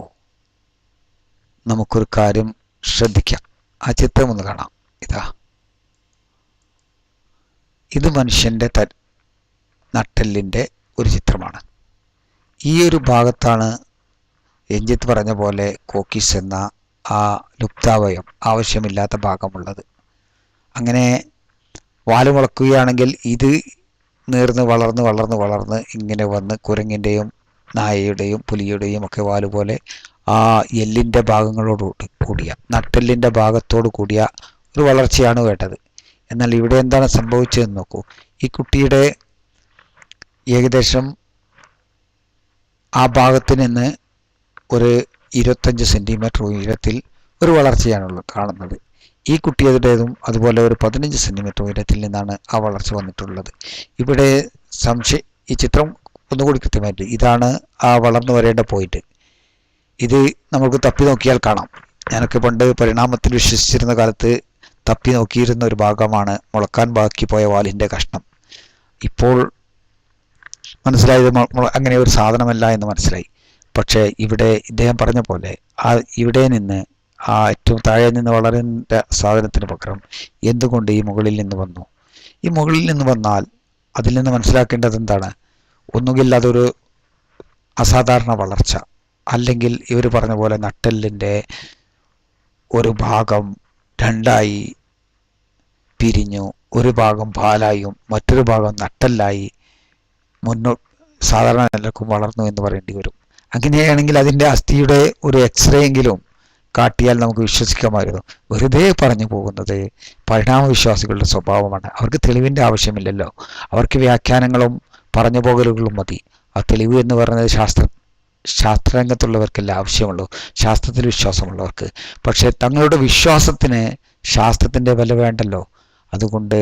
നമുക്കൊരു കാര്യം ശ്രദ്ധിക്കാം. ആ ചിത്രം ഒന്ന് കാണാം. ഇത് മനുഷ്യൻ്റെ നട്ടെല്ലിൻ്റെ ഒരു ചിത്രമാണ്. ഈ ഒരു ഭാഗത്താണ് രഞ്ജിത്ത് പറഞ്ഞ പോലെ കോക്കിസ് എന്ന ആ ലുപ്താവയം ആവശ്യമില്ലാത്ത ഭാഗമുള്ളത്. അങ്ങനെ വാല് മുളക്കുകയാണെങ്കിൽ ഇത് നീർന്ന് വളർന്ന് ഇങ്ങനെ വന്ന് കുരങ്ങിൻ്റെയും നായയുടെയും പുലിയുടെയും ഒക്കെ വാല് പോലെ ആ എല്ലിൻ്റെ ഭാഗങ്ങളോട് കൂടിയ നട്ടെല്ലിൻ്റെ ഭാഗത്തോട് കൂടിയ ഒരു വളർച്ചയാണ് വേണ്ടത്. എന്നാൽ ഇവിടെ എന്താണ് സംഭവിച്ചതെന്ന് നോക്കൂ. ഈ കുട്ടിയുടെ ഏകദേശം ആ ഭാഗത്ത് നിന്ന് ഒരു 25 സെൻറ്റിമീറ്റർ ഉയരത്തിൽ ഒരു വളർച്ചയാണുള്ളത് കാണുന്നത്. ഈ കുട്ടിയുടേതും അതുപോലെ ഒരു 15 സെൻറ്റിമീറ്റർ ഉയരത്തിൽ നിന്നാണ് ആ വളർച്ച വന്നിട്ടുള്ളത്. ഇവിടെ ഈ ചിത്രം ഒന്നുകൂടി കൃത്യമായിട്ട് ഇതാണ് ആ വളർന്നു വരേണ്ട പോയിന്റ്. ഇത് നമുക്ക് തപ്പി നോക്കിയാൽ കാണാം. ഞാനൊക്കെ പണ്ട് പരിണാമത്തിൽ വിശ്വസിച്ചിരുന്ന കാലത്ത് തപ്പി നോക്കിയിരുന്ന ഒരു ഭാഗമാണ് മുളക്കാൻ ബാക്കി പോയ വാലിൻ്റെ കഷ്ണം. ഇപ്പോൾ മനസ്സിലായത് അങ്ങനെ ഒരു സാധനമല്ല എന്ന് മനസ്സിലായി. പക്ഷേ ഇവിടെ ഇദ്ദേഹം പറഞ്ഞ പോലെ ഇവിടെ നിന്ന് ആ ഏറ്റവും താഴെ നിന്ന് വളരേണ്ട സാധനത്തിന് പകരം എന്തുകൊണ്ട് ഈ മുകളിൽ നിന്ന് വന്നു? ഈ മുകളിൽ നിന്ന് വന്നാൽ അതിൽ നിന്ന് മനസ്സിലാക്കേണ്ടത് എന്താണ്? ഒന്നുകിൽ അതൊരു അസാധാരണ വളർച്ച, അല്ലെങ്കിൽ ഇവർ പറഞ്ഞ പോലെ നട്ടെല്ലിൻ്റെ ഒരു ഭാഗം രണ്ടായി പിരിഞ്ഞു, ഒരു ഭാഗം പാലായും മറ്റൊരു ഭാഗം നട്ടെല്ലായി സാധാരണ നിലക്കും വളർന്നു എന്ന് പറയേണ്ടി വരും. അങ്ങനെയാണെങ്കിൽ അതിൻ്റെ അസ്ഥിയുടെ ഒരു എക്സ്റേ എങ്കിലും കാട്ടിയാൽ നമുക്ക് വിശ്വസിക്കാമായിരുന്നു. വെറുതെ പറഞ്ഞു പോകുന്നത് പരിണാമ വിശ്വാസികളുടെ സ്വഭാവമാണ്. അവർക്ക് തെളിവിൻ്റെ ആവശ്യമില്ലല്ലോ. അവർക്ക് വ്യാഖ്യാനങ്ങളും പറഞ്ഞു പോകലുകളും മതി. ആ തെളിവ് എന്ന് പറയുന്നത് ശാസ്ത്രരംഗത്തുള്ളവർക്കല്ല ആവശ്യമുള്ളൂ, ശാസ്ത്രത്തിൽ വിശ്വാസമുള്ളവർക്ക്. പക്ഷേ തങ്ങളുടെ വിശ്വാസത്തിന് ശാസ്ത്രത്തിൻ്റെ വില വേണ്ടല്ലോ. അതുകൊണ്ട്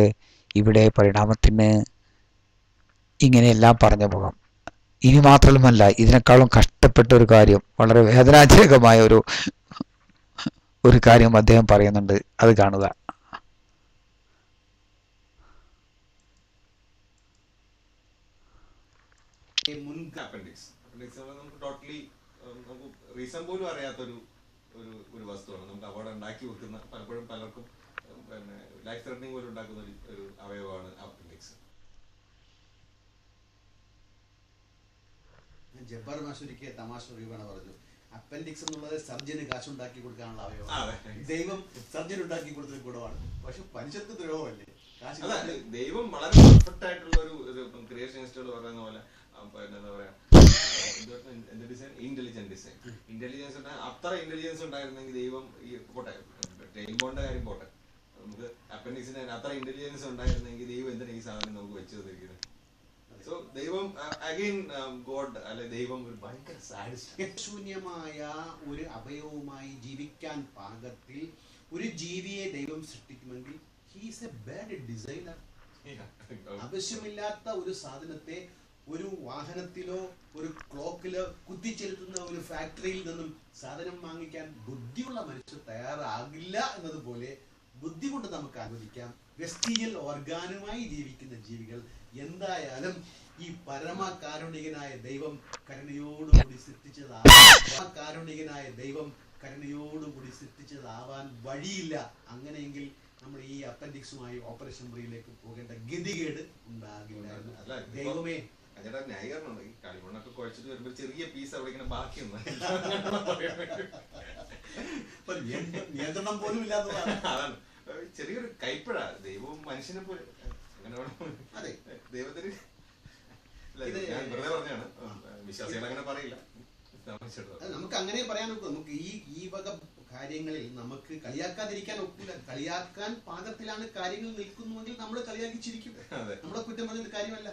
ഇവിടെ പരിണാമത്തിന് ഇങ്ങനെയെല്ലാം പറഞ്ഞു പോകാം. ഇനി മാത്രമല്ല, ഇതിനേക്കാളും കഷ്ടപ്പെട്ട ഒരു കാര്യം, വളരെ വേദനാജനകമായ ഒരു കാര്യം അദ്ദേഹം പറയുന്നുണ്ട്. അത് കാണുക. നമുക്ക് ടോട്ടലി നമുക്ക് റീസൺ പോലും അറിയാത്തൊരു ഒരു വസ്തുവാണ്. നമുക്ക് അവിടെ ഉണ്ടാക്കി വെക്കുന്ന പലപ്പോഴും പലർക്കും പിന്നെ ലൈഫ് ത്രെറ്റനിങ് പോലും ഉണ്ടാക്കുന്ന ഒരു അവയവമാണ് അപ്പൻഡിക്സ്. ജബ്ബാർ മാഷൂരിക്ക് തമാശ രൂപേണ പറഞ്ഞു, അപ്പൻഡിക്സ് എന്നുള്ളത് സർജന് കാശുണ്ടാക്കി കൊടുക്കാനുള്ള അതെ. അവയവമാണ്. ദൈവം സർജൻ ഉണ്ടാക്കി കൊടുത്തൊരു ഗുണമാണ്. പക്ഷെ മനുഷ്യർക്ക് ദ്രോഹമല്ലേ കാശ്. അതാ ദൈവം വളരെ പെർഫെക്റ്റ് ആയിട്ടുള്ള ഒരു ക്രിയേഷനിസ്റ്റുകൾ പറയുന്ന പോലെ പിന്നെ എന്താ പറയാ ഇന്റലിജന്റ് ഡിസൈൻ. ഇന്റലിജൻസ് അത്ര ഇന്റലിജൻസ് ഉണ്ടായിരുന്നെങ്കിൽ ദൈവം ഈ പോട്ടെ ട്രെയിൻ ബോണിന്റെ കാര്യം പോട്ടെ, നമുക്ക് അപ്പൻഡിക്സിന് അത്ര ഇന്റലിജൻസ് ഉണ്ടായിരുന്നെങ്കിൽ ദൈവം എന്തിനാ ഈ സാധനം നമുക്ക് വെച്ചു തന്നിരിക്കുന്നത്? സോ ദൈവം അഗൈൻ ഗോഡ് അല്ലെ ദൈവം ഒരു ഭയങ്കര സാഡിസ്റ്റ്. ശൂന്യമായ ഒരു അവയവവുമായി ജീവിക്കാൻ പാകത്തിൽ ഒരു ജീവിയെ ദൈവം സൃഷ്ടിക്കുമെങ്കിൽ ഹീസ് എ ബാഡ് ഡിസൈനർ. ആവശ്യമില്ലാത്ത ഒരു സാധനത്തെ ഒരു വാഹനത്തിലോ ഒരു ക്ലോക്കിലോ കുത്തിച്ചെലുത്തുന്ന ഒരു ഫാക്ടറിയിൽ നിന്നും സാധനം വാങ്ങിക്കാൻ ബുദ്ധിയുള്ള മനുഷ്യർ തയ്യാറാകില്ല എന്നതുപോലെ ബുദ്ധി കൊണ്ട് നമുക്ക് അനുവദിക്കാം. വെസ്റ്റീരിയൽ ഓർഗാനുമായി ജീവിക്കുന്ന ജീവികൾ എന്തായാലും ഈ പരമകാരുണികനായ ദൈവം കരുണയോടുകൂടി സൃഷ്ടിച്ചതാവാൻ വഴിയില്ല. അങ്ങനെയെങ്കിൽ നമ്മൾ ഈ അപ്പൻഡിക്സുമായി ഓപ്പറേഷൻ മുറിയിലേക്ക് പോകേണ്ട ഗതികേട് ഉണ്ടാകില്ലായിരുന്നു. ദൈവമേ, അതിന്റെ ന്യായീകരണം ഈ കളിമണ്ണൊക്കെ കുഴച്ചിട്ട് വരുമ്പോ ചെറിയ പീസ് അവിടെ ഇങ്ങനെ ബാക്കിയൊന്നും നിയന്ത്രണം പോലും ഇല്ലാത്തതാണ്. അതാണ് ചെറിയൊരു കൈപ്പഴ. ദൈവവും മനുഷ്യനെ പോലെ അങ്ങനെ അതെ, ദൈവത്തിന് ഞാൻ വെറുതെ പറഞ്ഞാണ്, വിശ്വാസികൾ അങ്ങനെ പറയില്ല. നമുക്ക് അങ്ങനെ പറയാൻ ഒക്കും. നമുക്ക് ഈ വക കാര്യങ്ങളിൽ നമുക്ക് കളിയാക്കാതിരിക്കാൻ ഒക്കില്ല. കളിയാക്കാൻ പാകത്തിലാണ് കാര്യങ്ങൾ നിൽക്കുന്നുവെങ്കിൽ നമ്മൾ കളിയാക്കിച്ചിരിക്കും. നമ്മളെ കുറ്റം പറഞ്ഞൊരു കാര്യമല്ല.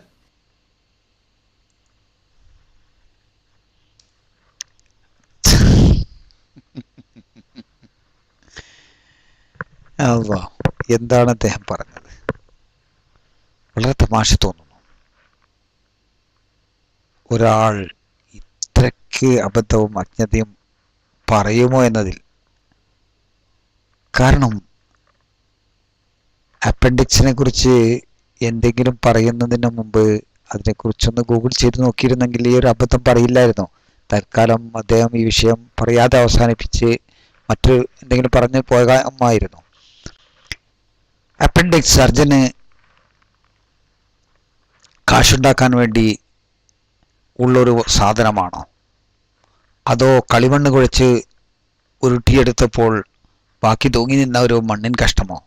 എന്താണ് അദ്ദേഹം പറഞ്ഞത്? വളരെ തമാശ തോന്നുന്നു. ഒരാൾ ഇത്രയ്ക്ക് അബദ്ധവും അജ്ഞതയും പറയുമോ എന്നതിൽ. കാരണം അപ്പൻഡിക്സിനെ കുറിച്ച് എന്തെങ്കിലും പറയുന്നതിന് മുമ്പ് അതിനെക്കുറിച്ചൊന്ന് ഗൂഗിൾ ചെയ്ത് നോക്കിയിരുന്നെങ്കിൽ ഈ ഒരു അബദ്ധം പറയില്ലായിരുന്നു. തൽക്കാലം അദ്ദേഹം ഈ വിഷയം പറയാതെ അവസാനിപ്പിച്ച് മറ്റു എന്തെങ്കിലും പറഞ്ഞു പോകാമായിരുന്നു. അപ്പൻഡിക്സ് സർജന് കാശുണ്ടാക്കാൻ വേണ്ടി ഉള്ളൊരു സാധനമാണോ, അതോ കളിമണ്ണ് കുഴച്ച് ഉരുട്ടിയെടുത്തപ്പോൾ ബാക്കി തൂങ്ങി നിന്ന ഒരു മണ്ണിൻ കഷ്ടമോ?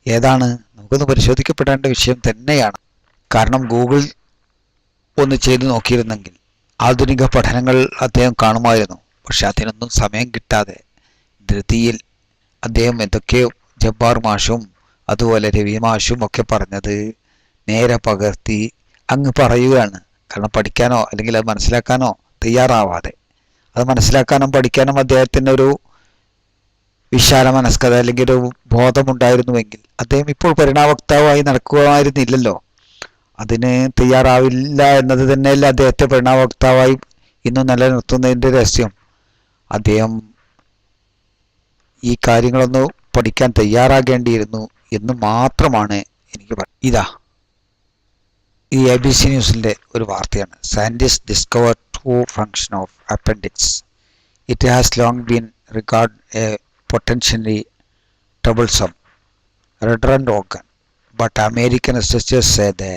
ഏതാണ്? നമുക്കൊന്ന് പരിശോധിക്കപ്പെടേണ്ട വിഷയം തന്നെയാണ്. കാരണം ഗൂഗിൾ ഒന്ന് ചെയ്തു നോക്കിയിരുന്നെങ്കിൽ ആധുനിക പഠനങ്ങൾ അദ്ദേഹം കാണുമായിരുന്നു. പക്ഷെ അതിനൊന്നും സമയം കിട്ടാതെ ധൃതിയിൽ അദ്ദേഹം എന്തൊക്കെയോ ജബ്ബാർ മാഷും അതുപോലെ രവി മാഷും ഒക്കെ പറഞ്ഞത് നേരെ പകർത്തി അങ്ങ് പറയുകയാണ്. കാരണം പഠിക്കാനോ അല്ലെങ്കിൽ അത് മനസ്സിലാക്കാനോ തയ്യാറാവാതെ. അത് മനസ്സിലാക്കാനും പഠിക്കാനും അദ്ദേഹത്തിന് ഒരു വിശാല മനസ്കത അല്ലെങ്കിൽ ഒരു ബോധമുണ്ടായിരുന്നുവെങ്കിൽ അദ്ദേഹം ഇപ്പോൾ പരിണാമവക്താവായി നടക്കുമായിരുന്നില്ലല്ലോ. അതിന് തയ്യാറാവില്ല എന്നത് തന്നെയല്ല അദ്ദേഹത്തെ പരിണാമവക്താവായി ഇന്നും നിലനിർത്തുന്നതിൻ്റെ രഹസ്യം. അദ്ദേഹം ഈ കാര്യങ്ങളൊന്ന് പഠിക്കാൻ തയ്യാറാകേണ്ടിയിരുന്നു എന്ന് മാത്രമാണ് എനിക്ക് ഇതാ ഈ ABC ന്യൂസിൻ്റെ ഒരു വാർത്തയാണ്. Scientist discover true function of appendix. It has long been regard A potentially troublesome redundant organ, but American researchers say they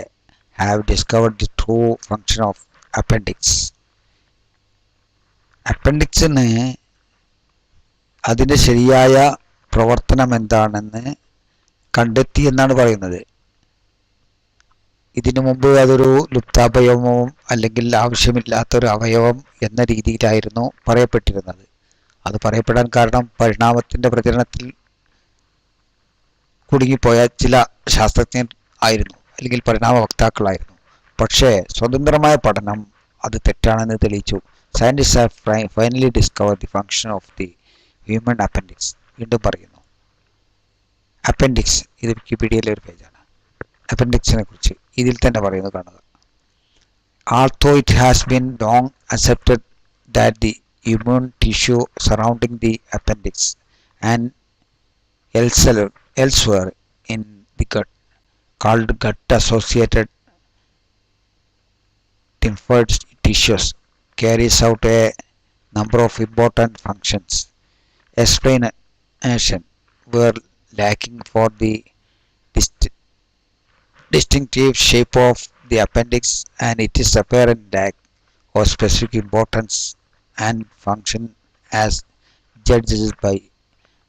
have discovered the true function of appendix. അപ്പൻഡിക്സിന് അതിൻ്റെ ശരിയായ പ്രവർത്തനം എന്താണെന്ന് കണ്ടെത്തി എന്നാണ് പറയുന്നത്. ഇതിനു മുമ്പ് അതൊരു ലുപ്താവയവവും അല്ലെങ്കിൽ ആവശ്യമില്ലാത്തൊരു അവയവം എന്ന രീതിയിലായിരുന്നു പറയപ്പെട്ടിരുന്നത്. അത് പറയപ്പെടാൻ കാരണം പരിണാമത്തിൻ്റെ പ്രചരണത്തിൽ കുടുങ്ങിപ്പോയ ചില ശാസ്ത്രജ്ഞർ ആയിരുന്നു, അല്ലെങ്കിൽ പരിണാമ വക്താക്കളായിരുന്നു. പക്ഷേ സ്വതന്ത്രമായ പഠനം അത് തെറ്റാണെന്ന് തെളിയിച്ചു. Scientist have finally discover the function of the human appendix. വീണ്ടും പറയുന്നു അപ്പൻഡിക്സ്. ഇത് വിക്കിപീഡിയയിലെ ഒരു പേജാണ്. അപ്പൻഡിക്സിനെ കുറിച്ച് ഇതിൽ തന്നെ പറയുന്നത് കാണുക. Although it has been long accepted that the immune tissue surrounding the appendix and elsewhere in the gut, called gut-associated lymphoid tissues, carries out a number of important functions. Explanation were lacking for the distinctive shape of the appendix and its apparent lack of specific importance and function as judged by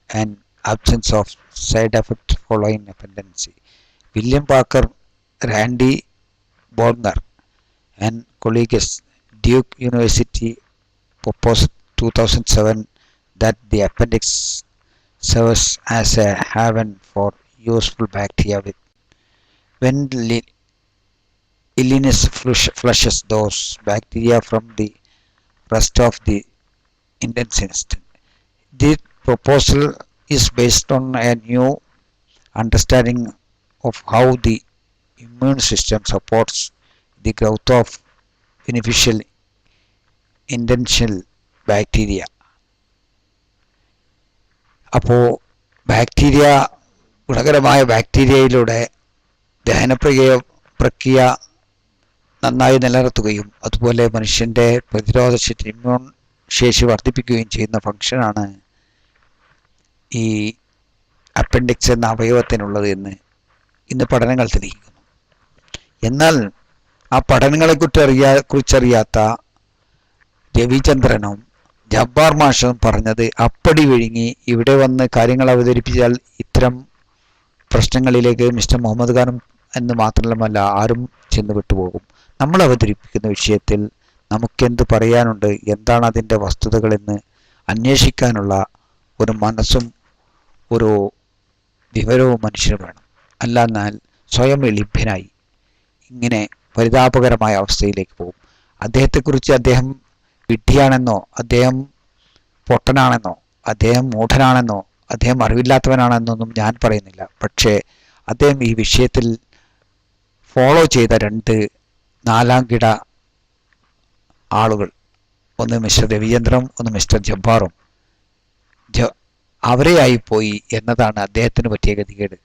an absence of side effect following appendice. William Parker, Randy Bodmer, and colleagues, Duke University, proposed 2007 that the appendix serves as a haven for useful bacteria when illness flushes those bacteria from the rest of the intestine. This proposal is based on a new understanding of how the immune system supports the growth of beneficial intestinal bacteria. അപ്പോൾ bacteria, ഗുണകരമായ ബാക്ടീരിയയിലൂടെ ദഹനപ്രക്രിയ നന്നായി നിലനിർത്തുകയും അതുപോലെ മനുഷ്യൻ്റെ പ്രതിരോധ ശേഷി, immune ശേഷി വർദ്ധിപ്പിക്കുകയും ചെയ്യുന്ന ഫംഗ്ഷനാണ് ഈ അപ്പൻഡിക്സ് എന്ന അവയവത്തിനുള്ളത് എന്ന് ഇന്ന് പഠനങ്ങൾ തെളിയിക്കുന്നു. എന്നാൽ ആ പഠനങ്ങളെ കുറിച്ചറിയാത്ത രവിചന്ദ്രനും ജബ്ബാർ മാഷും പറഞ്ഞത് അപ്പടി വിഴുങ്ങി ഇവിടെ വന്ന് കാര്യങ്ങൾ അവതരിപ്പിച്ചാൽ ഇത്തരം പ്രശ്നങ്ങളിലേക്ക് മിസ്റ്റർ മുഹമ്മദ് ഖാനും എന്ന് മാത്രമല്ല ആരും ചെന്ന് വിട്ടുപോകും. നമ്മൾ അവതരിപ്പിക്കുന്ന വിഷയത്തിൽ നമുക്കെന്ത് പറയാനുണ്ട്, എന്താണ് അതിൻ്റെ വസ്തുതകളെന്ന് അന്വേഷിക്കാനുള്ള ഒരു മനസ്സും ഒരു വിവരവും മനുഷ്യന് വേണം. അല്ലാന്നാൽ സ്വയം ലഭ്യനായി ഇങ്ങനെ പരിതാപകരമായ അവസ്ഥയിലേക്ക് പോകും. അദ്ദേഹത്തെക്കുറിച്ച് അദ്ദേഹം വിഡ്ഢിയാണെന്നോ അദ്ദേഹം പൊട്ടനാണെന്നോ അദ്ദേഹം മൂഢനാണെന്നോ അദ്ദേഹം അറിവില്ലാത്തവനാണെന്നൊന്നും ഞാൻ പറയുന്നില്ല. പക്ഷേ അദ്ദേഹം ഈ വിഷയത്തിൽ ഫോളോ ചെയ്ത രണ്ട് നാലാംകിട ആളുകൾ, ഒന്ന് മിസ്റ്റർ രവിചന്ദ്രനും ഒന്ന് മിസ്റ്റർ ജബ്ബാറും, അവരെയായിപ്പോയി എന്നതാണ് അദ്ദേഹത്തിന് പറ്റിയ ഗതികേട്.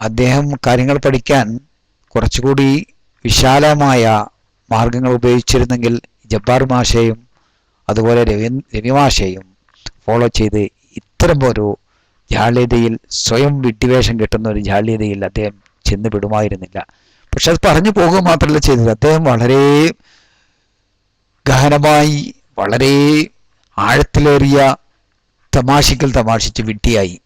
അദ്ദേഹം കാര്യങ്ങൾ പഠിക്കാൻ കുറച്ചുകൂടി വിശാലമായ മാർഗങ്ങൾ ഉപയോഗിച്ചിരുന്നെങ്കിൽ ജബ്ബാർ മാഷയും അതുപോലെ രവി മാഷയും ഫോളോ ചെയ്ത് ഇത്തരം ഒരു ജാള്യതയിൽ, സ്വയം വിഡ്ഢിവേഷം കിട്ടുന്ന ഒരു ജാള്യതയിൽ അദ്ദേഹം ചെന്ന് വിടുമായിരുന്നില്ല. പക്ഷെ അത് പറഞ്ഞു പോകുക മാത്രമല്ല ചെയ്തത്, അദ്ദേഹം വളരെ ഗഹനമായി വളരെ ആഴത്തിലേറിയ തമാശകൾ തമാശിച്ച് വിഡ്ഢിയായി.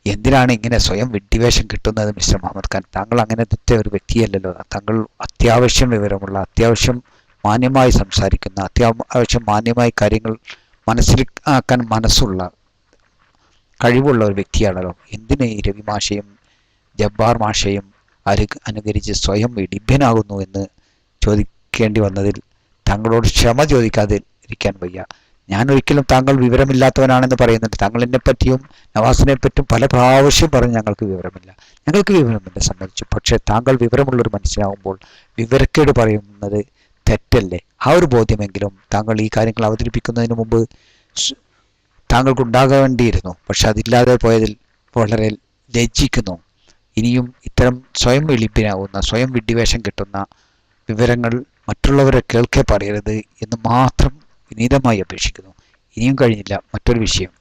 എന്തിനാണ് ഇങ്ങനെ സ്വയം വിഡ്ഢിവേഷം കിട്ടുന്നത് മിസ്റ്റർ മുഹമ്മദ് ഖാൻ? താങ്കൾ അങ്ങനത്തെ ഒരു വ്യക്തിയല്ലല്ലോ. താങ്കൾ അത്യാവശ്യം വിവരമുള്ള, അത്യാവശ്യം മാന്യമായി സംസാരിക്കുന്ന, അത്യാവശ്യം മാന്യമായി കാര്യങ്ങൾ മനസ്സിലാക്കാൻ മനസ്സുള്ള, കഴിവുള്ള ഒരു വ്യക്തിയാണല്ലോ. എന്തിന് ഈ രവി മാഷയും ജബ്ബാർ മാഷയും അനുകരിച്ച് സ്വയം വിഡിഭ്യനാകുന്നു എന്ന് ചോദിക്കേണ്ടി വന്നതിൽ താങ്കളോട് ക്ഷമ ചോദിക്കാതെ ഇരിക്കാൻ വയ്യ. ഞാൻ ഒരിക്കലും താങ്കൾ വിവരമില്ലാത്തവനാണെന്ന് പറയുന്നുണ്ട്. താങ്കൾ എന്നെപ്പറ്റിയും നവാസിനെ പറ്റിയും പല പ്രാവശ്യം പറഞ്ഞ് ഞങ്ങൾക്ക് വിവരമില്ല സമ്മതിച്ചു. പക്ഷേ താങ്കൾ വിവരമുള്ളൊരു മനുഷ്യനാകുമ്പോൾ വിവരക്കേട് പറയുന്നത് തെറ്റല്ലേ? ആ ഒരു ബോധ്യമെങ്കിലും താങ്കൾ ഈ കാര്യങ്ങൾ അവതരിപ്പിക്കുന്നതിന് മുമ്പ് താങ്കൾക്കുണ്ടാകേണ്ടിയിരുന്നു. പക്ഷെ അതില്ലാതെ പോയതിൽ വളരെ ലജ്ജിക്കുന്നു. ഇനിയും ഇത്തരം സ്വയം വെളിപ്പിനാകുന്ന, സ്വയം വിഡ്ഢിവേഷം കിട്ടുന്ന വിവരങ്ങൾ മറ്റുള്ളവരെ കേൾക്കെ പറയരുത് എന്ന് മാത്രം വിനീതമായി അപേക്ഷിക്കുന്നു. ഇനിയും കഴിഞ്ഞില്ല. മറ്റൊരു വിഷയം,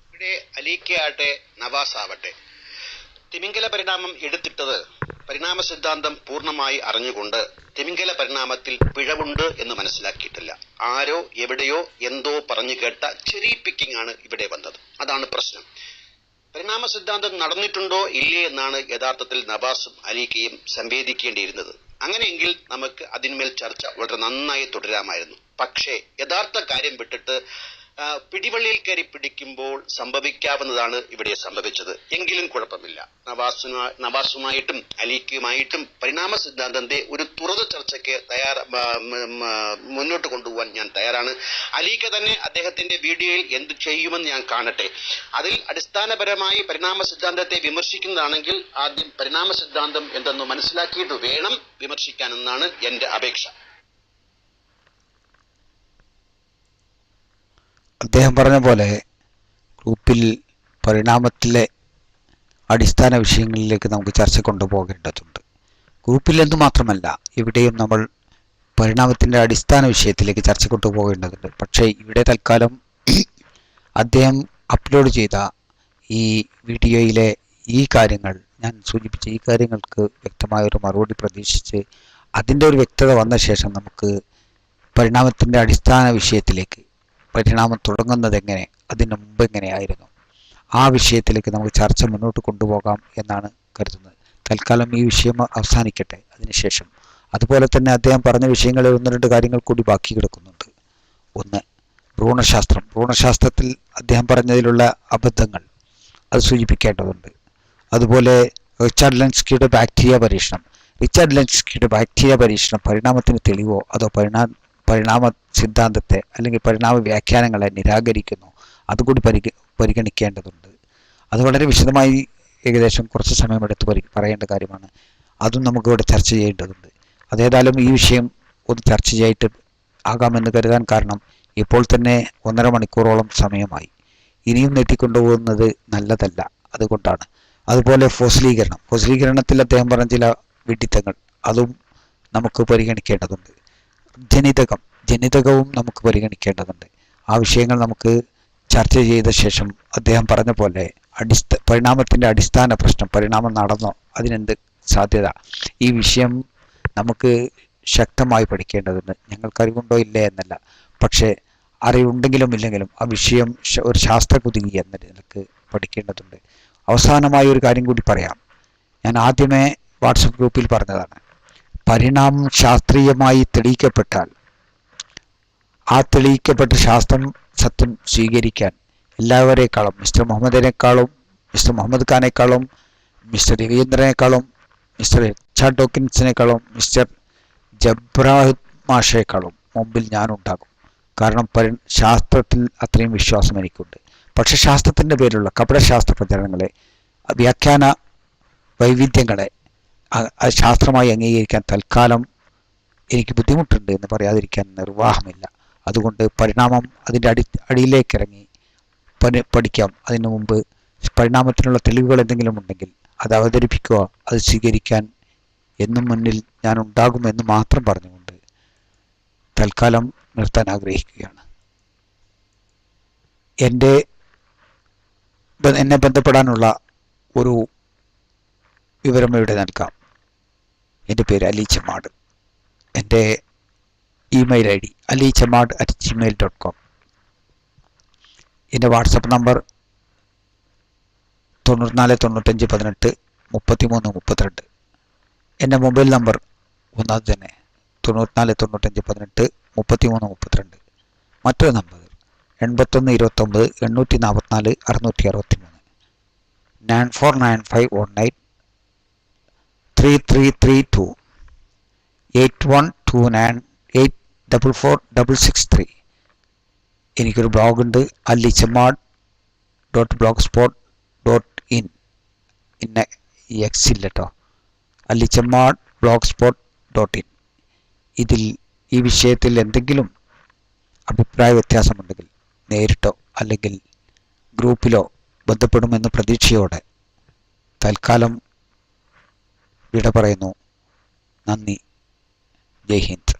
ഇവിടെ അലീക്കയാട്ടെ നവാസ് ആവട്ടെ, തിമിംഗല പരിണാമം എടുത്തിട്ടത് പരിണാമ സിദ്ധാന്തം പൂർണ്ണമായി അറിഞ്ഞുകൊണ്ട് തിമിംഗല പരിണാമത്തിൽ പിഴവുണ്ട് എന്ന് മനസ്സിലാക്കിയിട്ടില്ല. ആരോ എവിടെയോ എന്തോ പറഞ്ഞു കേട്ട ചെറി പിക്കിംഗ് ആണ് ഇവിടെ വന്നത്. അതാണ് പ്രശ്നം. പരിണാമ സിദ്ധാന്തം നടന്നിട്ടുണ്ടോ ഇല്ലേ എന്നാണ് യഥാർത്ഥത്തിൽ നവാസും അലീക്കയും സംവേദിക്കേണ്ടിയിരുന്നത്. അങ്ങനെയെങ്കിൽ നമുക്ക് അതിന്മേൽ ചർച്ച വളരെ നന്നായി തുടരാമായിരുന്നു. പക്ഷേ യഥാർത്ഥ കാര്യം വിട്ടിട്ട് പിടിവള്ളിയിൽ കയറി പിടിക്കുമ്പോൾ സംഭവിക്കാവുന്നതാണ് ഇവിടെ സംഭവിച്ചത്. എങ്കിലും കുഴപ്പമില്ല. നവാസുമായിട്ടും അലീക്കുമായിട്ടും പരിണാമ സിദ്ധാന്തത്തെ ഒരു തുറന്ന ചർച്ചയ്ക്ക് മുന്നോട്ട് കൊണ്ടുപോകാൻ ഞാൻ തയ്യാറാണ്. അലീക്ക തന്നെ അദ്ദേഹത്തിന്റെ വീഡിയോയിൽ എന്ത് ചെയ്യുമെന്ന് ഞാൻ കാണട്ടെ. അതിൽ അടിസ്ഥാനപരമായി പരിണാമ സിദ്ധാന്തത്തെ വിമർശിക്കുന്നതാണെങ്കിൽ ആദ്യം പരിണാമ സിദ്ധാന്തം എന്തെന്ന് മനസ്സിലാക്കിയിട്ട് വേണം വിമർശിക്കാനെന്നാണ് എന്റെ അപേക്ഷ. അദ്ദേഹം പറഞ്ഞ പോലെ ഗ്രൂപ്പിൽ പരിണാമത്തിലെ അടിസ്ഥാന വിഷയങ്ങളിലേക്ക് നമുക്ക് ചർച്ച കൊണ്ടുപോകേണ്ടതുണ്ട്. ഗ്രൂപ്പിൽ എന്ന് മാത്രമല്ല, ഇവിടെയും നമ്മൾ പരിണാമത്തിൻ്റെ അടിസ്ഥാന വിഷയത്തിലേക്ക് ചർച്ച കൊണ്ടുപോകേണ്ടതുണ്ട്. പക്ഷേ ഇവിടെ തൽക്കാലം അദ്ദേഹം അപ്ലോഡ് ചെയ്ത ഈ വീഡിയോയിലെ ഈ കാര്യങ്ങൾ ഞാൻ സൂചിപ്പിച്ച ഈ കാര്യങ്ങൾക്ക് വ്യക്തമായൊരു മറുപടി പ്രതീക്ഷിച്ച് അതിൻ്റെ ഒരു വ്യക്തത വന്ന ശേഷം നമുക്ക് പരിണാമത്തിൻ്റെ അടിസ്ഥാന വിഷയത്തിലേക്ക്, പരിണാമം തുടങ്ങുന്നത് എങ്ങനെ, അതിന് മുമ്പ് എങ്ങനെയായിരുന്നു, ആ വിഷയത്തിലേക്ക് നമുക്ക് ചർച്ച മുന്നോട്ട് കൊണ്ടുപോകാം എന്നാണ് കരുതുന്നത്. തൽക്കാലം ഈ വിഷയം അവസാനിക്കട്ടെ. അതിനുശേഷം അതുപോലെ തന്നെ അദ്ദേഹം പറഞ്ഞ വിഷയങ്ങളിൽ 1-2 കാര്യങ്ങൾ കൂടി ബാക്കി കിടക്കുന്നുണ്ട്. ഒന്ന്, ഭ്രൂണശാസ്ത്രത്തിൽ അദ്ദേഹം പറഞ്ഞതിലുള്ള അബദ്ധങ്ങൾ അത് സൂചിപ്പിക്കേണ്ടതുണ്ട്. അതുപോലെ റിച്ചാർഡ് ലെൻസ്കിയുടെ ബാക്ടീരിയ പരീക്ഷണം പരിണാമത്തിന് തെളിവോ അതോ പരിണാമ സിദ്ധാന്തത്തെ അല്ലെങ്കിൽ പരിണാമ വ്യാഖ്യാനങ്ങളെ നിരാകരിക്കുന്നു, അതുകൂടി പരിഗണിക്കേണ്ടതുണ്ട്. അത് വളരെ വിശദമായി ഏകദേശം കുറച്ച് സമയമെടുത്ത് പറയേണ്ട കാര്യമാണ്. അതും നമുക്കിവിടെ ചർച്ച ചെയ്യേണ്ടതുണ്ട്. അതേതായാലും ഈ വിഷയം ഒന്ന് ചർച്ച ചെയ്തിട്ട് ആകാമെന്ന് കരുതാൻ കാരണം ഇപ്പോൾ തന്നെ 1.5 മണിക്കൂറോളം സമയമായി. ഇനിയും നീട്ടിക്കൊണ്ടുപോകുന്നത് നല്ലതല്ല, അതുകൊണ്ടാണ്. അതുപോലെ ഫോസിലീകരണത്തിൽ അദ്ദേഹം പറഞ്ഞ ചില വിഡിത്തങ്ങൾ അതും നമുക്ക് പരിഗണിക്കേണ്ടതുണ്ട്. ജനിതകവും നമുക്ക് പരിഗണിക്കേണ്ടതുണ്ട്. ആ വിഷയങ്ങൾ നമുക്ക് ചർച്ച ചെയ്ത ശേഷം അദ്ദേഹം പറഞ്ഞ പോലെ പരിണാമത്തിൻ്റെ അടിസ്ഥാന പ്രശ്നം, പരിണാമം നടന്നോ, അതിനെന്ത് സാധ്യത, ഈ വിഷയം നമുക്ക് ശക്തമായി പഠിക്കേണ്ടതുണ്ട്. ഞങ്ങൾക്ക് അറിവുണ്ടോ ഇല്ലേ എന്നല്ല, പക്ഷേ അറിവുണ്ടെങ്കിലും ഇല്ലെങ്കിലും ആ വിഷയം ഒരു ശാസ്ത്രകുതുകി എന്ന നിലക്ക് പഠിക്കേണ്ടതുണ്ട്. അവസാനമായി ഒരു കാര്യം കൂടി പറയാം. ഞാൻ ആദ്യമേ വാട്സപ്പ് ഗ്രൂപ്പിൽ പറഞ്ഞതാണ്, പരിണാമം ശാസ്ത്രീയമായി തെളിയിക്കപ്പെട്ടാൽ ആ തെളിയിക്കപ്പെട്ട സത്യം സ്വീകരിക്കാൻ എല്ലാവരേക്കാളും മിസ്റ്റർ മുഹമ്മദ് ഖാനേക്കാളും മിസ്റ്റർ രവീന്ദ്രനേക്കാളും മിസ്റ്റർ റിച്ചാർഡ് ഡോക്കിൻസിനേക്കാളും മിസ്റ്റർ ജബ്രാഹിം മാഷേക്കാളും മുമ്പിൽ ഞാനുണ്ടാകും. കാരണം ശാസ്ത്രത്തിൽ അത്രയും വിശ്വാസം എനിക്കുണ്ട്. പക്ഷെ ശാസ്ത്രത്തിൻ്റെ പേരിലുള്ള കപടശാസ്ത്ര പ്രചരണങ്ങളെ, വ്യാഖ്യാന വൈവിധ്യങ്ങളെ ശാസ്ത്രമായി അംഗീകരിക്കാൻ തൽക്കാലം എനിക്ക് ബുദ്ധിമുട്ടുണ്ട് എന്ന് പറയാതിരിക്കാൻ നിർവാഹമില്ല. അതുകൊണ്ട് പരിണാമം അതിൻ്റെ അടിയിലേക്കിറങ്ങി പഠിക്കാം. അതിനു മുമ്പ് പരിണാമത്തിനുള്ള തെളിവുകൾ എന്തെങ്കിലും ഉണ്ടെങ്കിൽ അത് അവതരിപ്പിക്കുക, അത് സ്വീകരിക്കാൻ എന്നും മുന്നിൽ ഞാൻ ഉണ്ടാകുമെന്ന് മാത്രം പറഞ്ഞുകൊണ്ട് തൽക്കാലം നിർത്താൻ ആഗ്രഹിക്കുകയാണ്. എന്നെ ബന്ധപ്പെടാനുള്ള ഒരു വിവരം ഇവിടെ നൽകാം. എൻ്റെ പേര് അലി ചെമ്മാട്. എൻ്റെ ഇമെയിൽ ID alichemmad@gmail.com. എൻ്റെ വാട്സപ്പ് നമ്പർ 9495183332. എൻ്റെ മൊബൈൽ നമ്പർ ഒന്നത് തന്നെ 9495183332. മറ്റൊരു നമ്പർ 8129 844 663 9495193332 8129844663. എനിക്കൊരു ബ്ലോഗുണ്ട്, alichemmad.blogspot.in. ഇന്ന എക്സില്ല കേട്ടോ, alichemmad.blogspot.in. ഈ വിഷയത്തിൽ എന്തെങ്കിലും അഭിപ്രായ വ്യത്യാസമുണ്ടെങ്കിൽ നേരിട്ടോ അല്ലെങ്കിൽ ഗ്രൂപ്പിലോ ബന്ധപ്പെടുമെന്ന പ്രതീക്ഷയോടെ തൽക്കാലം വിട പറയുന്നു. നന്ദി. ജയ് ഹിന്ദ്.